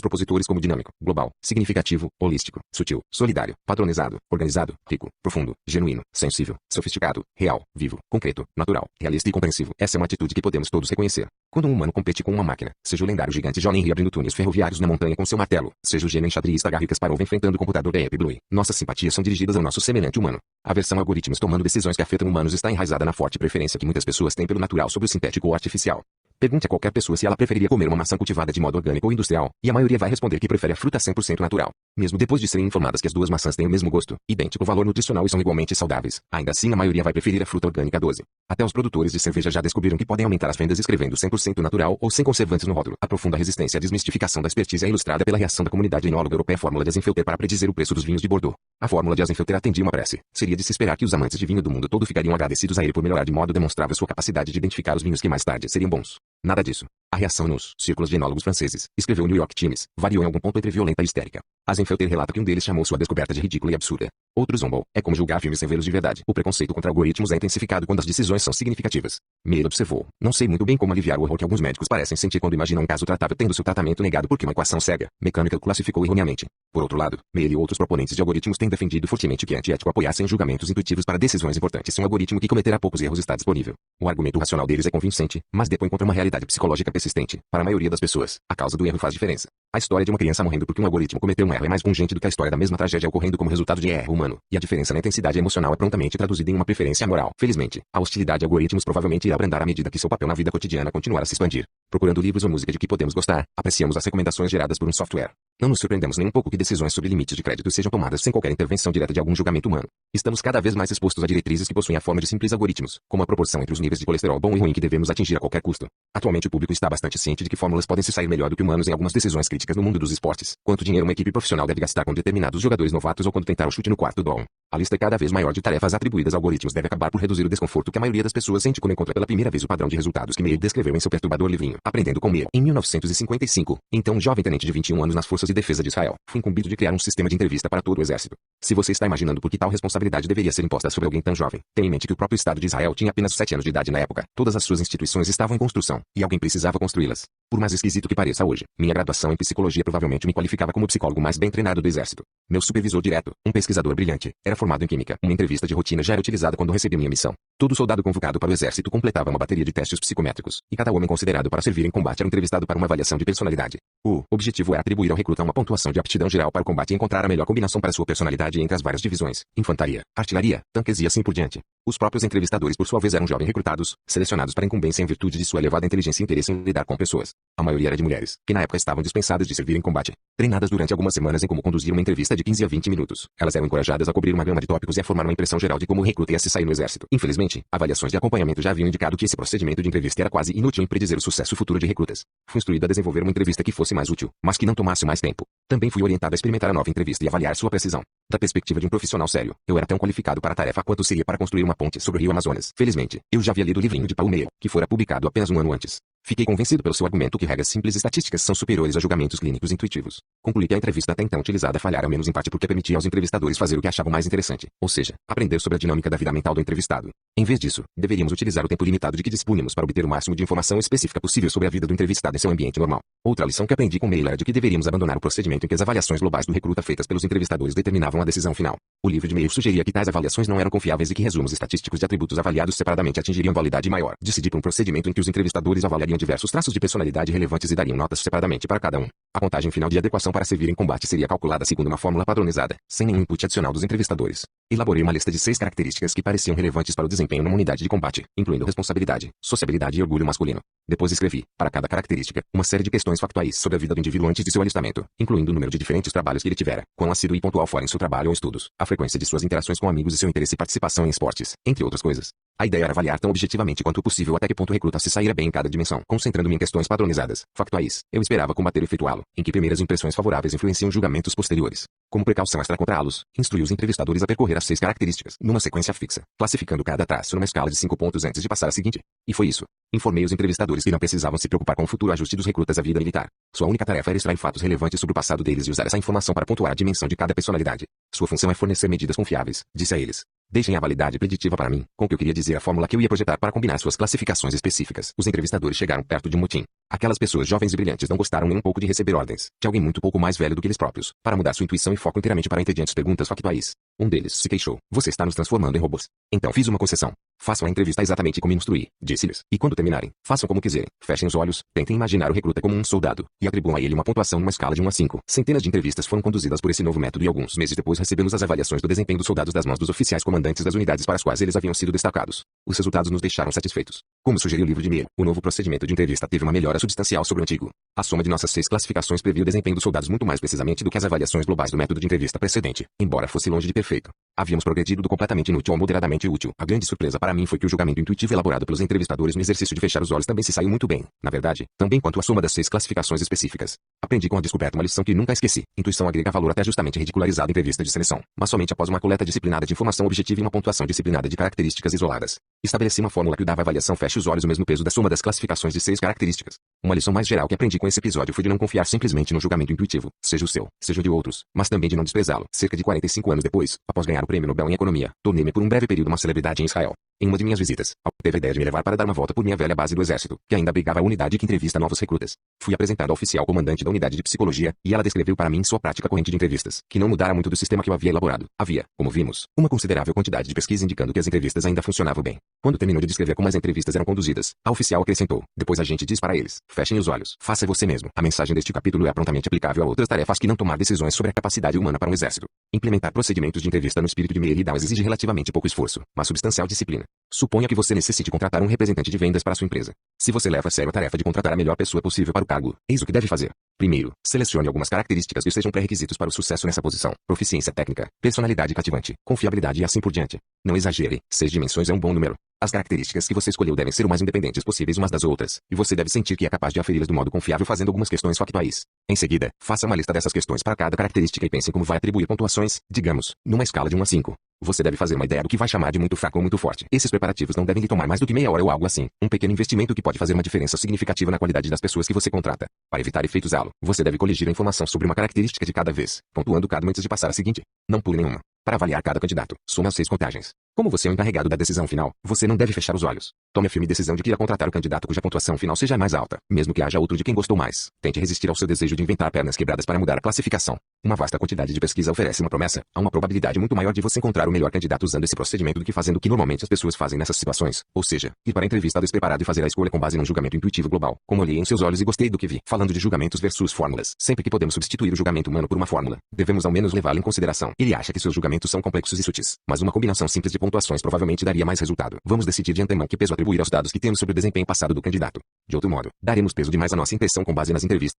propositores como dinâmico, global, significativo, holístico, sutil, solidário, padronizado, organizado, rico, profundo, genuíno, sensível, sofisticado, real, vivo, concreto, natural, realista e compreensivo. Essa é uma atitude que podemos todos reconhecer. Quando um humano compete com uma máquina, seja o lendário gigante John Henry abrindo túneis ferroviários na montanha com seu martelo, seja o gênio enxadrista Garry Kasparov enfrentando o computador da Deep Blue, nossas simpatias são dirigidas ao nosso semelhante humano. A versão algoritmos tomando decisões que afetam humanos está enraizada na forte preferência que muitas pessoas têm pelo natural sobre o sintético ou artificial. Pergunte a qualquer pessoa se ela preferiria comer uma maçã cultivada de modo orgânico ou industrial, e a maioria vai responder que prefere a fruta 100% natural. Mesmo depois de serem informadas que as duas maçãs têm o mesmo gosto, idêntico valor nutricional e são igualmente saudáveis, ainda assim a maioria vai preferir a fruta orgânica 12. Até os produtores de cerveja já descobriram que podem aumentar as vendas escrevendo 100% natural ou sem conservantes no rótulo. A profunda resistência à desmistificação da expertise é ilustrada pela reação da comunidade enóloga europeia à fórmula de Azenfelter para predizer o preço dos vinhos de Bordeaux. A fórmula de Azenfelter atendia uma prece. Seria de se esperar que os amantes de vinho do mundo todo ficariam agradecidos a ele por melhorar de modo demonstrável sua capacidade de identificar os vinhos que mais tarde seriam bons. Nada disso. A reação nos círculos de enólogos franceses, escreveu o New York Times, variou em algum ponto entre violenta e histérica. Azenfelter relata que um deles chamou sua descoberta de ridícula e absurda. Outro zombou. É como julgar filmes sem vê-los de verdade. O preconceito contra algoritmos é intensificado quando as decisões são significativas. Meir observou. Não sei muito bem como aliviar o horror que alguns médicos parecem sentir quando imaginam um caso tratável tendo seu tratamento negado porque uma equação cega, mecânica o classificou erroneamente. Por outro lado, Meir e outros proponentes de algoritmos têm defendido fortemente que é antiético apoiar-se em julgamentos intuitivos para decisões importantes se um algoritmo que cometerá poucos erros está disponível. O argumento racional deles é convincente, mas depõe contra uma realidade psicológica persistente. Para a maioria das pessoas, a causa do erro faz diferença. A história de uma criança morrendo porque um algoritmo cometeu um erro é mais pungente do que a história da mesma tragédia ocorrendo como resultado de erro humano, e a diferença na intensidade emocional é prontamente traduzida em uma preferência moral. Felizmente, a hostilidade a algoritmos provavelmente irá abrandar à medida que seu papel na vida cotidiana continuar a se expandir. Procurando livros ou música de que podemos gostar, apreciamos as recomendações geradas por um software. Não nos surpreendemos nem um pouco que decisões sobre limites de crédito sejam tomadas sem qualquer intervenção direta de algum julgamento humano. Estamos cada vez mais expostos a diretrizes que possuem a forma de simples algoritmos, como a proporção entre os níveis de colesterol bom e ruim que devemos atingir a qualquer custo. Atualmente o público está bastante ciente de que fórmulas podem se sair melhor do que humanos em algumas decisões críticas no mundo dos esportes. Quanto dinheiro uma equipe profissional deve gastar com determinados jogadores novatos ou quando tentar o chute no quarto down. A lista é cada vez maior de tarefas atribuídas a algoritmos deve acabar por reduzir o desconforto que a maioria das pessoas sente quando encontra pela primeira vez o padrão de resultados que Meir descreveu em seu perturbador livrinho, Aprendendo com Meir. Em 1955, então um jovem tenente de 21 anos nas Forças de Defesa de Israel, foi incumbido de criar um sistema de entrevista para todo o exército. Se você está imaginando por que tal responsabilidade deveria ser imposta sobre alguém tão jovem, tenha em mente que o próprio Estado de Israel tinha apenas 7 anos de idade na época. Todas as suas instituições estavam em construção, e alguém precisava construí-las. Por mais esquisito que pareça hoje, minha graduação em psicologia provavelmente me qualificava como o psicólogo mais bem treinado do exército. Meu supervisor direto, um pesquisador brilhante, era formado em química. Uma entrevista de rotina já era utilizada quando recebi minha missão. Todo soldado convocado para o exército completava uma bateria de testes psicométricos, e cada homem considerado para servir em combate era entrevistado para uma avaliação de personalidade. O objetivo era atribuir ao recruta uma pontuação de aptidão geral para o combate e encontrar a melhor combinação para sua personalidade entre as várias divisões, infantaria, artilharia, tanques e assim por diante. Os próprios entrevistadores por sua vez eram jovens recrutados, selecionados para incumbência em virtude de sua elevada inteligência e interesse em lidar com pessoas. A maioria era de mulheres, que na época estavam dispensadas de servir em combate, treinadas durante algumas semanas em como conduzir uma entrevista de 15 a 20 minutos. Elas eram encorajadas a cobrir uma gama de tópicos e a formar uma impressão geral de como o recruta ia se sair no exército. Infelizmente, avaliações de acompanhamento já haviam indicado que esse procedimento de entrevista era quase inútil em predizer o sucesso futuro de recrutas. Fui instruído a desenvolver uma entrevista que fosse mais útil, mas que não tomasse mais tempo. Também fui orientado a experimentar a nova entrevista e avaliar sua precisão. Da perspectiva de um profissional sério, eu era tão qualificado para a tarefa quanto seria para construir uma ponte sobre o rio Amazonas. Felizmente, eu já havia lido o livrinho de Paul Meir, que fora publicado apenas um ano antes. Fiquei convencido pelo seu argumento que regras simples estatísticas são superiores a julgamentos clínicos intuitivos. Concluí que a entrevista até então utilizada falhara menos em parte porque permitia aos entrevistadores fazer o que achavam mais interessante, ou seja, aprender sobre a dinâmica da vida mental do entrevistado. Em vez disso, deveríamos utilizar o tempo limitado de que dispunhamos para obter o máximo de informação específica possível sobre a vida do entrevistado em seu ambiente normal. Outra lição que aprendi com Meir era de que deveríamos abandonar o procedimento em que as avaliações globais do recruta feitas pelos entrevistadores determinavam a decisão final. O livro de Meir sugeria que tais avaliações não eram confiáveis e que resumos estatísticos de atributos avaliados separadamente atingiriam validade maior. Decidi por um procedimento em que os entrevistadores avaliariam diversos traços de personalidade relevantes e dariam notas separadamente para cada um. A contagem final de adequação para servir em combate seria calculada segundo uma fórmula padronizada, sem nenhum input adicional dos entrevistadores. Elaborei uma lista de 6 características que pareciam relevantes para o desempenho numa unidade de combate, incluindo responsabilidade, sociabilidade e orgulho masculino. Depois escrevi, para cada característica, uma série de questões factuais sobre a vida do indivíduo antes de seu alistamento, incluindo o número de diferentes trabalhos que ele tivera, quão assíduo e pontual fora em seu trabalho ou estudos, a frequência de suas interações com amigos e seu interesse e participação em esportes, entre outras coisas. A ideia era avaliar tão objetivamente quanto possível até que ponto o recruta se saíra bem em cada dimensão, concentrando-me em questões padronizadas, factuais. Eu esperava combater e efetuá-lo, em que primeiras impressões favoráveis influenciam julgamentos posteriores. Como precaução extra contra los, instruí os entrevistadores a percorrer as 6 características, numa sequência fixa, classificando cada traço numa escala de 5 pontos antes de passar a seguinte. E foi isso. Informei os entrevistadores que não precisavam se preocupar com o futuro ajuste dos recrutas à vida militar. Sua única tarefa era extrair fatos relevantes sobre o passado deles e usar essa informação para pontuar a dimensão de cada personalidade. Sua função é fornecer medidas confiáveis, disse a eles. Deixem a validade preditiva para mim, com o que eu queria dizer a fórmula que eu ia projetar para combinar suas classificações específicas. Os entrevistadores chegaram perto de um motim. Aquelas pessoas jovens e brilhantes não gostaram nem um pouco de receber ordens de alguém muito pouco mais velho do que eles próprios, para mudar sua intuição e foco inteiramente para entediantes perguntas factuais. Um deles se queixou: você está nos transformando em robôs. Então fiz uma concessão. Façam a entrevista exatamente como instruí, disse-lhes. E quando terminarem, façam como quiserem. Fechem os olhos, tentem imaginar o recruta como um soldado, e atribuam a ele uma pontuação numa escala de 1 a 5. Centenas de entrevistas foram conduzidas por esse novo método e alguns meses depois recebemos as avaliações do desempenho dos soldados das mãos dos oficiais comandantes das unidades para as quais eles haviam sido destacados. Os resultados nos deixaram satisfeitos. Como sugeriu o livro de Meir, o novo procedimento de entrevista teve uma melhora substancial sobre o antigo. A soma de nossas 6 classificações previu o desempenho dos soldados muito mais precisamente do que as avaliações globais do método de entrevista precedente, embora fosse longe de perfeito. Havíamos progredido do completamente inútil ao moderadamente útil. A grande surpresa para mim foi que o julgamento intuitivo elaborado pelos entrevistadores no exercício de fechar os olhos também se saiu muito bem. Na verdade, também quanto à soma das 6 classificações específicas. Aprendi com a descoberta uma lição que nunca esqueci. Intuição agrega valor até justamente ridicularizado em entrevista de seleção, mas somente após uma coleta disciplinada de informação objetiva e uma pontuação disciplinada de características isoladas. Estabeleci uma fórmula que dava à avaliação feche os olhos o mesmo peso da soma das classificações de 6 características. Uma lição mais geral que aprendi com esse episódio foi de não confiar simplesmente no julgamento intuitivo, seja o seu, seja o de outros, mas também de não desprezá-lo. Cerca de 45 anos depois, após ganhar o prêmio Nobel em Economia, tornei-me por um breve período uma celebridade em Israel. Em uma de minhas visitas, teve a ideia de me levar para dar uma volta por minha velha base do exército, que ainda abrigava a unidade que entrevista novos recrutas. Fui apresentado ao oficial comandante da unidade de psicologia, e ela descreveu para mim sua prática corrente de entrevistas, que não mudara muito do sistema que eu havia elaborado. Havia, como vimos, uma considerável quantidade de pesquisa indicando que as entrevistas ainda funcionavam bem. Quando terminou de descrever como as entrevistas eram conduzidas, a oficial acrescentou: depois a gente diz para eles, fechem os olhos, faça você mesmo. A mensagem deste capítulo é prontamente aplicável a outras tarefas que não tomar decisões sobre a capacidade humana para um exército. Implementar procedimentos de entrevista no espírito de Meir e Dawes exige relativamente pouco esforço, mas substancial disciplina. Suponha que você necessite contratar um representante de vendas para sua empresa. Se você leva a sério a tarefa de contratar a melhor pessoa possível para o cargo, eis o que deve fazer. Primeiro, selecione algumas características que sejam pré-requisitos para o sucesso nessa posição. Proficiência técnica, personalidade cativante, confiabilidade e assim por diante. Não exagere, 6 dimensões é um bom número. As características que você escolheu devem ser o mais independentes possíveis umas das outras, e você deve sentir que é capaz de aferi-las do modo confiável fazendo algumas questões factuais. Em seguida, faça uma lista dessas questões para cada característica e pense em como vai atribuir pontuações, digamos, numa escala de 1 a 5. Você deve fazer uma ideia do que vai chamar de muito fraco ou muito forte. Esses preparativos não devem lhe tomar mais do que meia hora ou algo assim. Um pequeno investimento que pode fazer uma diferença significativa na qualidade das pessoas que você contrata. Para evitar efeitos halo, você deve coligir a informação sobre uma característica de cada vez, pontuando cada uma antes de passar a seguinte. Não pule nenhuma. Para avaliar cada candidato, soma as 6 contagens. Como você é o encarregado da decisão final, você não deve fechar os olhos. Tome a firme decisão de que irá contratar o candidato cuja pontuação final seja a mais alta, mesmo que haja outro de quem gostou mais. Tente resistir ao seu desejo de inventar pernas quebradas para mudar a classificação. Uma vasta quantidade de pesquisa oferece uma promessa, há uma probabilidade muito maior de você encontrar o melhor candidato usando esse procedimento do que fazendo o que normalmente as pessoas fazem nessas situações, ou seja, ir para a entrevista despreparado e fazer a escolha com base num julgamento intuitivo global. Como olhei em seus olhos e gostei do que vi. Falando de julgamentos versus fórmulas, sempre que podemos substituir o julgamento humano por uma fórmula, devemos ao menos levá-lo em consideração. Ele acha que seus julgamentos são complexos e sutis, mas uma combinação simples de pontuações provavelmente daria mais resultado. Vamos decidir de antemão que peso atribuir aos dados que temos sobre o desempenho passado do candidato. De outro modo, daremos peso demais à nossa impressão com base nas entrevistas.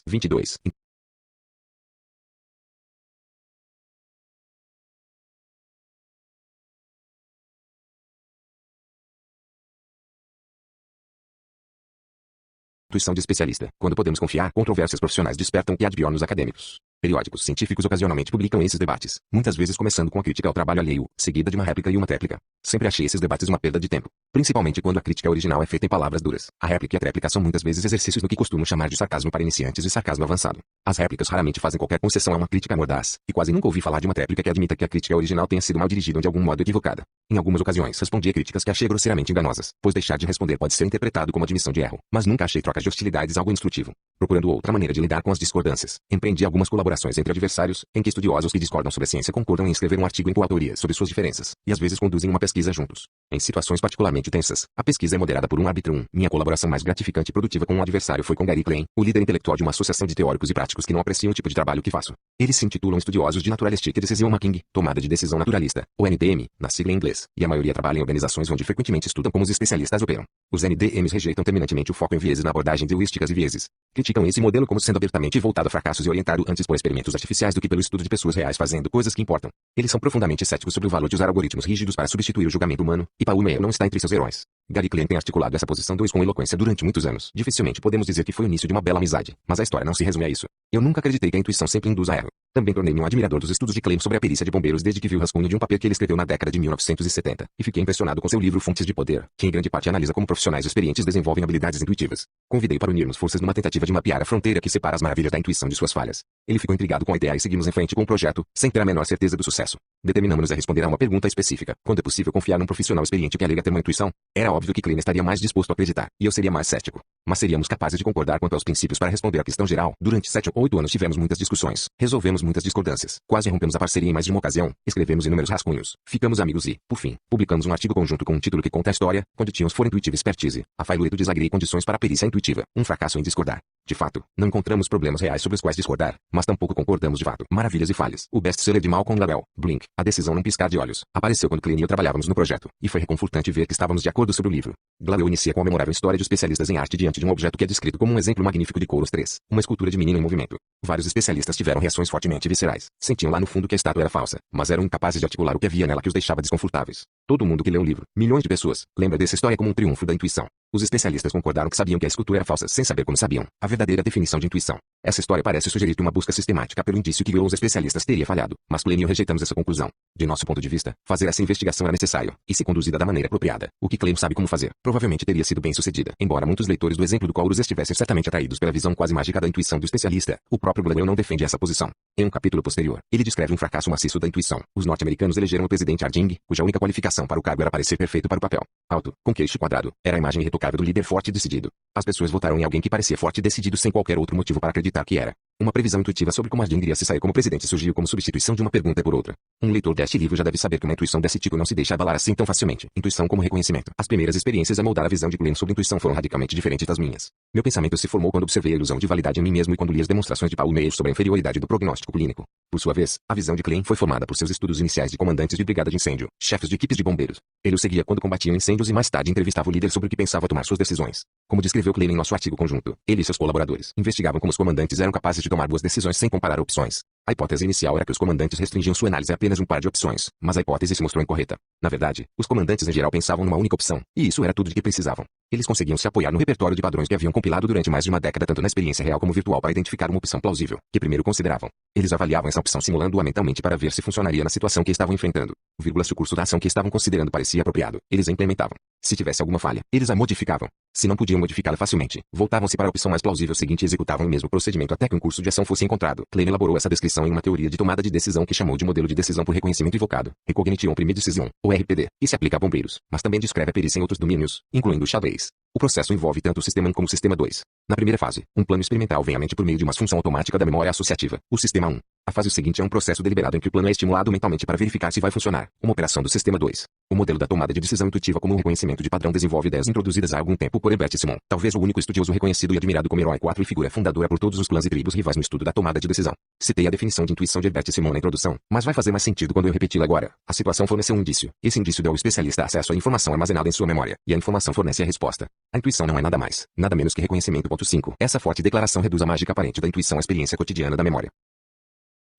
22. Intuição de especialista. Quando podemos confiar, controvérsias profissionais despertam o que há de pior nos acadêmicos. Periódicos científicos ocasionalmente publicam esses debates, muitas vezes começando com a crítica ao trabalho alheio, seguida de uma réplica e uma tréplica. Sempre achei esses debates uma perda de tempo, principalmente quando a crítica original é feita em palavras duras. A réplica e a tréplica são muitas vezes exercícios do que costumo chamar de sarcasmo para iniciantes e sarcasmo avançado. As réplicas raramente fazem qualquer concessão a uma crítica mordaz, e quase nunca ouvi falar de uma tréplica que admita que a crítica original tenha sido mal dirigida ou de algum modo equivocada. Em algumas ocasiões respondi a críticas que achei grosseiramente enganosas, pois deixar de responder pode ser interpretado como admissão de erro, mas nunca achei trocas de hostilidades algo instrutivo. Procurando outra maneira de lidar com as discordâncias, empreendi algumas colaborações entre adversários, em que estudiosos que discordam sobre a ciência concordam em escrever um artigo em coautoria sobre suas diferenças, e às vezes conduzem uma pesquisa juntos. Em situações particularmente tensas, a pesquisa é moderada por um árbitro. Minha colaboração mais gratificante e produtiva com um adversário foi com Gary Klein, o líder intelectual de uma associação de teóricos e práticos que não apreciam o tipo de trabalho que faço. Eles se intitulam Estudiosos de Naturalistic Decision Making, Tomada de Decisão Naturalista, ou NDM, na sigla em inglês, e a maioria trabalha em organizações onde frequentemente estudam como os especialistas operam. Os NDMs rejeitam terminantemente o foco em vieses na abordagem de heurísticas e vieses. Criticam esse modelo como sendo abertamente voltado a fracassos e orientado antes por experimentos artificiais do que pelo estudo de pessoas reais fazendo coisas que importam. Eles são profundamente céticos sobre o valor de usar algoritmos rígidos para substituir o julgamento humano, e Paul Meyer não está entre seus heróis. Gary Klein tem articulado essa posição 2 com eloquência durante muitos anos. Dificilmente podemos dizer que foi o início de uma bela amizade, mas a história não se resume a isso. Eu nunca acreditei que a intuição sempre induza a erro. Também tornei-me um admirador dos estudos de Klein sobre a perícia de bombeiros desde que vi o rascunho de um papel que ele escreveu na década de 1970, e fiquei impressionado com seu livro Fontes de Poder, que em grande parte analisa como profissionais experientes desenvolvem habilidades intuitivas. Convidei para unirmos forças numa tentativa de mapear a fronteira que separa as maravilhas da intuição de suas falhas. Ele ficou intrigado com a ideia e seguimos em frente com o projeto, sem ter a menor certeza do sucesso. Determinamos-nos a responder a uma pergunta específica: quando é possível confiar num profissional experiente que alega ter uma intuição? Era óbvio que Klein estaria mais disposto a acreditar, e eu seria mais cético. Mas seríamos capazes de concordar quanto aos princípios para responder à questão geral. Durante 7 ou 8 anos tivemos muitas discussões, resolvemos muitas discordâncias, quase rompemos a parceria em mais de uma ocasião, escrevemos inúmeros rascunhos, ficamos amigos e, por fim, publicamos um artigo conjunto com um título que conta a história, Conditions for Intuitive Expertise, a Failueto Desagree Condições para a Perícia Intuitiva, um fracasso em discordar. De fato, não encontramos problemas reais sobre os quais discordar, mas tampouco concordamos de fato. Maravilhas e falhas. O best-seller de Malcolm Gladwell, Blink, A Decisão num Piscar de Olhos, apareceu quando Klein e eu trabalhávamos no projeto, e foi reconfortante ver que estávamos de acordo sobre o livro. Gladwell inicia com a memorável história de especialistas em arte diante de um objeto que é descrito como um exemplo magnífico de Couros 3, uma escultura de menino em movimento. Vários especialistas tiveram reações fortemente viscerais. Sentiam lá no fundo que a estátua era falsa, mas eram incapazes de articular o que havia nela que os deixava desconfortáveis. Todo mundo que leu o livro, milhões de pessoas, lembra dessa história como um triunfo da intuição. Os especialistas concordaram que sabiam que a escultura era falsa sem saber como sabiam. A verdadeira definição de intuição. Essa história parece sugerir que uma busca sistemática pelo indício que guiou os especialistas teria falhado, mas Klein e eu rejeitamos essa conclusão. De nosso ponto de vista, fazer essa investigação era necessário, e se conduzida da maneira apropriada, o que Klein sabe como fazer, provavelmente teria sido bem sucedida. Embora muitos leitores do exemplo do Couros estivessem certamente atraídos pela visão quase mágica da intuição do especialista, o próprio Gladwell não defende essa posição. Em um capítulo posterior, ele descreve um fracasso maciço da intuição. Os norte-americanos elegeram o presidente Harding, cuja única qualificação para o cargo era parecer perfeito para o papel. Alto, com queixo quadrado, era a imagem irretocável do líder forte e decidido. As pessoas votaram em alguém que parecia forte e decidido sem qualquer outro motivo para acreditar que era. Uma previsão intuitiva sobre como Harding iria se sair como presidente surgiu como substituição de uma pergunta por outra. Um leitor deste livro já deve saber que uma intuição desse tipo não se deixa abalar assim tão facilmente. Intuição como reconhecimento. As primeiras experiências a moldar a visão de Klein sobre intuição foram radicalmente diferentes das minhas. Meu pensamento se formou quando observei a ilusão de validade em mim mesmo e quando li as demonstrações de Paul Meyer sobre a inferioridade do prognóstico clínico. Por sua vez, a visão de Klein foi formada por seus estudos iniciais de comandantes de brigada de incêndio, chefes de equipes de bombeiros. Ele o seguia quando combatia incêndios e mais tarde entrevistava o líder sobre o que pensava tomar suas decisões. Como descreveu Klein em nosso artigo conjunto, ele e seus colaboradores investigavam como os comandantes eram capazes de tomar boas decisões sem comparar opções. A hipótese inicial era que os comandantes restringiam sua análise a apenas um par de opções, mas a hipótese se mostrou incorreta. Na verdade, os comandantes em geral pensavam numa única opção, e isso era tudo de que precisavam. Eles conseguiam se apoiar no repertório de padrões que haviam compilado durante mais de uma década tanto na experiência real como virtual para identificar uma opção plausível, que primeiro consideravam. Eles avaliavam essa opção simulando-a mentalmente para ver se funcionaria na situação que estavam enfrentando. Se o curso da ação que estavam considerando parecia apropriado, eles a implementavam. Se tivesse alguma falha, eles a modificavam. Se não podiam modificá-la facilmente, voltavam-se para a opção mais plausível seguinte e executavam o mesmo procedimento até que um curso de ação fosse encontrado. Klein elaborou essa descrição em uma teoria de tomada de decisão que chamou de modelo de decisão por reconhecimento invocado, Recognition Prime Decision, ou RPD, e se aplica a bombeiros, mas também descreve a perícia em outros domínios, incluindo o xadrez. O processo envolve tanto o sistema 1 como o sistema 2. Na primeira fase, um plano experimental vem à mente por meio de uma função automática da memória associativa, o sistema 1. A fase seguinte é um processo deliberado em que o plano é estimulado mentalmente para verificar se vai funcionar, uma operação do sistema 2. O modelo da tomada de decisão intuitiva como um reconhecimento de padrão desenvolve ideias introduzidas há algum tempo por Herbert Simon, talvez o único estudioso reconhecido e admirado como herói 4 e figura fundadora por todos os clãs e tribos rivais no estudo da tomada de decisão. Citei a definição de intuição de Herbert Simon na introdução, mas vai fazer mais sentido quando eu repeti-la agora. A situação forneceu um indício. Esse indício deu ao especialista acesso à informação armazenada em sua memória, e a informação fornece a resposta. A intuição não é nada mais, nada menos que reconhecimento. 5. Essa forte declaração reduz a mágica aparente da intuição à experiência cotidiana da memória.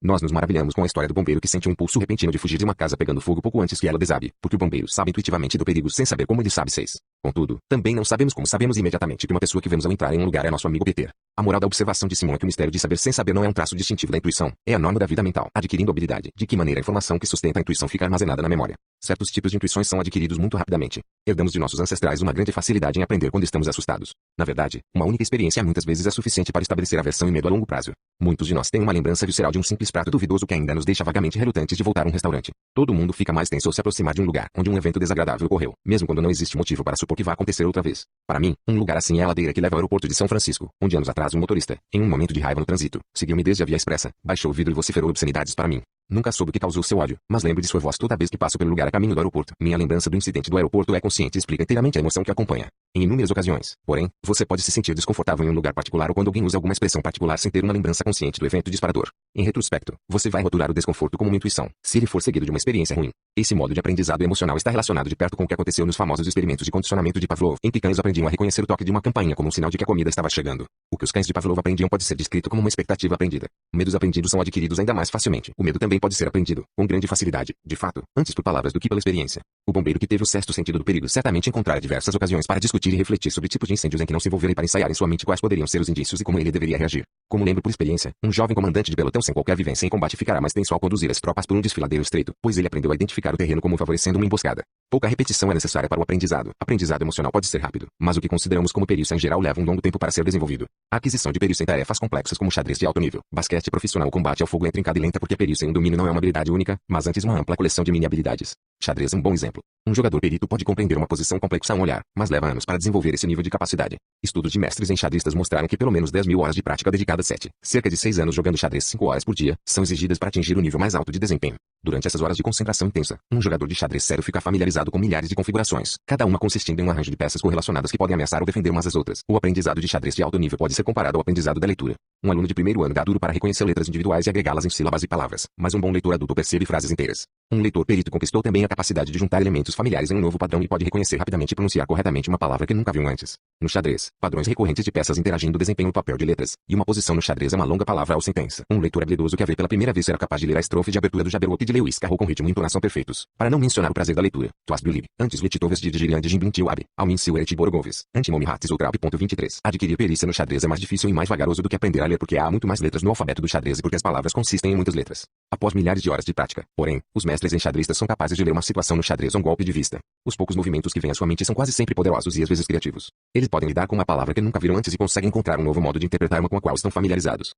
Nós nos maravilhamos com a história do bombeiro que sente um impulso repentino de fugir de uma casa pegando fogo pouco antes que ela desabe, porque o bombeiro sabe intuitivamente do perigo sem saber como ele sabe. 6. Contudo, também não sabemos como sabemos imediatamente que uma pessoa que vemos ao entrar em um lugar é nosso amigo Peter. A moral da observação de Simon é que o mistério de saber sem saber não é um traço distintivo da intuição, é a norma da vida mental, adquirindo habilidade. De que maneira a informação que sustenta a intuição fica armazenada na memória? Certos tipos de intuições são adquiridos muito rapidamente. Herdamos de nossos ancestrais uma grande facilidade em aprender quando estamos assustados. Na verdade, uma única experiência muitas vezes é suficiente para estabelecer aversão e medo a longo prazo. Muitos de nós têm uma lembrança visceral de um simples prato duvidoso que ainda nos deixa vagamente relutantes de voltar a um restaurante. Todo mundo fica mais tenso ao se aproximar de um lugar onde um evento desagradável ocorreu, mesmo quando não existe motivo para supor que vai acontecer outra vez. Para mim, um lugar assim é a ladeira que leva ao aeroporto de São Francisco, onde anos atrás um motorista, em um momento de raiva no trânsito, seguiu-me desde a via expressa, baixou o vidro e vociferou obscenidades para mim. Nunca soube o que causou seu ódio, mas lembro de sua voz toda vez que passo pelo lugar a caminho do aeroporto. Minha lembrança do incidente do aeroporto é consciente e explica inteiramente a emoção que acompanha. Em inúmeras ocasiões, porém, você pode se sentir desconfortável em um lugar particular ou quando alguém usa alguma expressão particular sem ter uma lembrança consciente do evento disparador. Em retrospecto, você vai rotular o desconforto como uma intuição, se ele for seguido de uma experiência ruim. Esse modo de aprendizado emocional está relacionado de perto com o que aconteceu nos famosos experimentos de condicionamento de Pavlov, em que cães aprendiam a reconhecer o toque de uma campainha como um sinal de que a comida estava chegando. O que os cães de Pavlov aprendiam pode ser descrito como uma expectativa aprendida. Medos aprendidos são adquiridos ainda mais facilmente. O medo também pode ser aprendido, com grande facilidade, de fato, antes por palavras do que pela experiência. O bombeiro que teve o sexto sentido do perigo certamente encontrara diversas ocasiões para discutir e refletir sobre tipos de incêndios em que não se envolverem para ensaiar em sua mente quais poderiam ser os indícios e como ele deveria reagir. Como lembro por experiência, um jovem comandante de pelotão sem qualquer vivência em combate ficará mais tenso ao conduzir as tropas por um desfiladeiro estreito, pois ele aprendeu a identificar o terreno como favorecendo uma emboscada. Pouca repetição é necessária para o aprendizado. Aprendizado emocional pode ser rápido, mas o que consideramos como perícia em geral leva um longo tempo para ser desenvolvido. A aquisição de perícia em tarefas complexas como xadrez de alto nível, basquete profissional ou combate ao fogo é intrincada e lenta porque a perícia em um domínio não é uma habilidade única, mas antes uma ampla coleção de mini habilidades. Xadrez é um bom exemplo. Um jogador perito pode compreender uma posição complexa a um olhar, mas leva anos para desenvolver esse nível de capacidade. Estudos de mestres enxadristas mostraram que pelo menos 10.000 horas de prática dedicadas cerca de 6 anos jogando xadrez 5 horas por dia, são exigidas para atingir o nível mais alto de desempenho. Durante essas horas de concentração intensa, um jogador de xadrez sério fica familiarizado com milhares de configurações, cada uma consistindo em um arranjo de peças correlacionadas que podem ameaçar ou defender umas às outras. O aprendizado de xadrez de alto nível pode ser comparado ao aprendizado da leitura. Um aluno de primeiro ano dá duro para reconhecer letras individuais e agregá-las em sílabas e palavras, mas um bom leitor adulto percebe frases inteiras. Um leitor perito conquistou também a capacidade de juntar elementos familiares em um novo padrão e pode reconhecer rapidamente e pronunciar corretamente uma palavra que nunca viu antes. No xadrez, padrões recorrentes de peças interagindo desempenham o papel de letras, e uma posição no xadrez é uma longa palavra ou sentença. Um leitor habilidoso que a vê pela primeira vez será capaz de ler a estrofe de abertura do Jabberwock de Lewis Carroll com ritmo e entonação perfeitos. Para não mencionar o prazer da leitura, Toas Brilib, antes Letitovas de Girian de Jimbintiwab, Almin Sileret Borogoves, Antimomi Hatzis Outrap.23. Adquirir perícia no xadrez é mais difícil e mais vagaroso do que aprender a ler porque há muito mais letras no alfabeto do xadrez e porque as palavras consistem em muitas letras. Após milhares de horas de prática, porém, os mestres enxadristas são capazes de ler uma situação no xadrez ou um golpe de vista. Os poucos movimentos que vêm à sua mente são quase sempre poderosos e às vezes criativos. Eles podem lidar com uma palavra que nunca viram antes e conseguem encontrar um novo modo de interpretar uma com a qual estão familiarizados.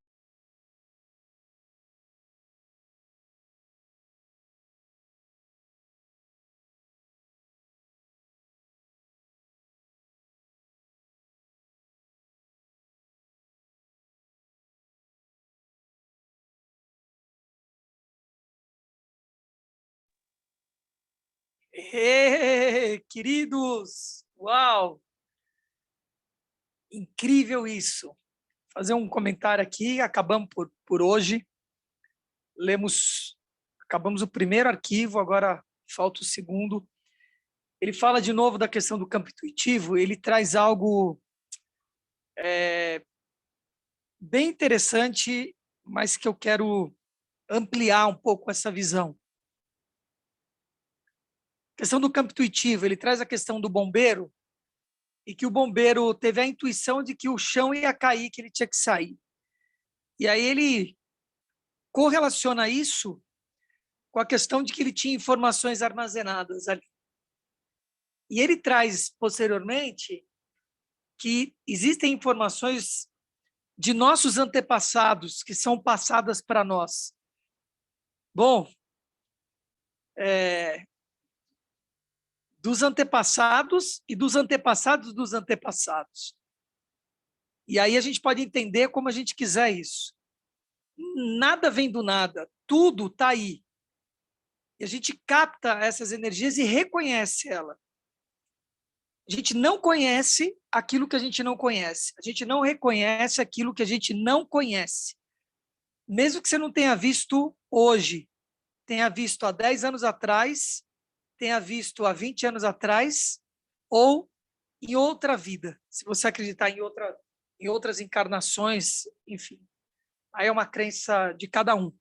Queridos, uau! Incrível isso. Fazer um comentário aqui, acabamos por hoje. Acabamos o primeiro arquivo, agora falta o segundo. Ele fala de novo da questão do campo intuitivo, ele traz algo bem interessante, mas que eu quero ampliar um pouco essa visão. A questão do campo intuitivo, ele traz a questão do bombeiro, e que o bombeiro teve a intuição de que o chão ia cair, que ele tinha que sair. E aí ele correlaciona isso com a questão de que ele tinha informações armazenadas ali. E ele traz, posteriormente, que existem informações de nossos antepassados que são passadas para nós. Bom, dos antepassados e dos antepassados dos antepassados. E aí a gente pode entender como a gente quiser isso. Nada vem do nada, tudo está aí. E a gente capta essas energias e reconhece ela. A gente não conhece aquilo que a gente não conhece. A gente não reconhece aquilo que a gente não conhece. Mesmo que você não tenha visto hoje, tenha visto há 10 anos atrás, tenha visto há 20 anos atrás, ou em outra vida, se você acreditar em outras encarnações, enfim. Aí é uma crença de cada um.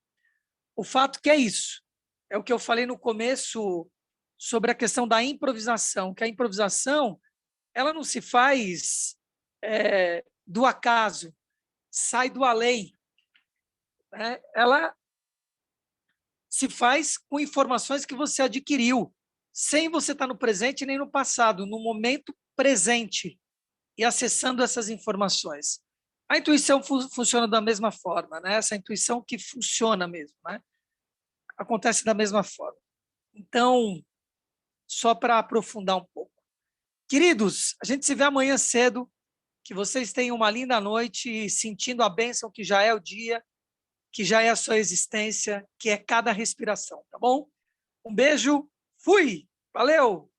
O fato que é isso, é o que eu falei no começo sobre a questão da improvisação, que a improvisação ela não se faz do acaso, sai do além. Né? Ela se faz com informações que você adquiriu, sem você estar no presente nem no passado, no momento presente, e acessando essas informações. A intuição funciona da mesma forma, né? Essa intuição que funciona mesmo, né? Acontece da mesma forma. Então, só para aprofundar um pouco. Queridos, a gente se vê amanhã cedo, que vocês tenham uma linda noite, sentindo a bênção que já é o dia, que já é a sua existência, que é cada respiração, tá bom? Um beijo, fui! Valeu!